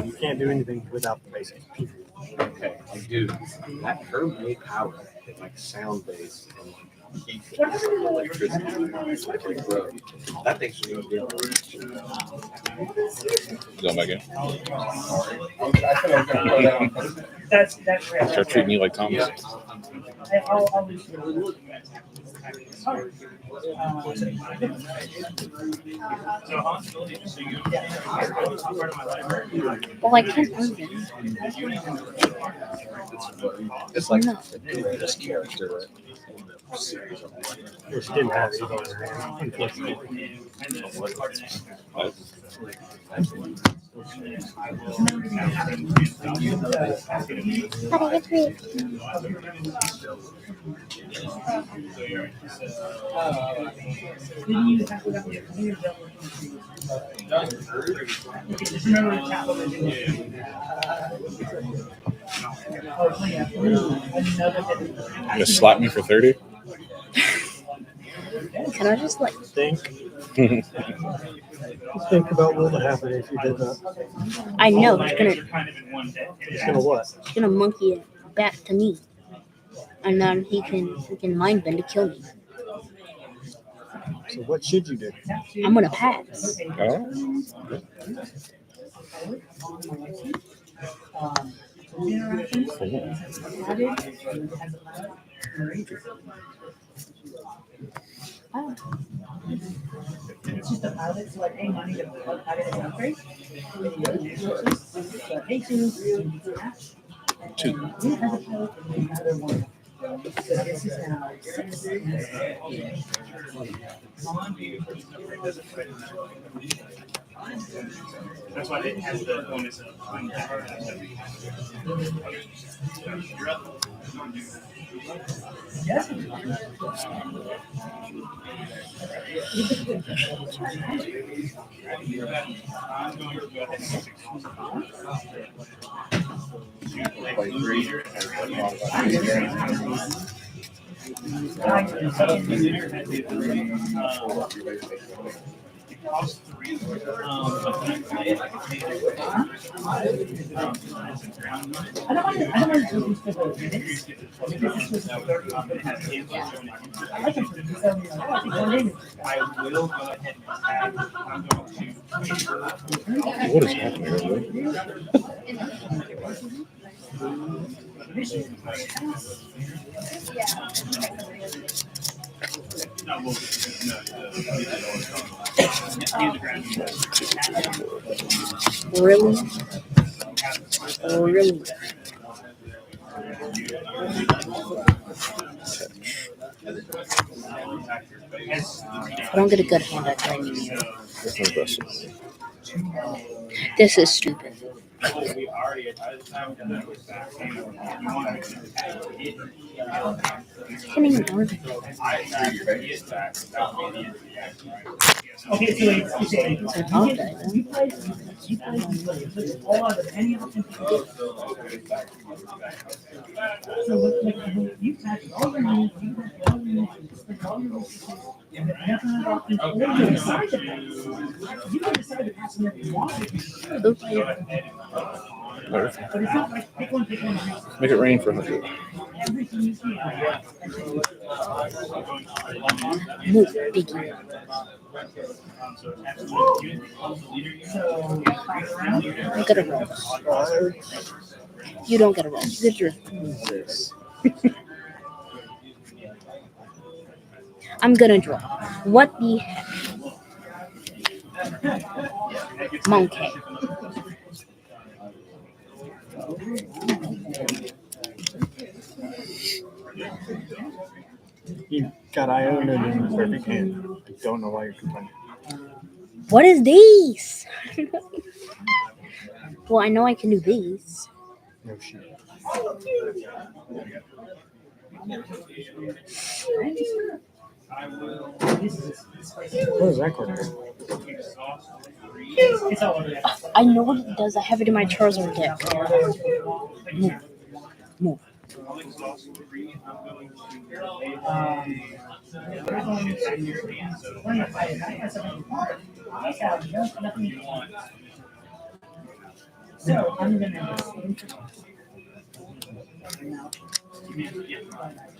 You can't do anything without the basic. Okay, like, dude, that Herb May power is like sound based and like electricity. Like, bro, that thing's gonna be able Going back in. That's great. Start treating you like Thomas. I'll lose you. Well, I can't move it. It's like No. the greatest character, right? Which didn't have it on her hand, unfortunately. You gonna slap me for 30? Can I just like Think about what would happen if you did that. I know it's It's gonna what? gonna monkey it back to me. And then he can mind bend to kill me. So what should you do? I'm gonna pass. Oh. It's just a pilot, so like, hey, money to pilot is upgrade. Hey, two. Two has a pilot and another one. So this is now 6. That's why it has the bonus of Yes. What is happening? Really? Oh, really? I don't get a good hand at training you. This is stupid. Can't even learn it. Okay, so you play all of any option. So like you packed all your money, you packed all your money, all your and then after that option, or you decide to pass. You can decide to pass whenever you want. But it's not like pick one. Make it rain for 100. Everything you can. Move, Biggie. You get a roll. You don't get a roll. You get your I'm gonna draw. What the heck? Monkey. You got Iona in the perfect hand. I don't know why you're complaining. What is these? Well, I know I can do these. No shit. What is that card? I know what it does. I have it in my Charizard deck. Move. Move. So I'm gonna.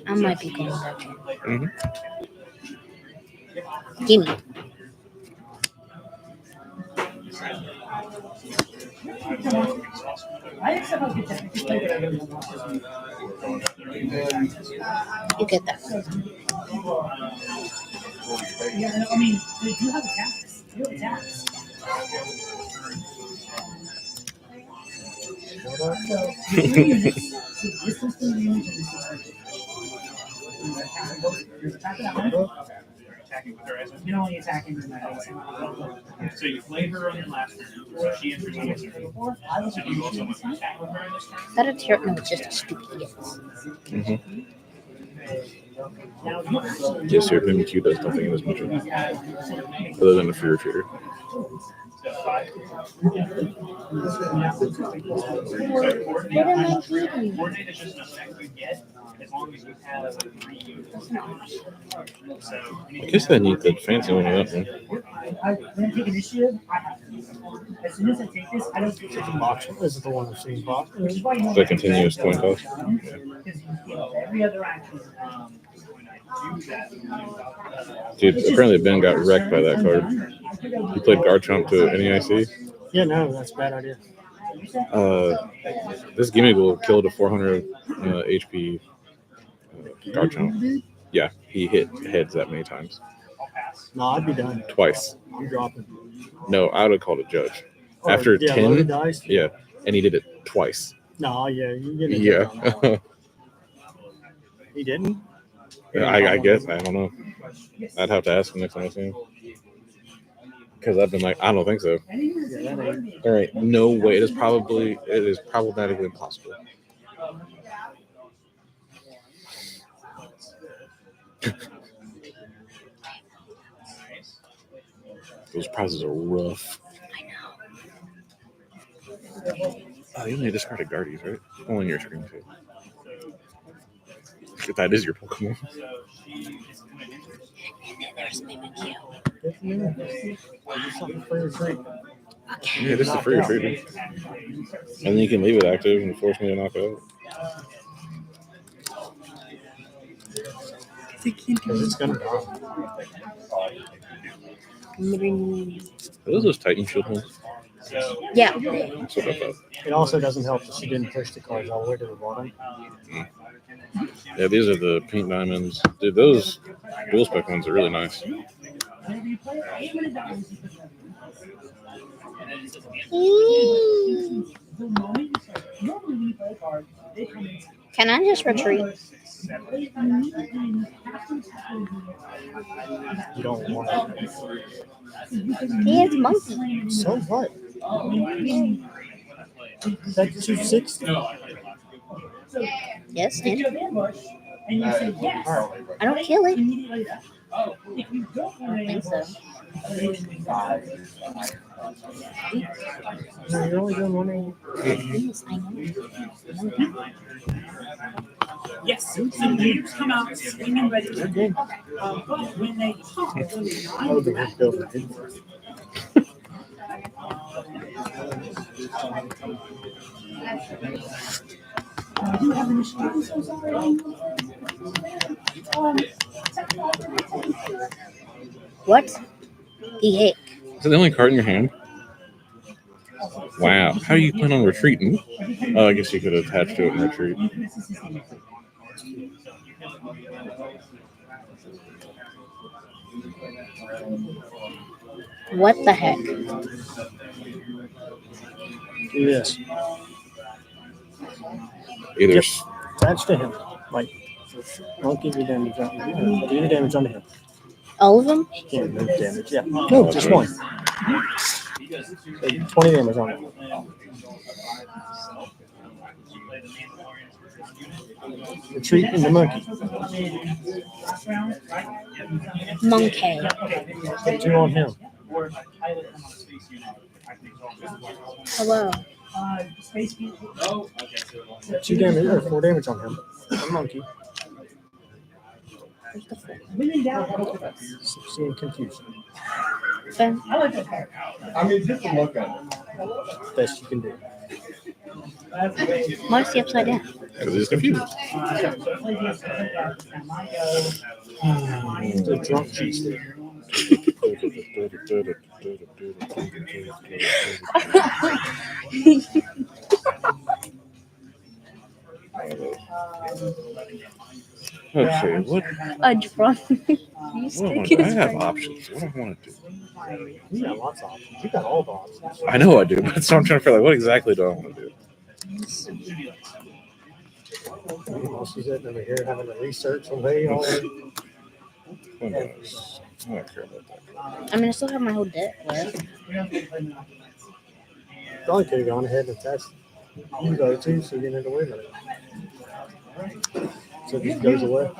I might be going that way. Mm-hmm. Gimme. You get that. Yeah, I mean, they do have attacks. They have attacks. So, three units. So this is 3 units and this is 3. You're attacking at 100. You can only attack in So you play her on your last turn. So she enters on your turn. So do you also want to attack with her on this turn? Is that a tear? No, it's just a stupid yes. Mm-hmm. Yes, your Mimikyu does nothing in this much other than a fear retreater. Coordinate is just an effect you get as long as you have 3 units. I guess I need the fancy one of that one. When I take initiative, I have to. As soon as I take this, I don't get to Box. This is the one I've seen box. The continuous coin toss. Every other action. Dude, apparently Ben got wrecked by that card. He played Garchomp to NEIC. Yeah, no, that's a bad idea. This Gimmighoul killed a 400 HP Garchomp. Yeah, he hit heads that many times. No, I'd be done. Twice. I'm dropping. No, I would have called a judge. Oh, After yeah, 10, loaded dice? yeah, and he did it twice. No, yeah, you get it. Yeah. He didn't? I guess. I don't know. I'd have to ask him next time I see him. Because I've been like, I don't think so. There ain't no way. It is problematically impossible. Those prizes are rough. Oh, you only discarded Guardies, right? Only your screen too. If that is your Pokemon. And then there's Mimikyu. Yeah, this is for your favorite. And then you can leave it active and force me to knock it out. Because it's going to die. Are those Titan Shield ones? Yeah. That's what I thought. It also doesn't help that she didn't push the cards all the way to the bottom. Yeah, these are the pink diamonds. Dude, those dual spec ones are really nice. Can I just retreat? You don't want to. He is monkey. So what? That's 260. Yes, and And you say yes. I don't kill it. If you don't I don't think so. No, you're only doing 180. Yes, I know. Yes, so the leaders come out swinging ready. But when they talk, Oh, the heck builder. I do have an issue. I'm so sorry. What? He hit. Is it the only card in your hand? Wow. How do you plan on retreating? Oh, I guess you could attach to it and retreat. What the heck? Yes. Either. Yep. Attach to him. Like, don't give your damage on him. Do your damage on him. All of them? Can't move damage. Yeah. No, just one. So 20 damage on him. Retreat in the monkey. Monkey. 2 on him. Hello. 2 damage or 4 damage on him. A monkey. Where's the foot? 60 and confusion. Okay. I mean, just to look at it. Best you can do. Why is he upside down? Because he's confused. The drunk cheese there. Okay, what? A drum. You Well, stick I his have brain. options. What do I want to do? You got lots of options. You got all the options. I know I do, but so I'm trying to figure out what exactly do I want to do. While she's sitting over here having to research away all the Who knows? I don't care about that. I mean, I still have my whole deck left. Probably could have gone ahead and attached you go too, so you didn't have to worry about it. So it just goes away.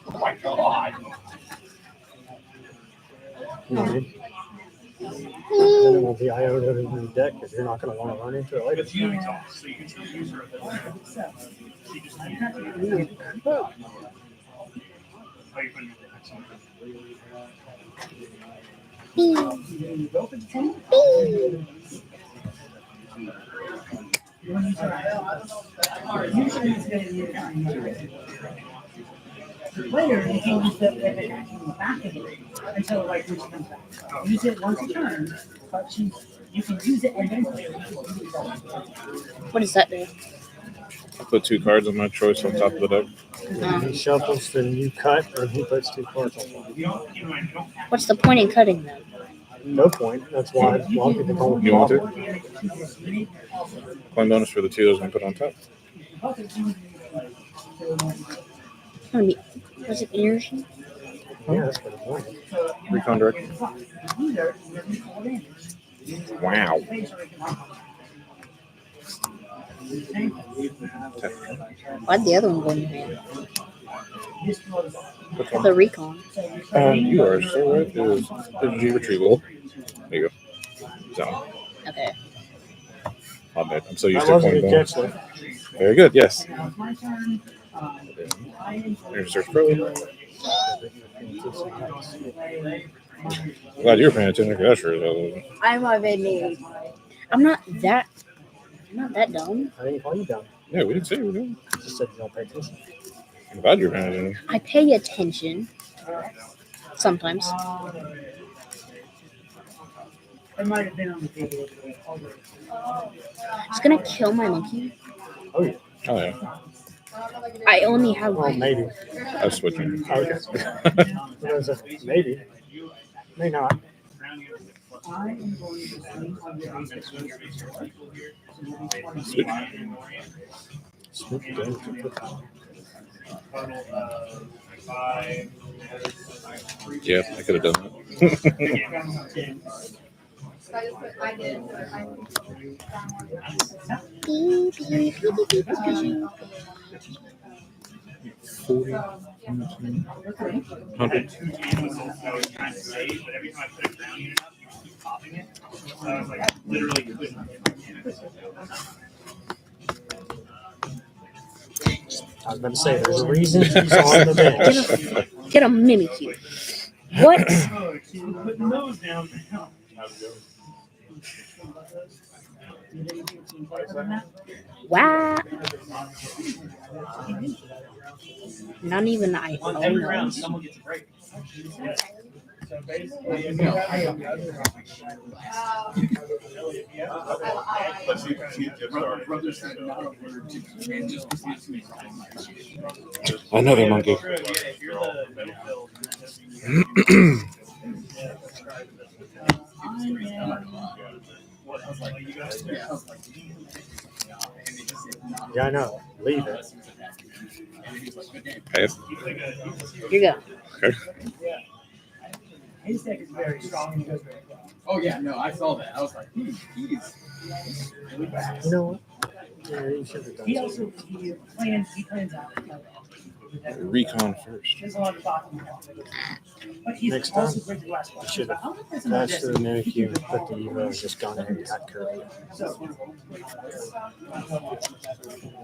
Oh my God. You know what I mean? Then it won't be iota in the deck because you're not going to want to run into it later. The player, you can use the attack in the back of it until like when she comes back. Use it once a turn, but you can use it and then play it. What does that do? I put 2 cards of my choice on top of the deck. He shuffles, then you cut, and he puts 2 cards on top. What's the point in cutting them? No point. That's why a lot of people call it You want flopper. to? Coin bonus for the 2 I was going to put on top. Was it energy? Yeah, that's what it was. Recon direction. Wow. Why'd the other one go in your hand? The recon. You are so right. It was energy retrieval. There you go. So, Okay. my bad. I'm so used That to wasn't a coin good bonus. catch, though. Very good. Yes. There's search pro. Glad you're paying attention. 'Cause that sure as hell wasn't. I'm a baby. I'm not that dumb. I didn't call you down. Yeah, we didn't say we were doing. I just said you don't pay attention. I'm glad you're paying attention. I pay attention. Sometimes. It might have been on the table. Just gonna kill my monkey. Oh, yeah. Oh yeah. I only have Well, one. maybe. I was switching. Okay. Maybe. May not. Yeah, I could have done that. I did. Beep, beep, beep, beep, beep. 40. 100. I was trying to save, but every time I put a ground unit up, you keep popping it. So I was like, literally couldn't. I was about to say, there's a reason he's on the bench. Get a Mimikyu. What? Oh, she's putting those down now. Wow. Not even I. On every round, someone gets a break. So basically, Another monkey. Yeah, I know. Leave it. Okay. Here you go. Okay. His deck is very strong and he goes very well. Oh yeah, no, I saw that. I was like, he's really fast. You know what? Yeah, you should have done He something. also he plans out. Recon first. There's a lot of thought in that. But he's Next also time, great to last You should have I don't know if there's another patched the Mimikyu, put the Evo, and just gone ahead and got Kirby. So,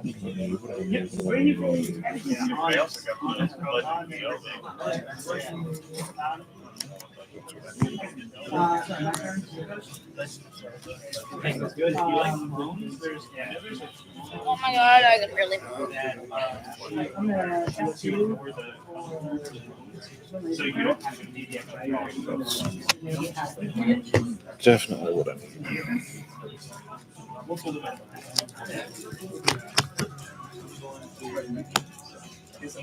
yeah, where you going? I also got one. Sorry, my turn. Good. You like moons? There's Oh my god, I can really move. I'm gonna ask you. So you don't have to be Definitely what I need. Does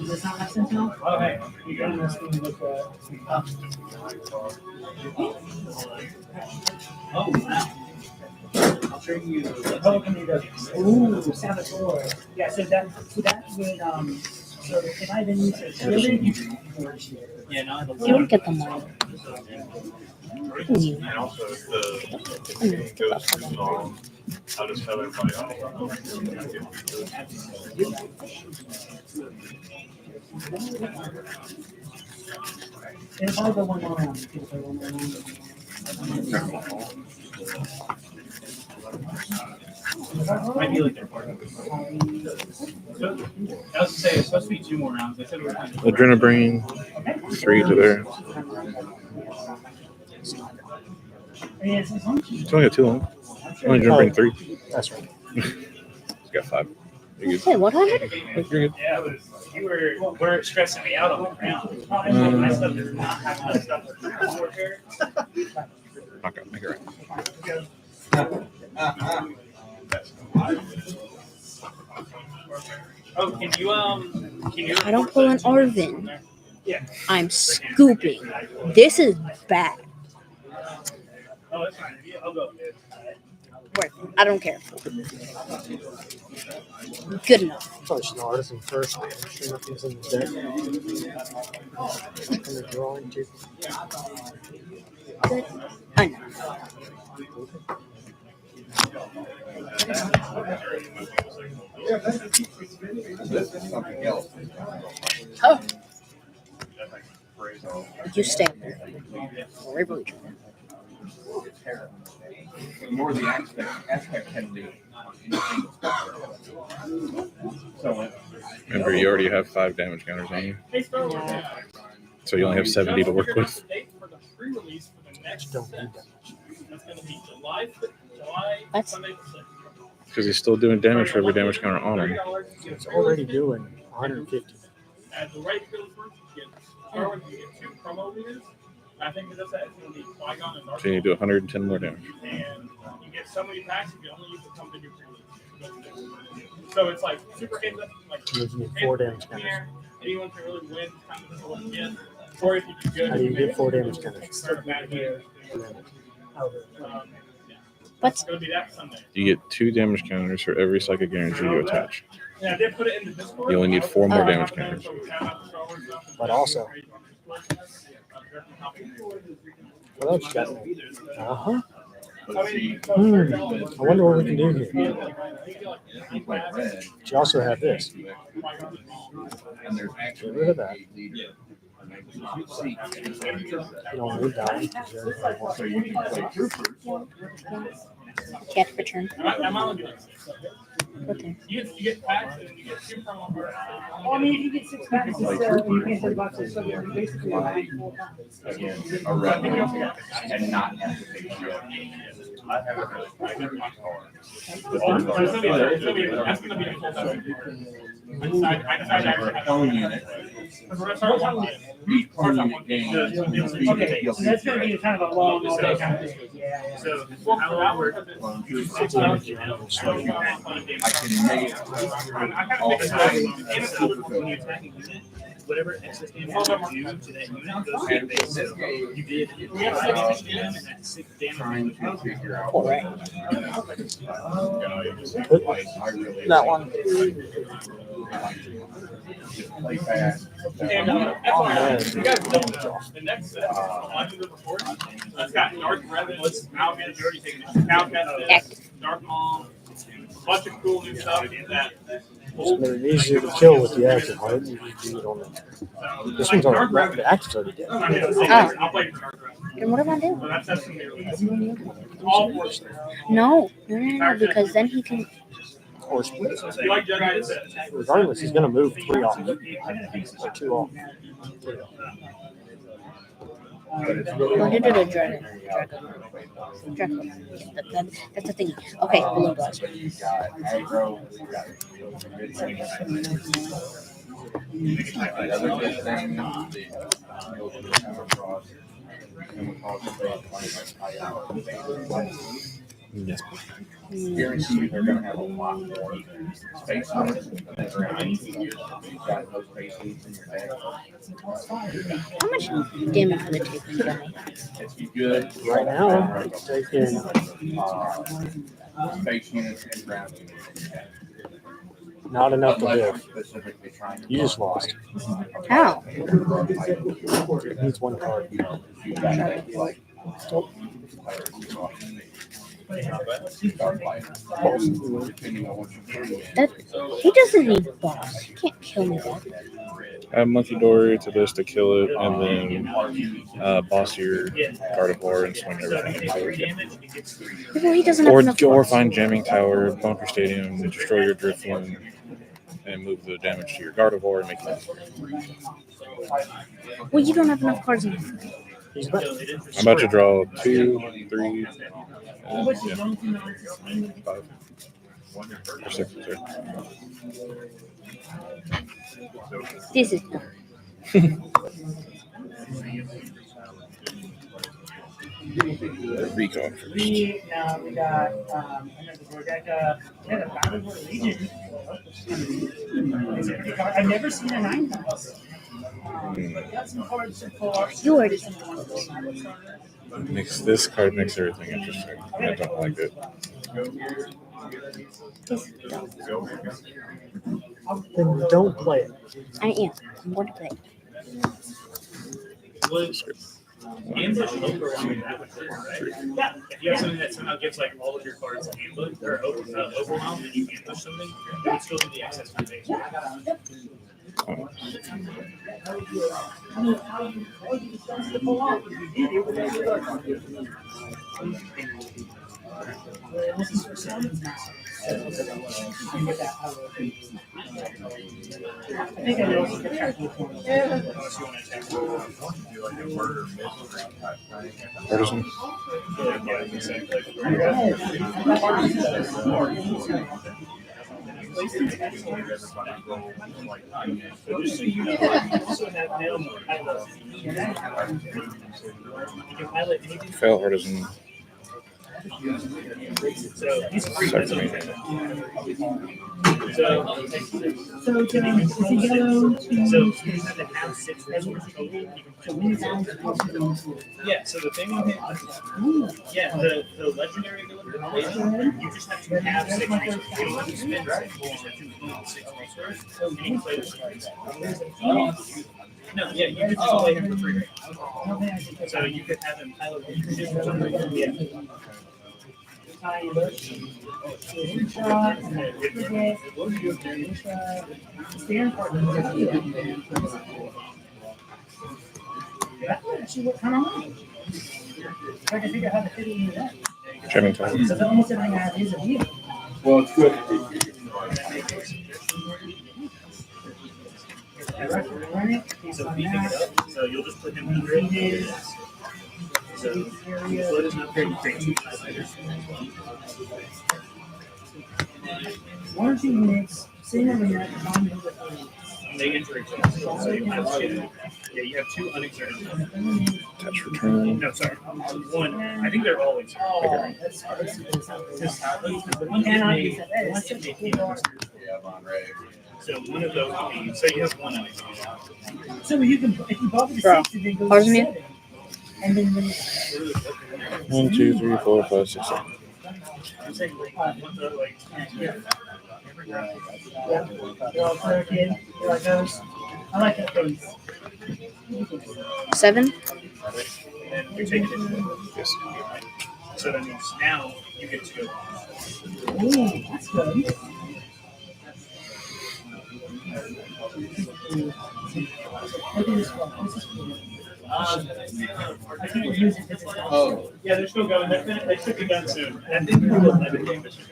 this not make sense now? Oh, hey. You got this one with Oh, wow. I'll trade you. Republican leader. Ooh, Salvatore. Yeah, so that would so if I then use it, Yeah, no, I You don't get them all. And also, if the game goes too long, I'll just tell everybody if I go one more round, if I go one more round. might be like their partner. I was to say, it's supposed to be 2 more rounds. They said we were going to do Adrenabrain, 3 to there. Yes, as long as you It's only got 2 long. Only Adrenabrain 3. That's right. It's got 5. You're good. Hey, what happened? You're good. Yeah, it was, you were stressing me out on the ground. My stuff does not have enough stuff for warfare. Okay, make it right. Oh, can you I don't pull an Arvin. Yeah. I'm scooping. This is bad. Oh, that's fine. Yeah, I'll go. Wait, I don't care. Good enough. Probably should know Artisan first. See nothing's in the deck. And the drawing too. Good enough. Oh, you stay up there. I believe you. More the aspect can do. So Remember, you already have 5 damage counters on you. So you only have 70 to work with. Don't need that. That's going to be July That's- Sunday the 6th. Because he's still doing damage for every damage counter on him. It's already doing 150. At the right field first, you get 2 promo leaders. I think that's it's going to be Qui-Gon and So you need to do 110 more damage. And you get so many packs, you can only use the company pre-release. So it's like super hit, like You need 4 damage counters. anyone can really win kind of this little again. Or if you do good, How do you get 4 damage counters? start a bad here. What's It's gonna be that Sunday. You get 2 damage counters for every psychic energy you attach. Yeah, I did put it in the Discord. You only need 4 more Oh. damage counters. But also, what else you got? Uh-huh. I wonder what we can do here. But you also have this. Get rid of that. You don't need that one. catch return? I'm on the Okay. You get packs and you get 2 from them. Well, I mean, if you get 6 packs, it's, you pay $30, so you're basically buying 4 packs. Again, a revenue and not have to pay for it. I haven't really played every card. That's gonna be the full story. I decided actually. Own unit. Because we're gonna start one game. Each permanent game. Okay, so that's gonna be kind of a long, all day kind of thing. Yeah. So, how that works is I can make all the time. When you're attacking a unit, whatever excess damage you do to that unit goes to your base. So you did 5 damage and that's 6 damage. Trying to figure out. Correct. That one. Play fast. And FYI, you guys don't know, the next set of Legends of the Force, it's got Dark Revan, Malgan, you already taken it, Malgan, Dark Maul, a bunch of cool new stuff that It's been easier to kill with the active, right? You just do it on the. This one's already, the active's already dead. I'll play the Dark Revan. And what am I doing? So that's gonna be really all four. No, because then he can. Or split. You like Jedi? Regardless, he's going to move 3 off. Or 2 off. Well, he did a dragon. That's the thing. Okay, blue blaster. Yes. Guarantee you they're going to have a lot more space on it. You've got those space needs in your deck. How much damage would it take me to make? It's good. Right now, it's taking. Space units and ground units. Not enough to live. You just lost. How? It needs 1 card. Oh. That he doesn't need boss. He can't kill me that. Add Monkey Dory to this to kill it, and then boss your Gardevoir and swing everything into it. Well, he doesn't have enough Or boss. find Jamming Tower, Bunker Stadium, destroy your Drifloon, and move the damage to your Gardevoir and make it. Well, you don't have enough cards in your I'm about to draw 2, 3, and, 5 or 6. Sorry. This is not. Recon. We got Battle Legion. I've never seen a 9 house. Got some cards to pull off. You already. This card makes everything interesting. I don't like it. Then don't play it. I am. I'm going to play it. Ambush overwhelming that would hurt, right? Yeah. If you have something that somehow gives like all of your cards ambush or overwhelm, and you ambush something, it would still do the excess foundation. Fail Artisan. So he's free. That's what I'm saying. So So can I, is it yellow? So you have to have 6 resources total. Yeah, so the thing with him, yeah, the legendary ability, you just have to have 6 resources. You don't have to spend 6, you just have to own 6 resources. And you can play this. No, yeah, you could just play him for free. So you could have him pilot just for something. Yeah. Jamming Tower. So almost everything I have is a view. Well, it's good. So beefing it up, so you'll just put him under it. So float is an upgrade, you create 2 fighters. One or 2 units sitting on the net, They enter each other. So you have 2. Yeah, you have 2 unexerted. Touch return. No, sorry. 1. I think they're all exerted. The one And I made, so one of those would be, so you have 1 unexerted. so you can, if you bought the Bro, 6, then goes pardon to me? 7. And then when 1, 2, 3, 4, 5, 6, 7. I'm saying like, one of the, like, you're all clear, kid, you're like those. I like that face. 7. and you take it into it. Yes. So that means now you get to go. Ooh, that's good. Look at this one. This is cool. I think we'll use it because it's Oh. Yeah, they're still going. They should be done soon. I think we're the 11 game mission.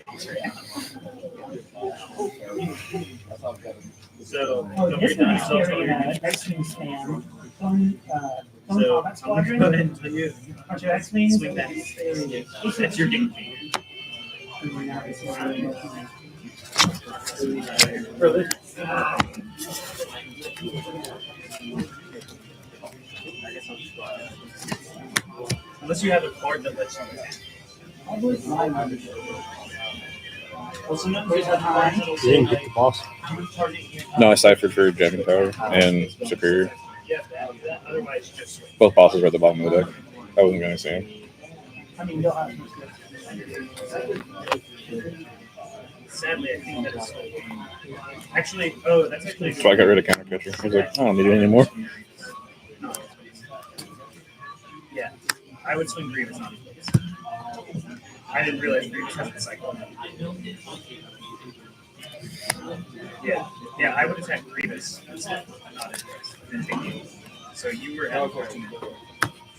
So, Oh, don't this worry, would be I'll tell scary you. in a X-Wing spam. Phone So, combat I'm going squadron. to go ahead and tell you. Aren't you X-Wings? Swing that. That's your game. Unless you have a card that lets you attack. Well, sometimes they have cards that'll You say, didn't get the boss. you target here. No, I ciphered for Jamming Tower and Superior. You have to have that, otherwise you just. Both bosses were at the bottom of the deck. I wasn't going to say them. I mean, you'll have. Sadly, I think that is. Actually, oh, that's actually. So I got rid of Counter Catcher. I was like, I don't need it anymore. Yeah, I would swing Grievous on place. I didn't realize Grievous has a cycle. Yeah, I would attack Grievous instead, not his place, and take you. So you were at 14.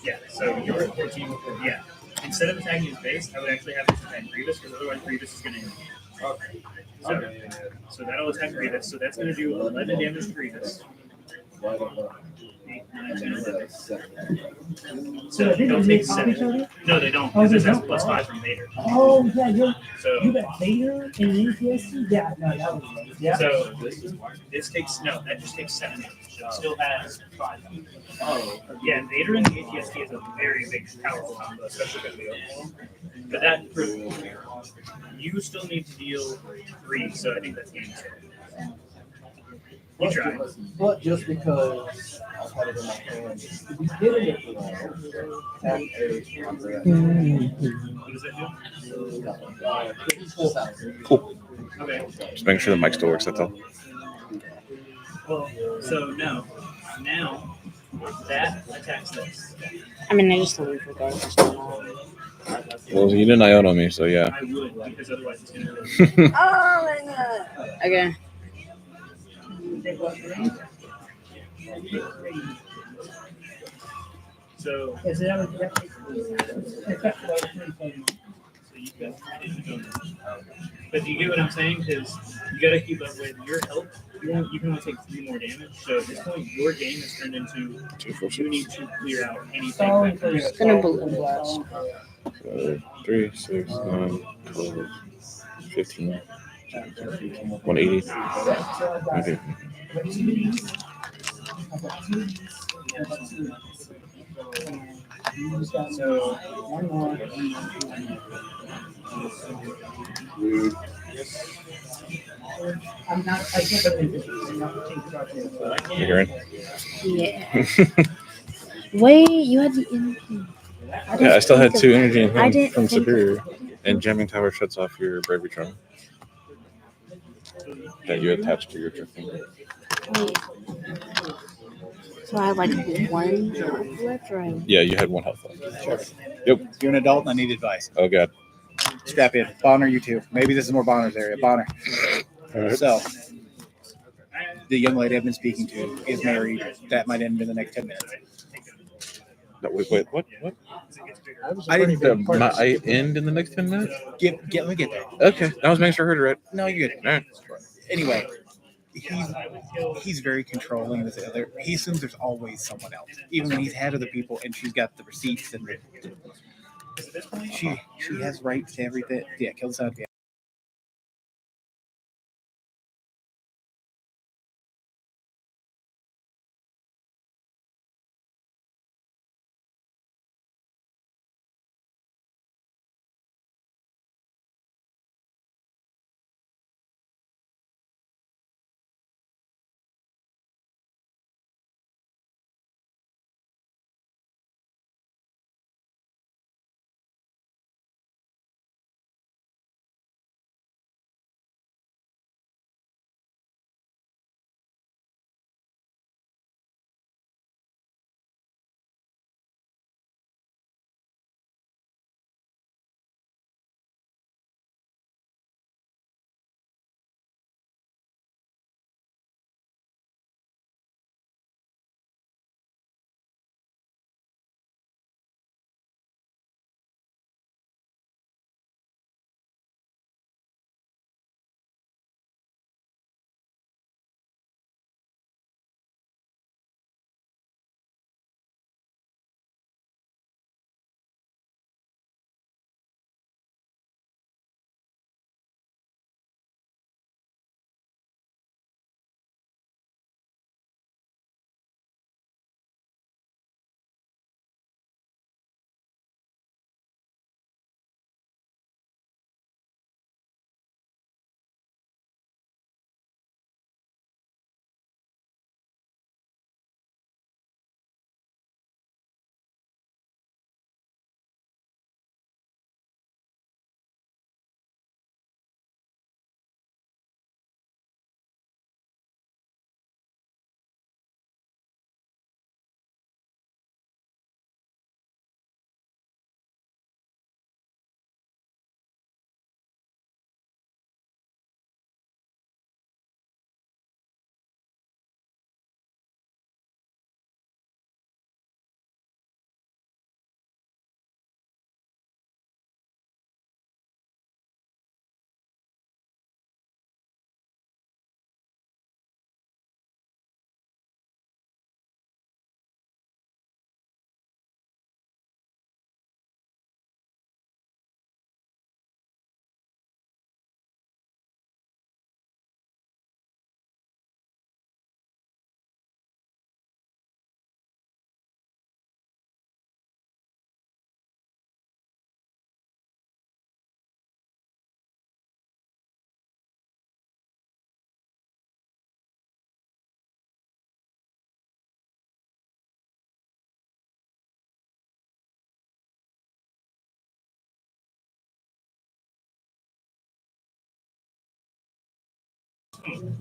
Yeah, so you were at 14. Yeah, instead of attacking his base, I would actually have to attack Grievous because otherwise Grievous is going to hit you. So that'll attack Grievous. So that's going to do 11 damage to Grievous. 8, 9, 10, 11. So they they'll don't take copy each 7. other? No, they don't. Oh, Because they this has don't? +5 from Vader. Oh, yeah, you So, got Vader and ATST? Yeah, no, that was, yeah. so this takes that just takes 7 damage. So it still has 5. Oh, yeah, Vader and the ATST is a very big, powerful combo, especially because of the overall. But that you still need to deal 3, so I think that's game 2. You try. But just because I've had it in my hand, if you get it for tap What does that do? Cool. Okay. Just making sure the mic still works, that's all. Well, so no. Now that attacks this. I mean, I just don't regardless. Well, you didn't IOTA on me, so yeah. I would, because otherwise it's going to. Oh my god. Okay. So, Is it ever, but you get what I'm saying? Because you got to keep up with your health. You can only take 3 more damage. So at this point, your game is turned into you need to clear out anything. It's gonna balloon blast. 3, 6, 9, 12, 15, 180. Okay. So one more. I'm not. I can't put it in this. I'm not change the dark. You hearing? Yeah. Wait, you had the energy. Yeah, I still had 2 energy in I hand didn't from think of- Superior. And jamming tower shuts off your bravery charm that you attach to your drifting. Wait. So I have like 1 left, or I... Yeah, you had 1 health left. Sure. Yep. You're an adult and I need advice. Oh god. Strap in. Bonner, you too. Maybe this is more Bonner's area. Bonner. Alright. So, the young lady I've been speaking to is married. That might end in the next 10 minutes. No, wait, what? I didn't I end in the next 10 minutes? let me get there. Okay. I was making sure I heard it right. No, you're good. All right. Anyway, he's very controlling with the other. He assumes there's always someone else, even when he's had other people, and she's got the receipts and she has rights to everything. Yeah, kill the sound. Yeah.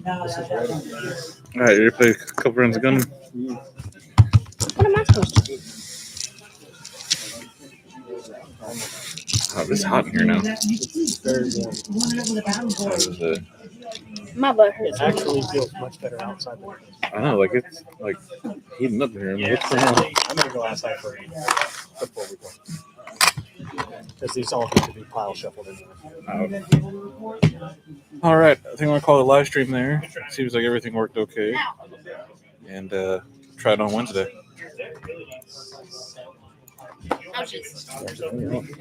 All right, you ready to play a couple rounds of gun? What am I supposed to do? Oh, it's hot in here now. It's very warm. How is it? My butt It hurts. actually feels much better outside than it is. I know, like it's like heating up in here. What's going on? I'm gonna go outside for before we go. Because these all need to be pile shuffled in there. All right, I think I'm gonna call it a live stream there. Seems like everything worked okay, and try it on Wednesday. Ouchies.